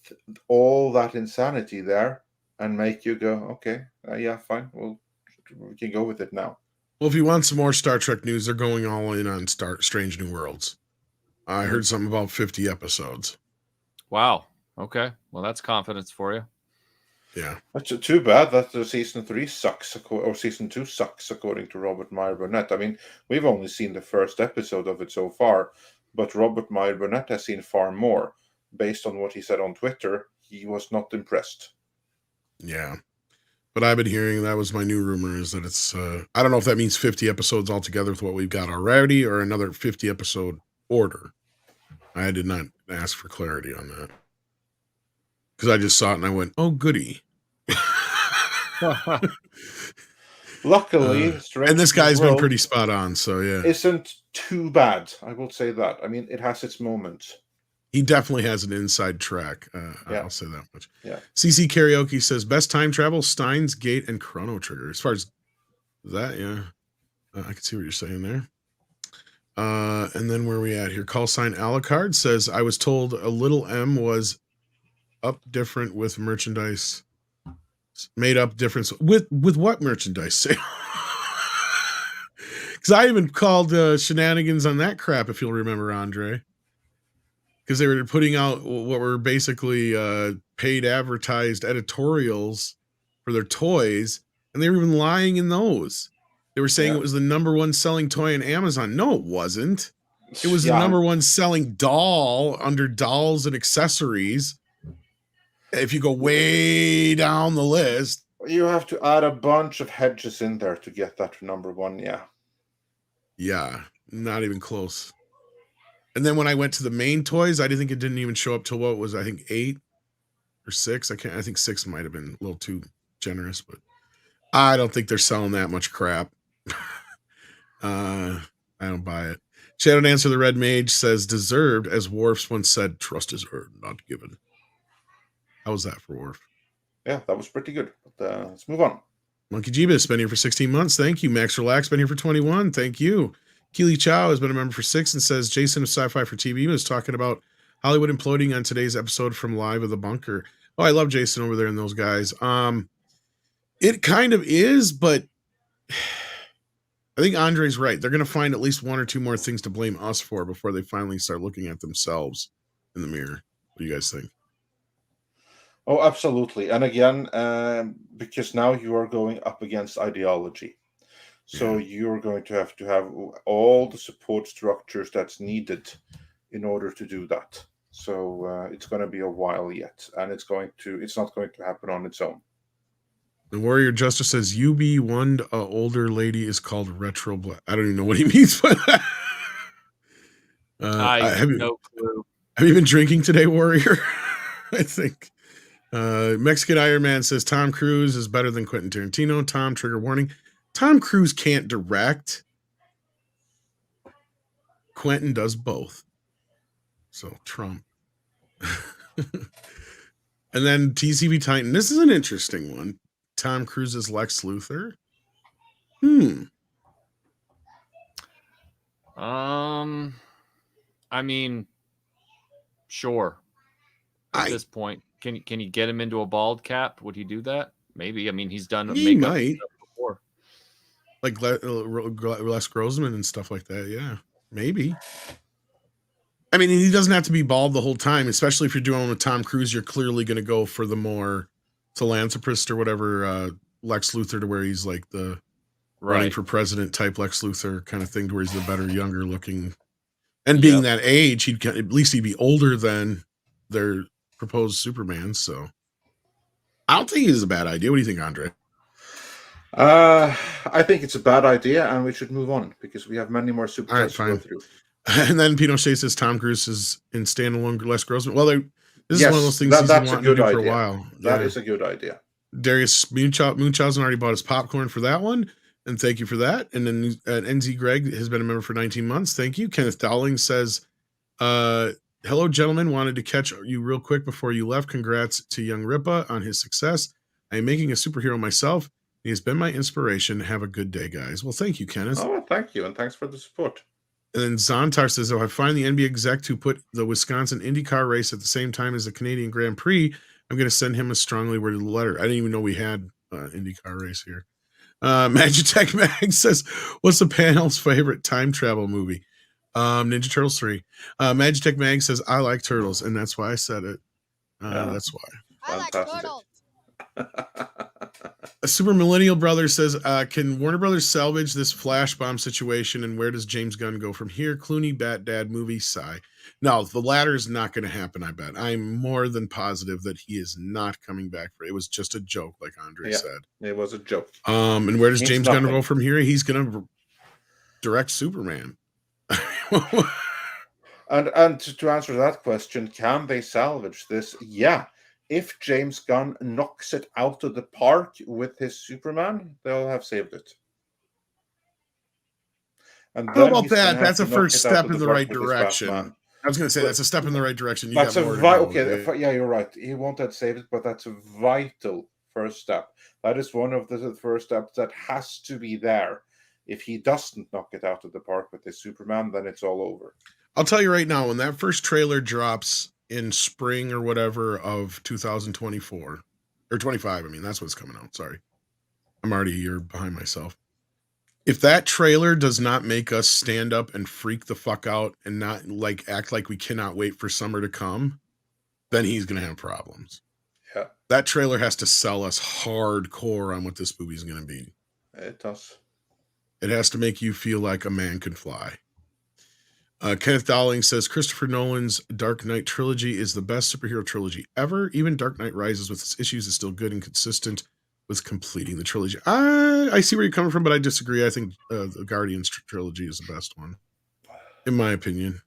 C: all that insanity there and make you go, okay, yeah, fine, we can go with it now.
B: Well, if you want some more Star Trek news, they're going all in on Strange New Worlds. I heard something about 50 episodes.
I: Wow. Okay. Well, that's confidence for you.
B: Yeah.
C: That's too bad that season 3 sucks, or season 2 sucks, according to Robert Meyer Burnett. I mean, we've only seen the first episode of it so far, but Robert Meyer Burnett has seen far more. Based on what he said on Twitter, he was not impressed.
B: Yeah. But I've been hearing, that was my new rumor, is that it's, I don't know if that means 50 episodes altogether with what we've got already, or another 50 episode order. I did not ask for clarity on that. Because I just saw it and I went, oh, goody.
C: Luckily,
B: and this guy's been pretty spot on, so yeah.
C: Isn't too bad, I will say that. I mean, it has its moments.
B: He definitely has an inside track.
C: Yeah.
B: I'll say that much.
C: Yeah.
B: CC Karaoke says, best time travel, Steins Gate, and Chrono Trigger. As far as that, yeah. I can see what you're saying there. And then where are we at here? Call sign Alucard says, I was told a little M was up different with merchandise. Made up difference. With what merchandise? Because I even called shenanigans on that crap, if you'll remember, Andre. Because they were putting out what were basically paid advertised editorials for their toys, and they were even lying in those. They were saying it was the #1 selling toy on Amazon. No, it wasn't. It was the #1 selling doll under dolls and accessories. If you go way down the list,
C: you have to add a bunch of hedges in there to get that to #1.
B: Yeah, not even close. And then when I went to the main toys, I didn't think it didn't even show up till what was, I think 8 or 6. I think 6 might have been a little too generous, but I don't think they're selling that much crap. I don't buy it. Chato Dancer the Red Mage says, deserved, as Worf's once said, trust is earned, not given. How was that for Worf?
C: Yeah, that was pretty good. But, let's move on.
B: Monkey Jeeba has been here for 16 months. Thank you. Max Relax been here for 21. Thank you. Keely Chow has been a member for 6 and says, Jason of Sci-Fi for TV was talking about Hollywood imploding on today's episode from Live of the Bunker. Oh, I love Jason over there and those guys. It kind of is, but I think Andre's right. They're going to find at least 1 or 2 more things to blame us for before they finally start looking at themselves in the mirror. What do you guys think?
C: Oh, absolutely. And again, because now you are going up against ideology. So you're going to have all the support structures that's needed in order to do that. So it's going to be a while yet, and it's not going to happen on its own.
B: The Warrior Justice says UB1 older lady is called Retro Black. I don't even know what he means by that.
I: I have no clue.
B: Have you been drinking today, Warrior? I think. Mexican Iron Man says Tom Cruise is better than Quentin Tarantino. Tom, trigger warning. Tom Cruise can't direct. Quentin does both. So Trump. And then TCB Titan. This is an interesting one. Tom Cruise is Lex Luthor.
I: I mean, sure. At this point, can you get him into a bald cap? Would he do that? Maybe. I mean, he's done makeup stuff before,
B: like Les Grossman and stuff like that. Yeah, maybe. I mean, he doesn't have to be bald the whole time, especially if you're doing with Tom Cruise. You're clearly going to go for the more philanthropist or whatever Lex Luthor, to where he's like the running for president type Lex Luthor kind of thing, to where he's the better, younger looking. And being that age, at least he'd be older than their proposed Superman. So I don't think it's a bad idea. What do you think, Andre?
C: I think it's a bad idea, and we should move on because we have many more SuperChats to go through.
B: And then Pinochet says Tom Cruise is in standalone Les Grossman. Well, this is one of those things he's been wanting to do for a while.
C: That is a good idea.
B: Darius Munchausen already bought his popcorn for that one, and thank you for that. And then NZ Greg has been a member for 19 months. Thank you. Kenneth Dowling says, hello, gentlemen. Wanted to catch you real quick before you left. Congrats to young Rippa on his success. I am making a superhero myself. He has been my inspiration. Have a good day, guys. Well, thank you, Kenneth.
C: Oh, thank you, and thanks for the support.
B: And then Zontar says, if I find the NBA exec who put the Wisconsin IndyCar race at the same time as the Canadian Grand Prix, I'm going to send him a strongly worded letter. I didn't even know we had IndyCar race here. Magitech Mag says, what's the panel's favorite time travel movie? Ninja Turtles 3. Magitech Mag says, I like turtles, and that's why I said it. That's why.
J: I like turtles.
B: A Super Millennial Brother says, can Warner Brothers salvage this flash bomb situation, and where does James Gunn go from here? Clooney, Bat Dad movie, sigh. No, the latter is not going to happen, I bet. I'm more than positive that he is not coming back for it. It was just a joke, like Andre said.
C: It was a joke.
B: And where does James Gunn go from here? He's going to direct Superman.
C: And to answer that question, can they salvage this? Yeah. If James Gunn knocks it out of the park with his Superman, they'll have saved it. And
B: how about that? That's a first step in the right direction. I was going to say that's a step in the right direction.
C: Yeah, you're right. He won't have saved it, but that's a vital first step. That is one of the first steps that has to be there. If he doesn't knock it out of the park with his Superman, then it's all over.
B: I'll tell you right now, when that first trailer drops in spring or whatever of 2024 or 25, I mean, that's what's coming out. Sorry. I'm already a year behind myself. If that trailer does not make us stand up and freak the fuck out and not act like we cannot wait for summer to come, then he's going to have problems.
C: Yeah.
B: That trailer has to sell us hardcore on what this movie is going to be.
C: It does.
B: It has to make you feel like a man can fly. Kenneth Dowling says Christopher Nolan's Dark Knight trilogy is the best superhero trilogy ever. Even Dark Knight Rises with its issues is still good and consistent with completing the trilogy. I see where you're coming from, but I disagree. I think the Guardians trilogy is the best one, in my opinion.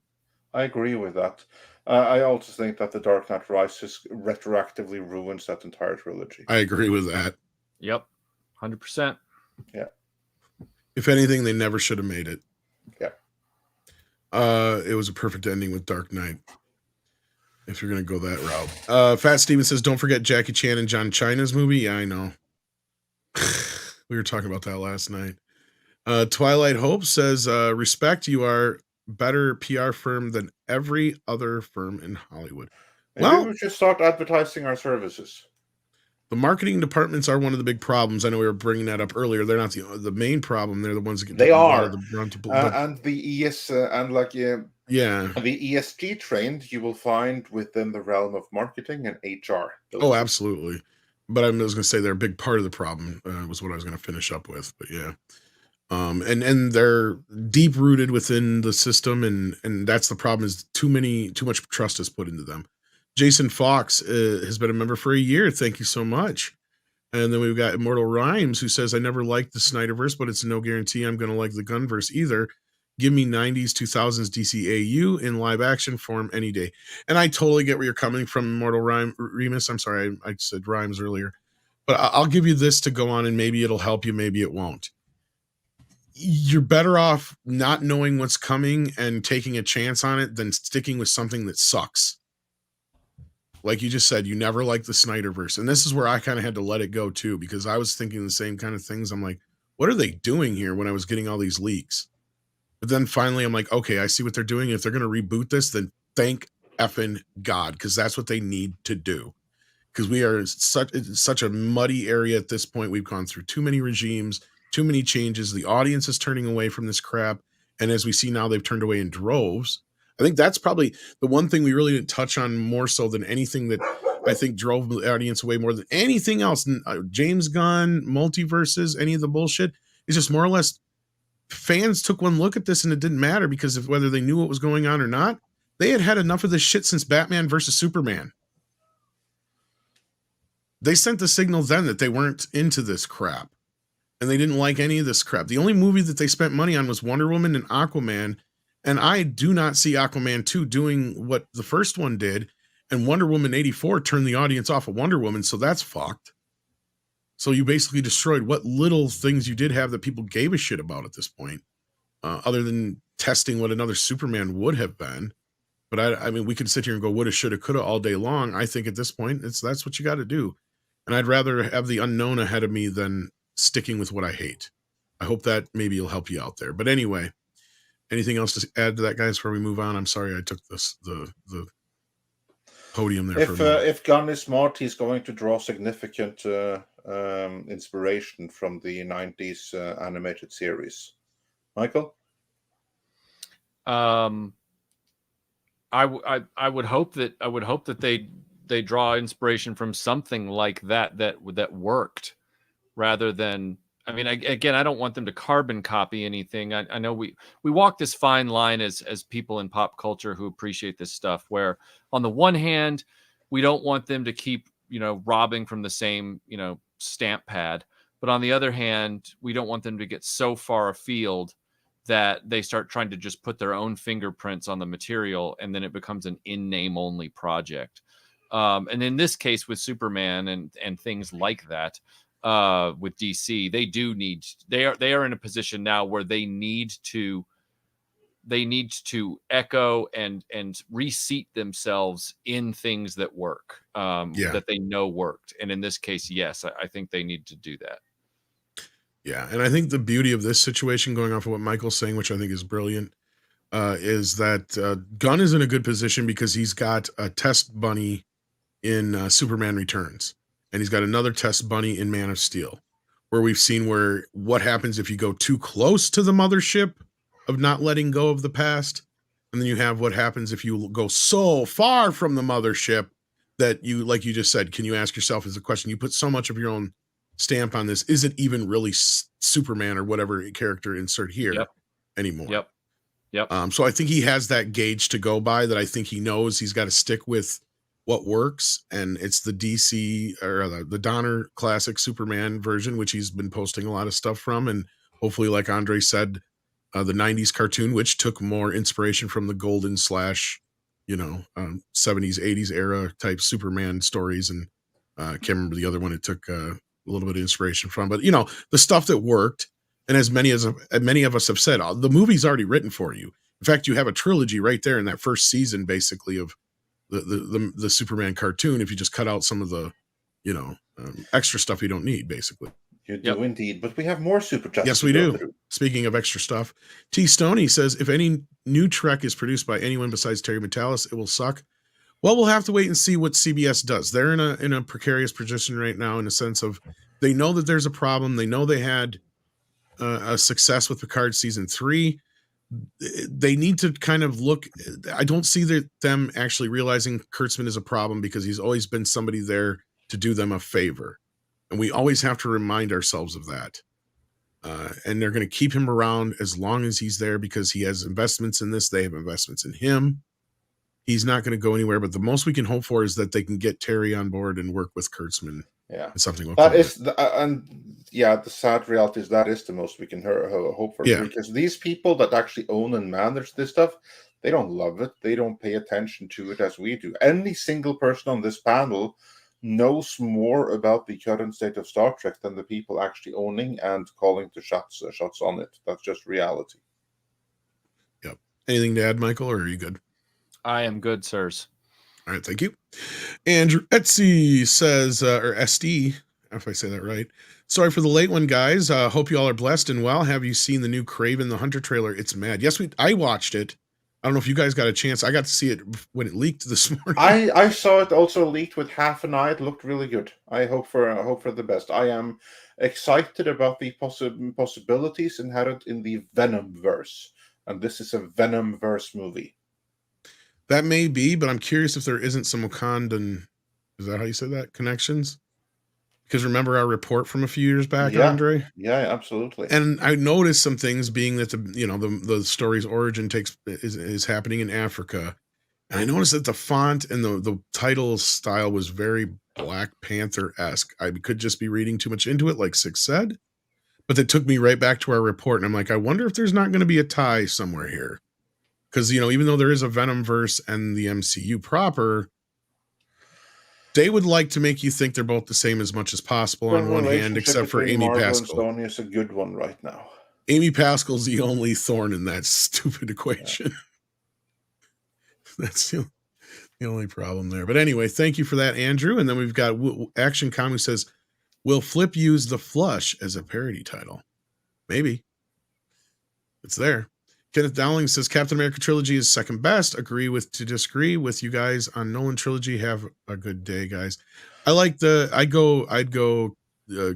C: I agree with that. I also think that the Dark Knight Rises retroactively ruins that entire trilogy.
B: I agree with that.
I: Yep, 100%.
C: Yeah.
B: If anything, they never should have made it.
C: Yeah.
B: It was a perfect ending with Dark Knight. If you're going to go that route. Fat Steven says, don't forget Jackie Chan and John China's movie. Yeah, I know. We were talking about that last night. Twilight Hope says, respect, you are better PR firm than every other firm in Hollywood.
C: Maybe we should start advertising our services.
B: The marketing departments are one of the big problems. I know we were bringing that up earlier. They're not the main problem. They're the ones that get
C: they are
B: the brunt of
C: and the the ESG trained you will find within the realm of marketing and HR.
B: Oh, absolutely. But I was going to say they're a big part of the problem. Was what I was going to finish up with. But yeah, And they're deep rooted within the system, and that's the problem, is too much trust is put into them. Jason Fox has been a member for a year. Thank you so much. And then we've got Immortal Rhymes, who says, I never liked the Snyderverse, but it's no guarantee I'm going to like the Gunverse either. Give me 90s, 2000s DCAU in live action form any day. And I totally get where you're coming from, Immortal Remus. I'm sorry, I said Rhymes earlier. But I'll give you this to go on, and maybe it'll help you, maybe it won't. You're better off not knowing what's coming and taking a chance on it than sticking with something that sucks. Like you just said, you never liked the Snyderverse. And this is where I kind of had to let it go too, because I was thinking the same kind of things. I'm like, what are they doing here when I was getting all these leaks? But then finally I'm like, okay, I see what they're doing. If they're going to reboot this, then thank effing God, because that's what they need to do. Because we are such a muddy area at this point. We've gone through too many regimes, too many changes. The audience is turning away from this crap. And as we see now, they've turned away in droves. I think that's probably the one thing we really didn't touch on more so than anything that I think drove the audience away more than anything else. James Gunn, multiverses, any of the bullshit, is just more or less fans took one look at this and it didn't matter, because of whether they knew what was going on or not, they had enough of this shit since Batman versus Superman. They sent the signal then that they weren't into this crap and they didn't like any of this crap. The only movie that they spent money on was Wonder Woman and Aquaman. And I do not see Aquaman 2 doing what the first one did. And Wonder Woman 84 turned the audience off of Wonder Woman. So that's fucked. So you basically destroyed what little things you did have that people gave a shit about at this point, other than testing what another Superman would have been. But I mean, we could sit here and go woulda, shoulda, coulda all day long. I think at this point, that's what you got to do. And I'd rather have the unknown ahead of me than sticking with what I hate. I hope that maybe it'll help you out there. But anyway, anything else to add to that, guys, before we move on? I'm sorry I took the podium there.
C: If Gunn is smart, he's going to draw significant inspiration from the 90s animated series. Michael?
I: I would hope that they draw inspiration from something like that worked, rather than, I mean, again, I don't want them to carbon copy anything. I know we walk this fine line as people in pop culture who appreciate this stuff, where on the one hand, we don't want them to keep, robbing from the same, stamp pad. But on the other hand, we don't want them to get so far afield that they start trying to just put their own fingerprints on the material, and then it becomes an in-name only project. And in this case with Superman and things like that, with DC, they are in a position now where they need to echo and reseat themselves in things that work, that they know worked. And in this case, yes, I think they need to do that.
B: Yeah, and I think the beauty of this situation, going off of what Michael's saying, which I think is brilliant, is that Gunn is in a good position because he's got a test bunny in Superman Returns, and he's got another test bunny in Man of Steel, where we've seen what happens if you go too close to the mothership of not letting go of the past, and then you have what happens if you go so far from the mothership that you, like you just said, can you ask yourself as a question, you put so much of your own stamp on this, is it even really Superman or whatever character insert here anymore? Yep. So I think he has that gauge to go by, that I think he knows he's got to stick with what works, and it's the DC or the Donner classic Superman version, which he's been posting a lot of stuff from, and hopefully, like Andre said, the 90s cartoon, which took more inspiration from the golden / 70s 80s era type Superman stories, and I can't remember the other one it took a little bit of inspiration from, but the stuff that worked. And as many of us have said, the movie's already written for you. In fact, you have a trilogy right there in that first season, basically, of the Superman cartoon, if you just cut out some of the extra stuff you don't need, basically.
C: You do indeed, but we have more SuperChats.
B: Yes, we do. Speaking of extra stuff, T. Stoney says, if any new Trek is produced by anyone besides Terry Metalis, it will suck. Well, we'll have to wait and see what CBS does. They're in a precarious position right now, in a sense of they know that there's a problem. They know they had a success with Picard season 3. They need to kind of look. I don't see them actually realizing Kurtzman is a problem, because he's always been somebody there to do them a favor. And we always have to remind ourselves of that. and they're going to keep him around as long as he's there because he has investments in this. They have investments in him. He's not going to go anywhere, but the most we can hope for is that they can get Terry on board and work with Kurtzman.
C: Yeah,
B: something will
C: that
B: come
C: is, the sad reality is that is the most we can hope for.
B: Yeah.
C: Because these people that actually own and manage this stuff, they don't love it. They don't pay attention to it as we do. Any single person on this panel knows more about the current state of Star Trek than the people actually owning and calling the shots on it. That's just reality.
B: Yep. Anything to add, Michael, or are you good?
I: I am good, sirs.
B: All right, thank you. Andrew Etsy says, or SD, if I say that right. Sorry for the late one, guys. Hope you all are blessed and well. Have you seen the new Kraven the Hunter trailer? It's mad. Yes, I watched it. I don't know if you guys got a chance. I got to see it when it leaked this morning.
C: I saw it also leaked with half an eye. It looked really good. I hope for the best. I am excited about the possibilities inherent in the Venomverse, and this is a Venomverse movie.
B: That may be, but I'm curious if there isn't some Wakandan, is that how you said that, connections? Because remember our report from a few years back, Andre?
C: Yeah, absolutely.
B: And I noticed some things being that the story's origin is happening in Africa. And I noticed that the font and the title style was very Black Panther-esque. I could just be reading too much into it, like Six said. But that took me right back to our report. And I'm like, I wonder if there's not going to be a tie somewhere here. Because, even though there is a Venomverse and the MCU proper, they would like to make you think they're both the same as much as possible on one hand, except for Amy Pascal.
C: Sony is a good one right now.
B: Amy Pascal's the only thorn in that stupid equation. Yeah. That's the only problem there. But anyway, thank you for that, Andrew. And then we've got Action Com who says, will Flip use The Flush as a parody title? Maybe. It's there. Kenneth Dowling says Captain America trilogy is second best. Agree to disagree with you guys on Nolan trilogy. Have a good day, guys. I'd go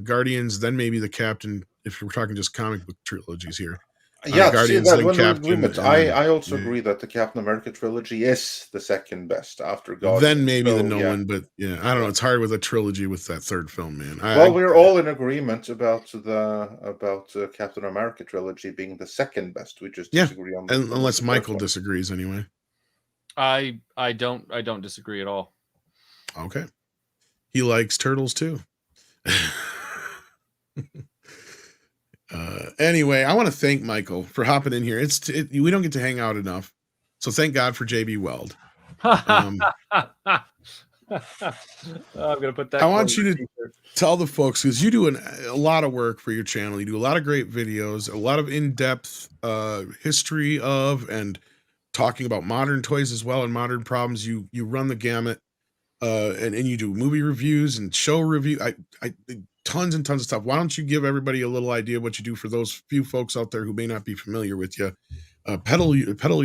B: Guardians, then maybe the Captain, if we're talking just comic book trilogies here.
C: Yeah,
B: Guardians,
C: see that
B: then
C: one
B: Captain.
C: agreement. I also agree that the Captain America trilogy is the second best after Guardians.
B: Then maybe the Nolan, but I don't know. It's hard with a trilogy with that third film, man.
C: We're all in agreement about the Captain America trilogy being the second best. We just disagree on
B: unless Michael disagrees anyway.
I: I don't disagree at all.
B: Okay. He likes turtles too. Anyway, I want to thank Michael for hopping in here. We don't get to hang out enough, so thank God for JB Weld. I'm
I: gonna put that.
B: I want you to tell the folks, because you do a lot of work for your channel. You do a lot of great videos, a lot of in-depth history of and talking about modern toys as well and modern problems. You run the gamut, and you do movie reviews and show review. I tons and tons of stuff. Why don't you give everybody a little idea of what you do for those few folks out there who may not be familiar with you? Peddle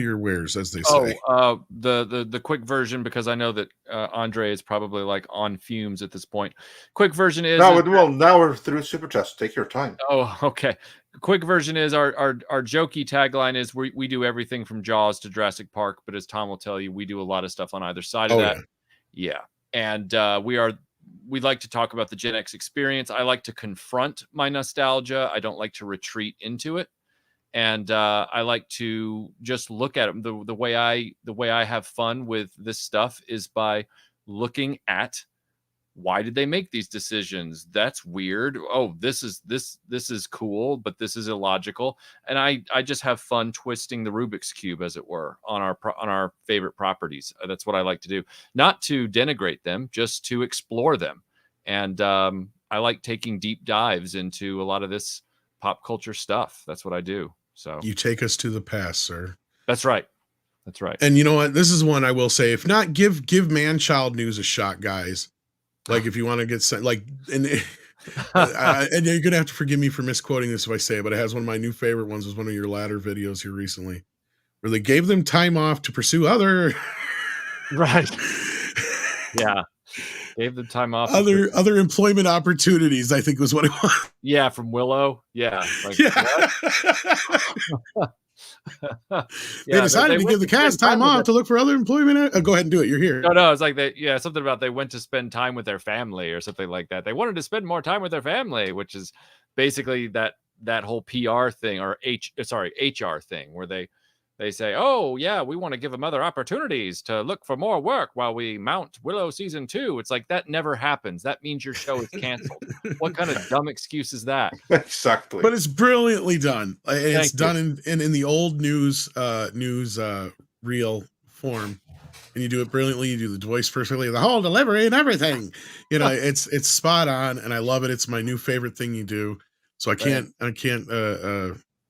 B: your wares, as they say.
I: The quick version, because I know that Andre is probably like on fumes at this point. Quick version is
C: now we're through SuperChats. Take your time.
I: Oh, okay. Quick version is our jokey tagline is we do everything from Jaws to Jurassic Park, but as Tom will tell you, we do a lot of stuff on either side of that. Yeah. And we like to talk about the Gen X experience. I like to confront my nostalgia. I don't like to retreat into it. And I like to just look at it. The way I have fun with this stuff is by looking at why did they make these decisions? That's weird. Oh, this is cool, but this is illogical. And I just have fun twisting the Rubik's Cube, as it were, on our favorite properties. That's what I like to do. Not to denigrate them, just to explore them. And I like taking deep dives into a lot of this pop culture stuff. That's what I do. So
B: you take us to the past, sir.
I: That's right. That's right.
B: And you know what? This is one I will say. If not, give Man-Child News a shot, guys. Like if you want to get sent, like, and you're gonna have to forgive me for misquoting this if I say it, but it has one of my new favorite ones. Was one of your latter videos here recently, where they gave them time off to pursue other.
I: Right. Yeah. Gave them time off.
B: Other employment opportunities, I think was what it was.
I: Yeah, from Willow. Yeah. Like,
B: They decided to give the cast time off to look for other employment. Go ahead and do it. You're here.
I: No, it's like something about they went to spend time with their family or something like that. They wanted to spend more time with their family, which is basically that that whole PR thing or HR thing where they say, oh yeah, we want to give them other opportunities to look for more work while we mount Willow season 2. It's like, that never happens. That means your show is canceled. What kind of dumb excuse is that?
C: Exactly.
B: But it's brilliantly done. It's
I: Thank
B: done in the old news reel form, and you do it brilliantly. You do the voice perfectly, the whole delivery and everything. You know, it's spot on, and I love it. It's my new favorite thing you do. So I can't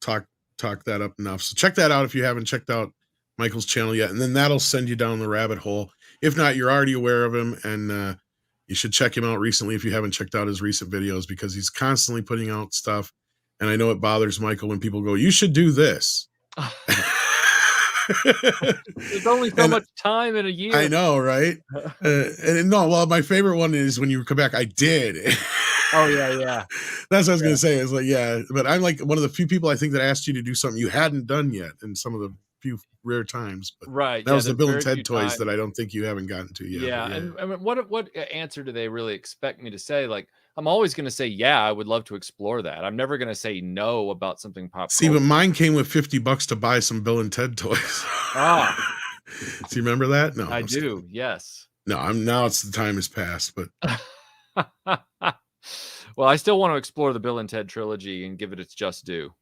B: talk that up enough. So check that out if you haven't checked out Michael's channel yet, and then that'll send you down the rabbit hole. If not, you're already aware of him, and you should check him out recently if you haven't checked out his recent videos, because he's constantly putting out stuff. And I know it bothers Michael when people go, you should do this.
I: There's only so much time in a year.
B: I know, right? Well, my favorite one is when you come back, I did.
I: Oh yeah.
B: That's what I was going to say. It's like, yeah, but I'm like one of the few people I think that asked you to do something you hadn't done yet in some of the few rare times. But
I: right.
B: That was the Bill and Ted toys that I don't think you haven't gotten to yet.
I: Yeah. And I mean, what answer do they really expect me to say? Like, I'm always going to say, yeah, I would love to explore that. I'm never going to say no about something pop.
B: See, but mine came with $50 to buy some Bill and Ted toys.
I: Ah.
B: Do you remember that? No,
I: I do. Yes.
B: No, now it's the time has passed, but
I: well, I still want to explore the Bill and Ted trilogy and give it its just due.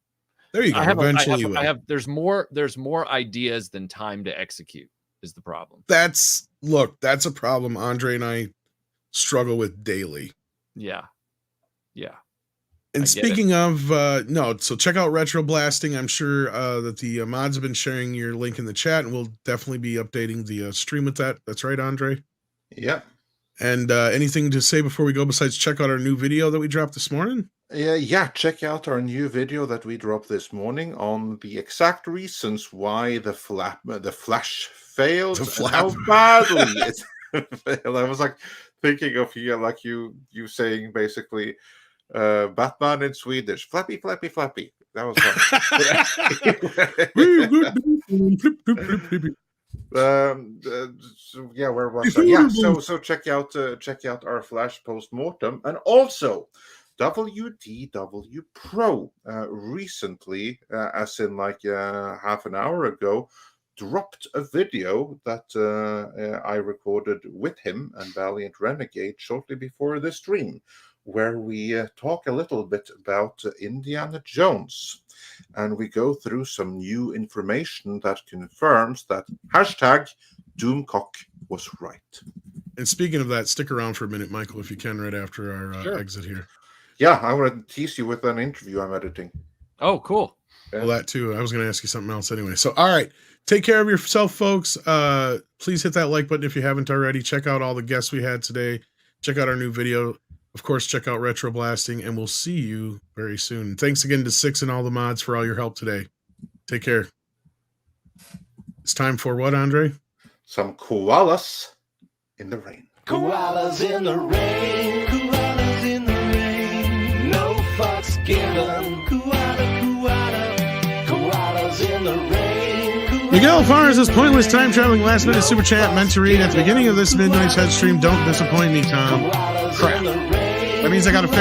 B: There you go. Eventually,
I: there's more ideas than time to execute is the problem.
B: That's a problem Andre and I struggle with daily.
I: Yeah.
B: And speaking of, so check out Retro Blasting. I'm sure that the mods have been sharing your link in the chat, and we'll definitely be updating the stream with that. That's right, Andre?
C: Yeah.
B: And anything to say before we go besides check out our new video that we dropped this morning?
C: Yeah, check out our new video that we dropped this morning on the exact reasons why the Flash failed and how badly it failed. I was like thinking of you saying basically Batman in Swedish, flappy, flappy, flappy. That was fun. Yeah, where was I? Yeah, so check out our Flash post-mortem, and also WDW Pro recently, as in like half an hour ago, dropped a video that I recorded with him and Valiant Renegade shortly before the stream, where we talk a little bit about Indiana Jones, and we go through some new information that confirms that #Doomcock was right.
B: And speaking of that, stick around for a minute, Michael, if you can, right after our exit here.
C: Yeah, I want to tease you with an interview I'm editing.
I: Oh, cool.
B: Well, that too. I was going to ask you something else anyway. So, all right. Take care of yourself, folks. Please hit that like button if you haven't already. Check out all the guests we had today. Check out our new video. Of course, check out Retro Blasting, and we'll see you very soon. Thanks again to Six and all the mods for all your help today. Take care. It's time for what, Andre?
C: Some koalas in the rain.
J: Koalas in the rain. Koalas in the rain. No fucks given. Koalas in the rain.
B: Miguel Fares is pointless time traveling last minute super chat meant to read at the beginning of this midnight chat stream. Don't disappoint me, Tom. Crap. That means I got to fix